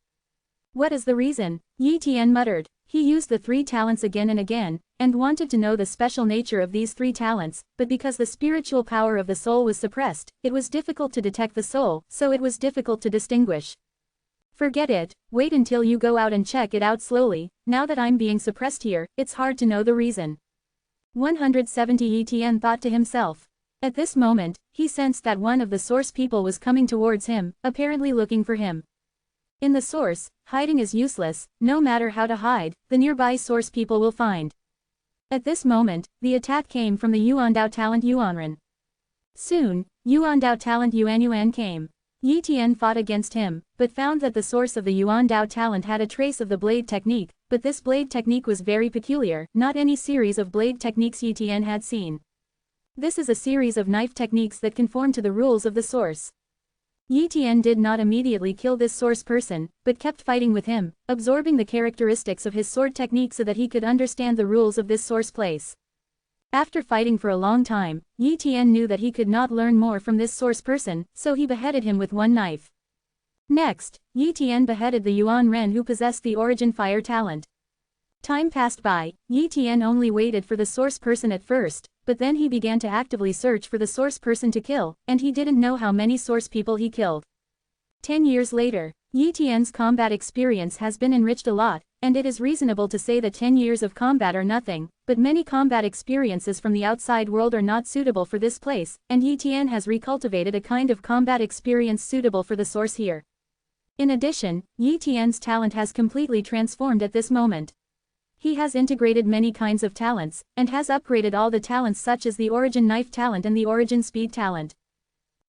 What is the reason? Yi Tian muttered. He used the 3 talents again and again, and wanted to know the special nature of these 3 talents, but because the spiritual power of the soul was suppressed, it was difficult to detect the soul, so it was difficult to distinguish. Forget it, wait until you go out and check it out slowly. Now that I'm being suppressed here, it's hard to know the reason. 170 Yi Tian thought to himself. At this moment, he sensed that one of the source people was coming towards him, apparently looking for him. In the source, hiding is useless. No matter how to hide, the nearby source people will find. At this moment, the attack came from the Yuandao talent Yuanren. Soon, Yuandao talent Yuan came. Yi Tian fought against him, but found that the source of the Yuandao talent had a trace of the blade technique, but this blade technique was very peculiar, not any series of blade techniques Yi Tian had seen. This is a series of knife techniques that conform to the rules of the source. Yi Tian did not immediately kill this source person, but kept fighting with him, absorbing the characteristics of his sword technique so that he could understand the rules of this source place. After fighting for a long time, Yi Tian knew that he could not learn more from this source person, so he beheaded him with one knife. Next, Yi Tian beheaded the Yuan Ren who possessed the origin fire talent. Time passed by. Yi Tian only waited for the source person at first, but then he began to actively search for the source person to kill, and he didn't know how many source people he killed. 10 years later, Yi Tian's combat experience has been enriched a lot, And it is reasonable to say that 10 years of combat are nothing, but many combat experiences from the outside world are not suitable for this place, and Yi Tian has recultivated a kind of combat experience suitable for the source here. In addition, Yi Tian's talent has completely transformed at this moment. He has integrated many kinds of talents, and has upgraded all the talents such as the Origin Knife talent and the Origin Speed talent.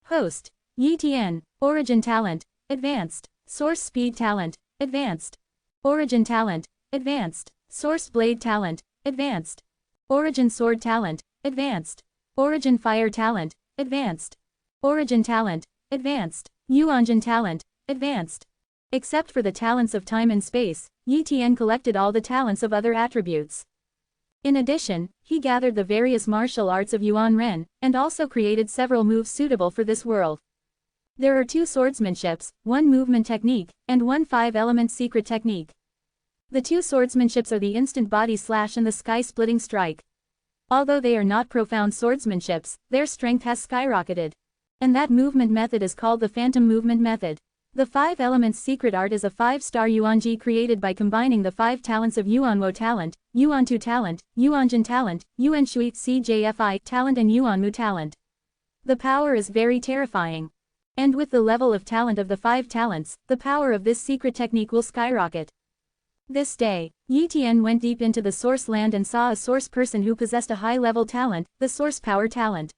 Host: Yi Tian. Origin talent, Advanced. Source Speed talent, Advanced. Origin talent, Advanced. Source Blade talent, Advanced. Origin Sword talent, Advanced. Origin Fire talent, Advanced. Origin talent, Advanced. Yuanjin talent, Advanced. Except for the talents of time and space, Yi Tian collected all the talents of other attributes. In addition, he gathered the various martial arts of Yuan Ren, and also created several moves suitable for this world. There are 2 swordsmanships, 1 movement technique, and 1 5-element secret technique. The 2 swordsmanships are the instant body slash and the sky-splitting strike. Although they are not profound swordsmanships, their strength has skyrocketed. And that movement method is called the phantom movement method. The 5 elements secret art is a 5-star Yuanji created by combining the 5 talents of Yuanwo talent, Yuantu talent, Yuanjin talent, Yuanshui CJFI talent and Yuanmu talent. The power is very terrifying. And with the level of talent of the 5 talents, the power of this secret technique will skyrocket. This day, Yi Tian went deep into the source land and saw a source person who possessed a high-level talent, the source power talent.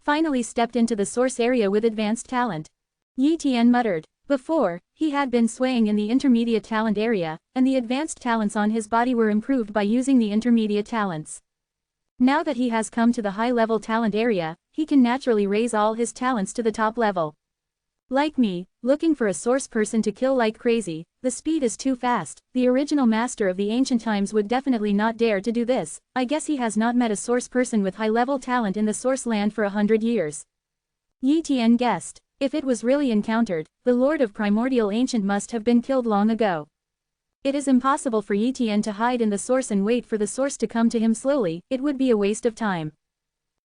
Finally stepped into the source area with advanced talent. Yi Tian muttered. Before, he had been swaying in the intermediate talent area, and the advanced talents on his body were improved by using the intermediate talents. Now that he has come to the high-level talent area, he can naturally raise all his talents to the top level. Like me, looking for a source person to kill like crazy, the speed is too fast. The original master of the ancient times would definitely not dare to do this. I guess he has not met a source person with high-level talent in the source land for 100 years. Yi Tian guessed. If it was really encountered, the Lord of Primordial Ancient must have been killed long ago. It is impossible for Yi Tian to hide in the source and wait for the source to come to him slowly. It would be a waste of time.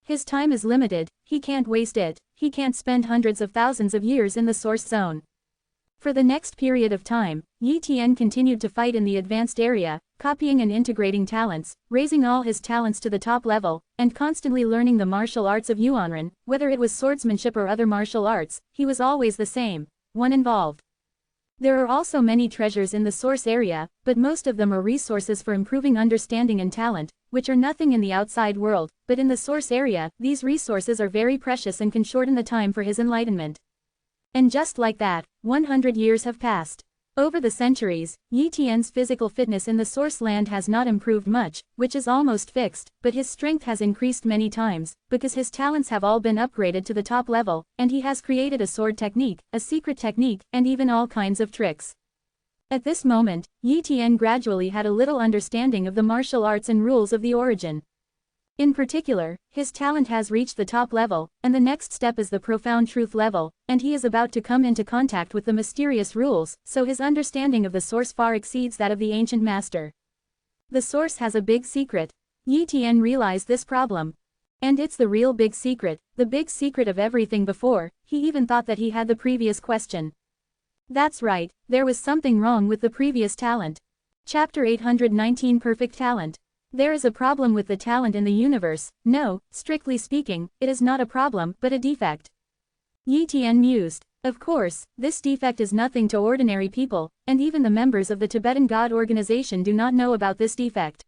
His time is limited, he can't waste it, he can't spend hundreds of thousands of years in the source zone. For the next period of time, Yi Tian continued to fight in the advanced area, copying and integrating talents, raising all his talents to the top level, and constantly learning the martial arts of Yuanren. Whether it was swordsmanship or other martial arts, he was always the same, one involved. There are also many treasures in the source area, but most of them are resources for improving understanding and talent, which are nothing in the outside world, but in the source area, these resources are very precious and can shorten the time for his enlightenment. And just like that, 100 years have passed. Over the centuries, Yi Tian's physical fitness in the source land has not improved much, which is almost fixed, but his strength has increased many times, because his talents have all been upgraded to the top level, and he has created a sword technique, a secret technique, and even all kinds of tricks. At this moment, Yi Tian gradually had a little understanding of the martial arts and rules of the origin. In particular, his talent has reached the top level, and the next step is the profound truth level, and he is about to come into contact with the mysterious rules, so his understanding of the source far exceeds that of the ancient master. The source has a big secret. Yi Tian realized this problem. And it's the real big secret, the big secret of everything before. He even thought that he had the previous question. That's right, there was something wrong with the previous talent. Chapter 819 Perfect Talent. There is a problem with the talent in the universe. No, strictly speaking, it is not a problem, but a defect. Yi Tian mused. Of course, this defect is nothing to ordinary people, and even the members of the Tibetan God organization do not know about this defect.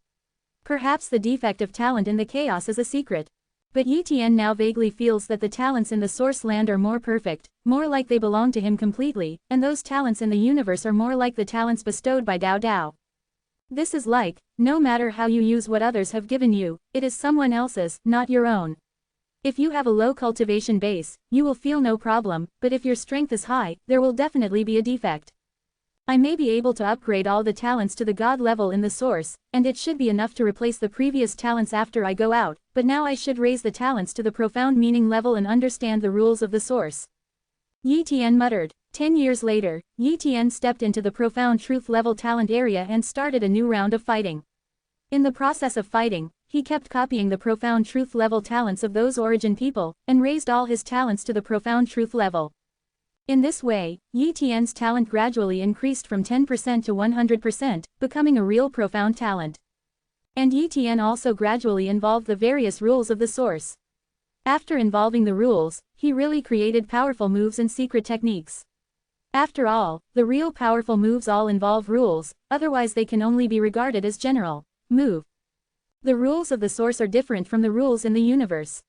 Perhaps the defect of talent in the chaos is a secret. But Yi Tian now vaguely feels that the talents in the source land are more perfect, more like they belong to him completely, and those talents in the universe are more like the talents bestowed by Dao Dao. This is like, no matter how you use what others have given you, it is someone else's, not your own. If you have a low cultivation base, you will feel no problem, but if your strength is high, there will definitely be a defect. I may be able to upgrade all the talents to the God level in the source, and it should be enough to replace the previous talents after I go out, but now I should raise the talents to the profound meaning level and understand the rules of the source. Yi Tian muttered. 10 years later, Yi Tian stepped into the profound truth level talent area and started a new round of fighting. In the process of fighting, he kept copying the profound truth level talents of those origin people, and raised all his talents to the profound truth level. In this way, Yi Tian's talent gradually increased from 10% to 100%, becoming a real profound talent. And Yi Tian also gradually involved the various rules of the source. After involving the rules, he really created powerful moves and secret techniques. After all, the real powerful moves all involve rules, otherwise they can only be regarded as general move. The rules of the source are different from the rules in the universe.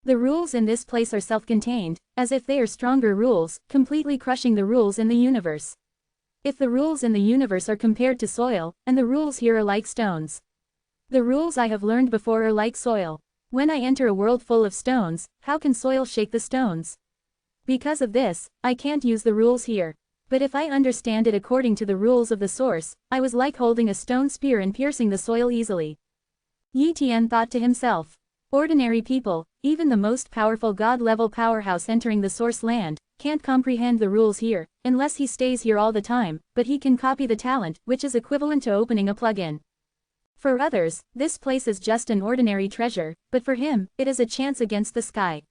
The rules in this place are self-contained, as if they are stronger rules, completely crushing the rules in the universe. If the rules in the universe are compared to soil, and the rules here are like stones. The rules I have learned before are like soil. When I enter a world full of stones, how can soil shake the stones? Because of this, I can't use the rules here. But if I understand it according to the rules of the source, I was like holding a stone spear and piercing the soil easily. Yi Tian thought to himself. Ordinary people, even the most powerful God-level powerhouse entering the source land, can't comprehend the rules here, unless he stays here all the time, but he can copy the talent, which is equivalent to opening a plug-in. For others, this place is just an ordinary treasure, but for him, it is a chance against the sky.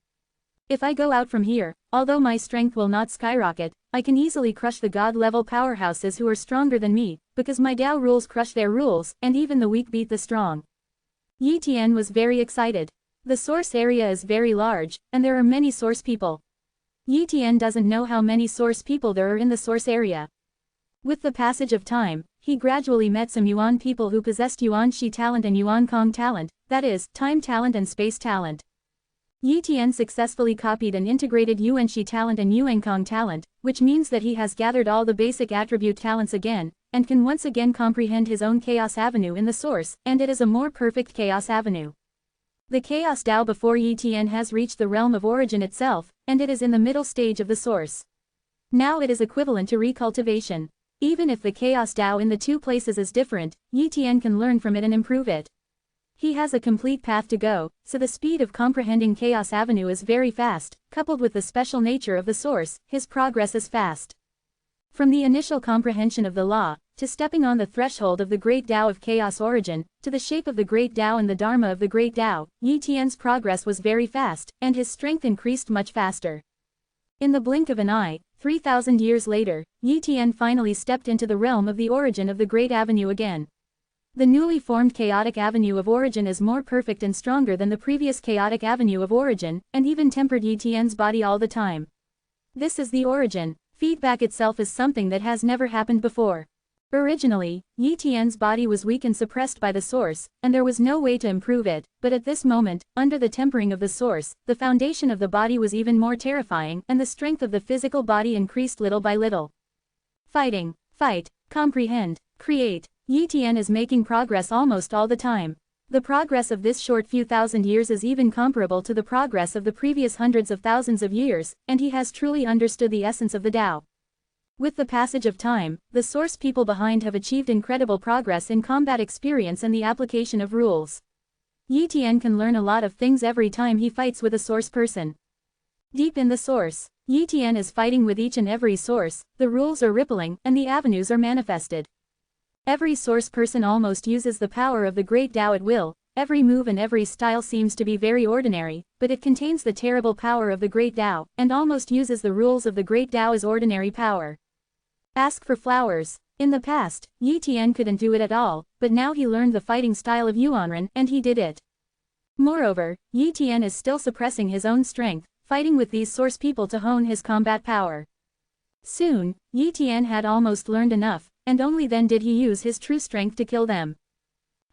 If I go out from here, although my strength will not skyrocket, I can easily crush the God-level powerhouses who are stronger than me, because my Tao rules crush their rules, and even the weak beat the strong. Yi Tian was very excited. The source area is very large, and there are many source people. Yi Tian doesn't know how many source people there are in the source area. With the passage of time, he gradually met some Yuan people who possessed Yuan Shi talent and Yuan Kong talent, that is, time talent and space talent. Yi Tian successfully copied and integrated Yuan Shi talent and Yuan Kong talent, which means that he has gathered all the basic attribute talents again, and can once again comprehend his own chaos avenue in the source, and it is a more perfect chaos avenue. The chaos Tao before Yi Tian has reached the realm of origin itself, and it is in the middle stage of the source. Now it is equivalent to recultivation. Even if the chaos Tao in the two places is different, Yi Tian can learn from it and improve it. He has a complete path to go, so the speed of comprehending chaos avenue is very fast, coupled with the special nature of the source, his progress is fast. From the initial comprehension of the law, to stepping on the threshold of the great Tao of chaos origin, to the shape of the great Tao and the Dharma of the great Tao, Yi Tian's progress was very fast, and his strength increased much faster. In the blink of an eye, 3,000 years later, Yi Tian finally stepped into the realm of the origin of the Great Avenue again. The newly formed chaotic avenue of origin is more perfect and stronger than the previous chaotic avenue of origin, and even tempered Yi Tian's body all the time. This is the origin. Feedback itself is something that has never happened before. Originally, Yi Tian's body was weak and suppressed by the source, and there was no way to improve it, but at this moment, under the tempering of the source, the foundation of the body was even more terrifying, and the strength of the physical body increased little by little. Fighting, fight, comprehend, create. Yi Tian is making progress almost all the time. The progress of this short few thousand years is even comparable to the progress of the previous hundreds of thousands of years, and he has truly understood the essence of the Tao. With the passage of time, the source people behind have achieved incredible progress in combat experience and the application of rules. Yi Tian can learn a lot of things every time he fights with a source person. Deep in the source, Yi Tian is fighting with each and every source, the rules are rippling, and the avenues are manifested. Every source person almost uses the power of the great Tao at will, every move and every style seems to be very ordinary, but it contains the terrible power of the great Tao, and almost uses the rules of the great Tao as ordinary power. Ask for flowers. In the past, Yi Tian couldn't do it at all, but now he learned the fighting style of Yuanren, and he did it. Moreover, Yi Tian is still suppressing his own strength, fighting with these source people to hone his combat power. Soon, Yi Tian had almost learned enough, and only then did he use his true strength to kill them.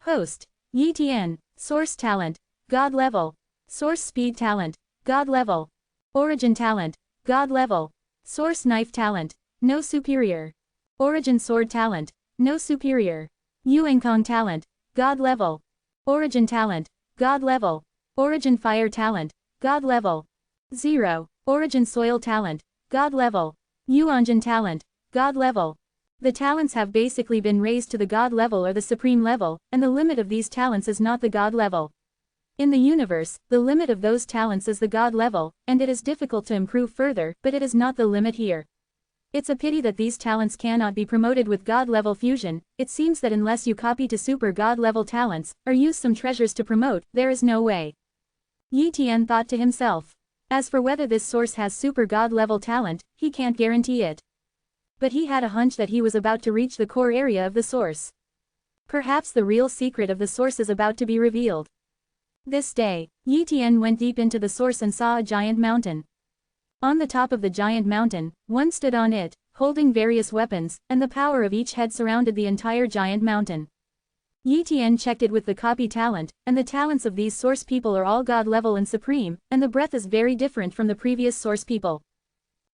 Host. Yi Tian. Source talent. God level. Source speed talent. God level. Origin talent. God level. Source knife talent. No superior. Origin sword talent. No superior. Yuankong talent. God level. Origin talent. God level. Origin fire talent. God level. 0. Origin soil talent. God level. Yuanjin talent. God level. The talents have basically been raised to the God level or the supreme level, and the limit of these talents is not the God level. In the universe, the limit of those talents is the God level, and it is difficult to improve further, but it is not the limit here. It's a pity that these talents cannot be promoted with God level fusion. It seems that unless you copy to super God level talents, or use some treasures to promote, there is no way. Yi Tian thought to himself. As for whether this source has super god level talent, he can't guarantee it. But he had a hunch that he was about to reach the core area of the source. Perhaps the real secret of the source is about to be revealed. This day, Yi Tian went deep into the source and saw a giant mountain. On the top of the giant mountain, one stood on it, holding various weapons, and the power of each head surrounded the entire giant mountain. Yi Tian checked it with the copy talent, and the talents of these source people are all god level and supreme, and the breath is very different from the previous source people.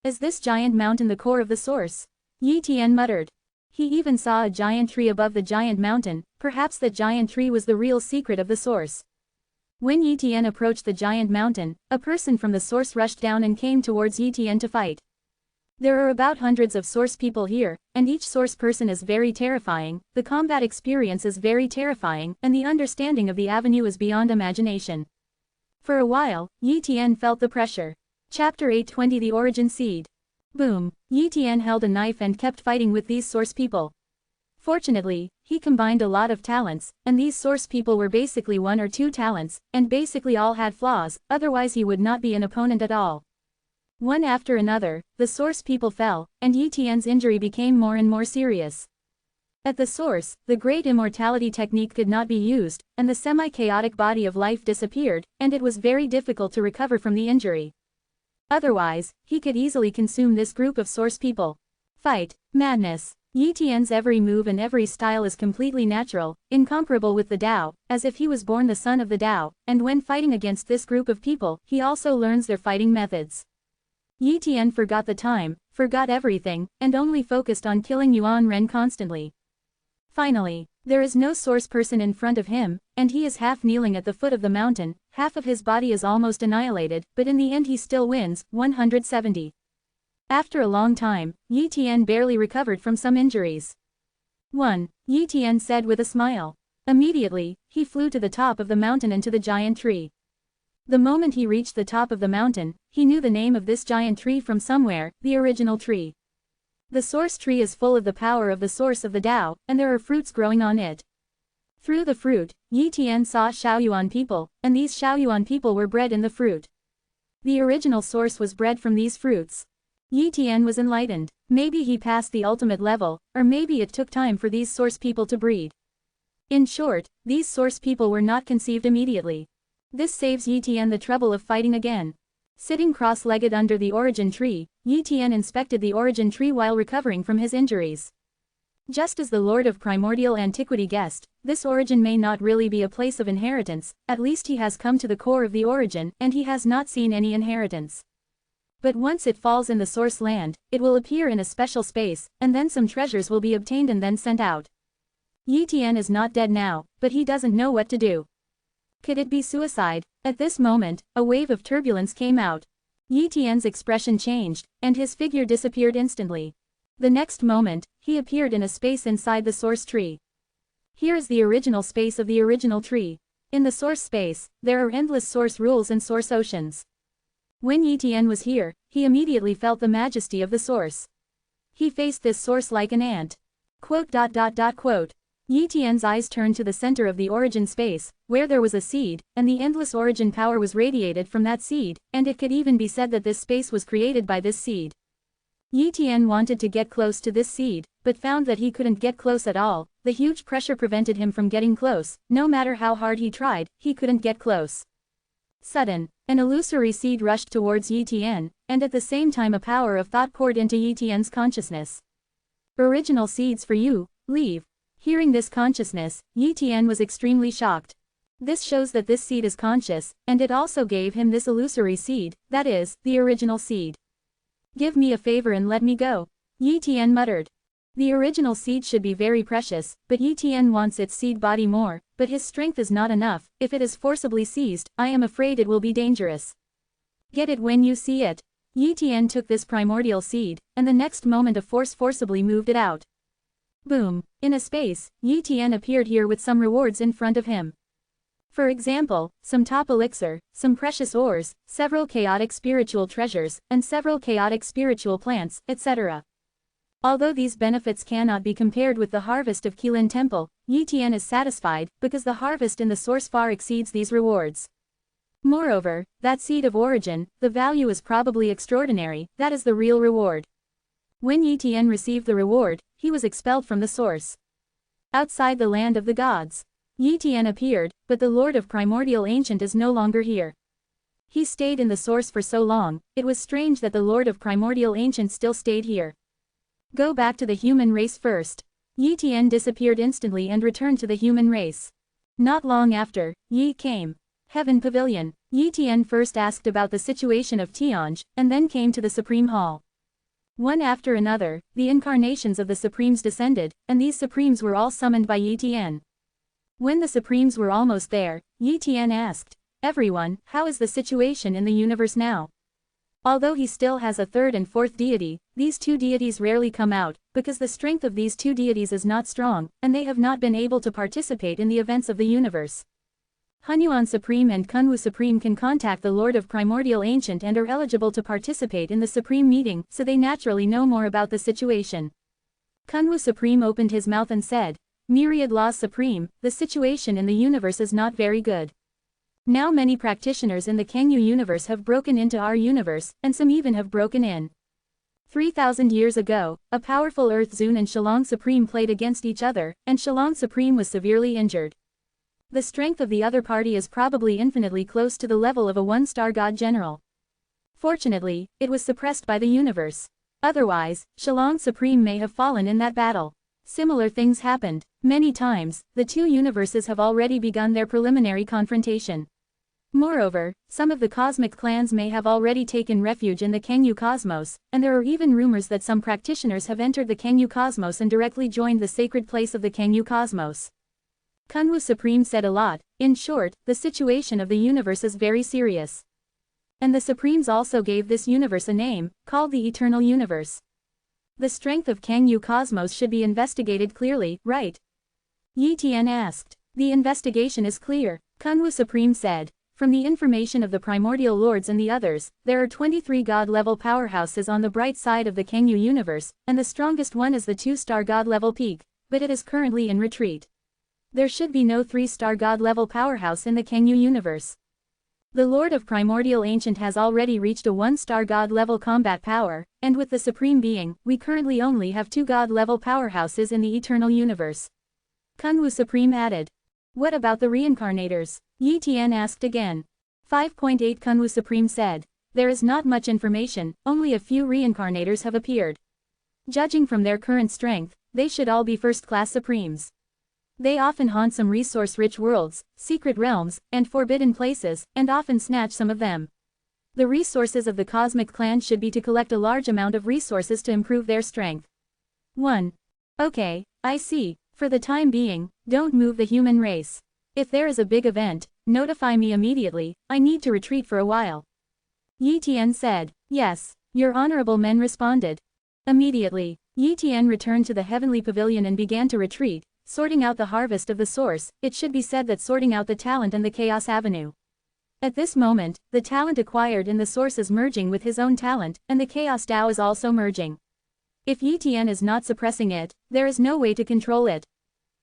Is this giant mountain the core of the source? Yi Tian muttered. He even saw a giant tree above the giant mountain, perhaps that giant tree was the real secret of the source. When Yi Tian approached the giant mountain, a person from the source rushed down and came towards Yi Tian to fight. There are about hundreds of source people here, and each source person is very terrifying, the combat experience is very terrifying, and the understanding of the avenue is beyond imagination. For a while, Yi Tian felt the pressure. Chapter 820 The Origin Seed. Boom, Yi Tian held a knife and kept fighting with these source people. Fortunately, he combined a lot of talents, and these source people were basically one or two talents, and basically all had flaws, otherwise he would not be an opponent at all. One after another, the source people fell, and Yi Tian's injury became more and more serious. At the source, the great immortality technique could not be used, and the semi-chaotic body of life disappeared, and it was very difficult to recover from the injury. Otherwise, he could easily consume this group of source people. Fight, madness. Yi Tian's every move and every style is completely natural, incomparable with the Tao, as if he was born the son of the Tao, and when fighting against this group of people, he also learns their fighting methods. Yi Tian forgot the time, forgot everything, and only focused on killing Yuan Ren constantly. Finally, there is no source person in front of him, and he is half kneeling at the foot of the mountain, half of his body is almost annihilated, but in the end he still wins, 170. After a long time, Yi Tian barely recovered from some injuries. 1. Yi Tian said with a smile. Immediately, he flew to the top of the mountain and to the giant tree. The moment he reached the top of the mountain, he knew the name of this giant tree from somewhere, the original tree. The source tree is full of the power of the source of the Tao, and there are fruits growing on it. Through the fruit, Yi Tian saw Shaoyuan people, and these Shaoyuan people were bred in the fruit. The original source was bred from these fruits. Yi Tian was enlightened. Maybe he passed the ultimate level, or maybe it took time for these source people to breed. In short, these source people were not conceived immediately. This saves Yi Tian the trouble of fighting again. Sitting cross-legged under the origin tree, Yi Tian inspected the origin tree while recovering from his injuries. Just as the Lord of Primordial Antiquity guessed, this origin may not really be a place of inheritance, at least he has come to the core of the origin, and he has not seen any inheritance. But once it falls in the source land, it will appear in a special space, and then some treasures will be obtained and then sent out. Yi Tian is not dead now, but he doesn't know what to do. Could it be suicide? At this moment, a wave of turbulence came out. Yi Tian's expression changed, and his figure disappeared instantly. The next moment, he appeared in a space inside the source tree. Here is the original space of the original tree. In the source space, there are endless source rules and source oceans. When Yi Tian was here, he immediately felt the majesty of the source. He faced this source like an ant. Yi Tian's eyes turned to the center of the origin space, where there was a seed, and the endless origin power was radiated from that seed, and it could even be said that this space was created by this seed. Yi Tian wanted to get close to this seed, but found that he couldn't get close at all. The huge pressure prevented him from getting close. No matter how hard he tried, he couldn't get close. Sudden, an illusory seed rushed towards Yi Tian, and at the same time a power of thought poured into Yi Tian's consciousness. Original seeds for you, leave. Hearing this consciousness, Yi Tian was extremely shocked. This shows that this seed is conscious, and it also gave him this illusory seed, that is, the original seed. Give me a favor and let me go. Yi Tian muttered. The original seed should be very precious, but Yi Tian wants its seed body more, but his strength is not enough. If it is forcibly seized, I am afraid it will be dangerous. Get it when you see it. Yi Tian took this primordial seed, and the next moment a force forcibly moved it out. Boom! In a space, Yi Tian appeared here with some rewards in front of him. For example, some top elixir, some precious ores, several chaotic spiritual treasures, and several chaotic spiritual plants, etc. Although these benefits cannot be compared with the harvest of Qilin Temple, Yi Tian is satisfied, because the harvest in the source far exceeds these rewards. Moreover, that seed of origin, the value is probably extraordinary, that is the real reward. When Yi Tian received the reward, he was expelled from the source. Outside the land of the gods, Yi Tian appeared, but the Lord of Primordial Ancient is no longer here. He stayed in the source for so long, it was strange that the Lord of Primordial Ancient still stayed here. Go back to the human race first. Yi Tian disappeared instantly and returned to the human race. Not long after, Yi came. Heaven Pavilion. Yi Tian first asked about the situation of Tianj, and then came to the Supreme Hall. One after another, the incarnations of the Supremes descended, and these Supremes were all summoned by Yi Tian. When the Supremes were almost there, Yi Tian asked, "Everyone, how is the situation in the universe now?" Although he still has a third and fourth deity, these two deities rarely come out, because the strength of these two deities is not strong, and they have not been able to participate in the events of the universe. Hunyuan Supreme and Kunwu Supreme can contact the Lord of Primordial Ancient and are eligible to participate in the Supreme meeting, so they naturally know more about the situation. Kunwu Supreme opened his mouth and said, "Myriad Laws Supreme, the situation in the universe is not very good. Now many practitioners in the Kangyu universe have broken into our universe, and some even have broken in. 3,000 years ago, a powerful Earth Zun and Shillong Supreme played against each other, and Shillong Supreme was severely injured. The strength of the other party is probably infinitely close to the level of a one-star god general. Fortunately, it was suppressed by the universe. Otherwise, Shillong Supreme may have fallen in that battle. Similar things happened. Many times, the two universes have already begun their preliminary confrontation. Moreover, some of the cosmic clans may have already taken refuge in the Kangyu cosmos, and there are even rumors that some practitioners have entered the Kangyu cosmos and directly joined the sacred place of the Kangyu cosmos." Kunwu Supreme said a lot. In short, the situation of the universe is very serious. And the Supremes also gave this universe a name, called the Eternal Universe. The strength of Kangyu cosmos should be investigated clearly, right? Yi Tian asked. "The investigation is clear," Kunwu Supreme said. "From the information of the Primordial Lords and the others, there are 23 god-level powerhouses on the bright side of the Kangyu universe, and the strongest one is the 2-star god-level peak, but it is currently in retreat. There should be no 3-star god-level powerhouse in the Kangyu universe. The Lord of Primordial Ancient has already reached a 1-star god-level combat power, and with the Supreme Being, we currently only have 2 god-level powerhouses in the Eternal Universe." Kunwu Supreme added. "What about the reincarnators?" Yi Tian asked again. 5.8 Kunwu Supreme said. "There is not much information, only a few reincarnators have appeared. Judging from their current strength, they should all be first-class Supremes. They often haunt some resource-rich worlds, secret realms, and forbidden places, and often snatch some of them. The resources of the cosmic clan should be to collect a large amount of resources to improve their strength." 1. Okay, I see. For the time being, don't move the human race. If there is a big event, notify me immediately, I need to retreat for a while. Yi Tian said. "Yes, your honorable men responded." Immediately, Yi Tian returned to the heavenly pavilion and began to retreat, sorting out the harvest of the source. It should be said that sorting out the talent and the chaos avenue. At this moment, the talent acquired in the source is merging with his own talent, and the chaos Tao is also merging. If Yi Tian is not suppressing it, there is no way to control it.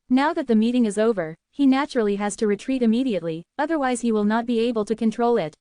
Now that the meeting is over, he naturally has to retreat immediately, otherwise he will not be able to control it.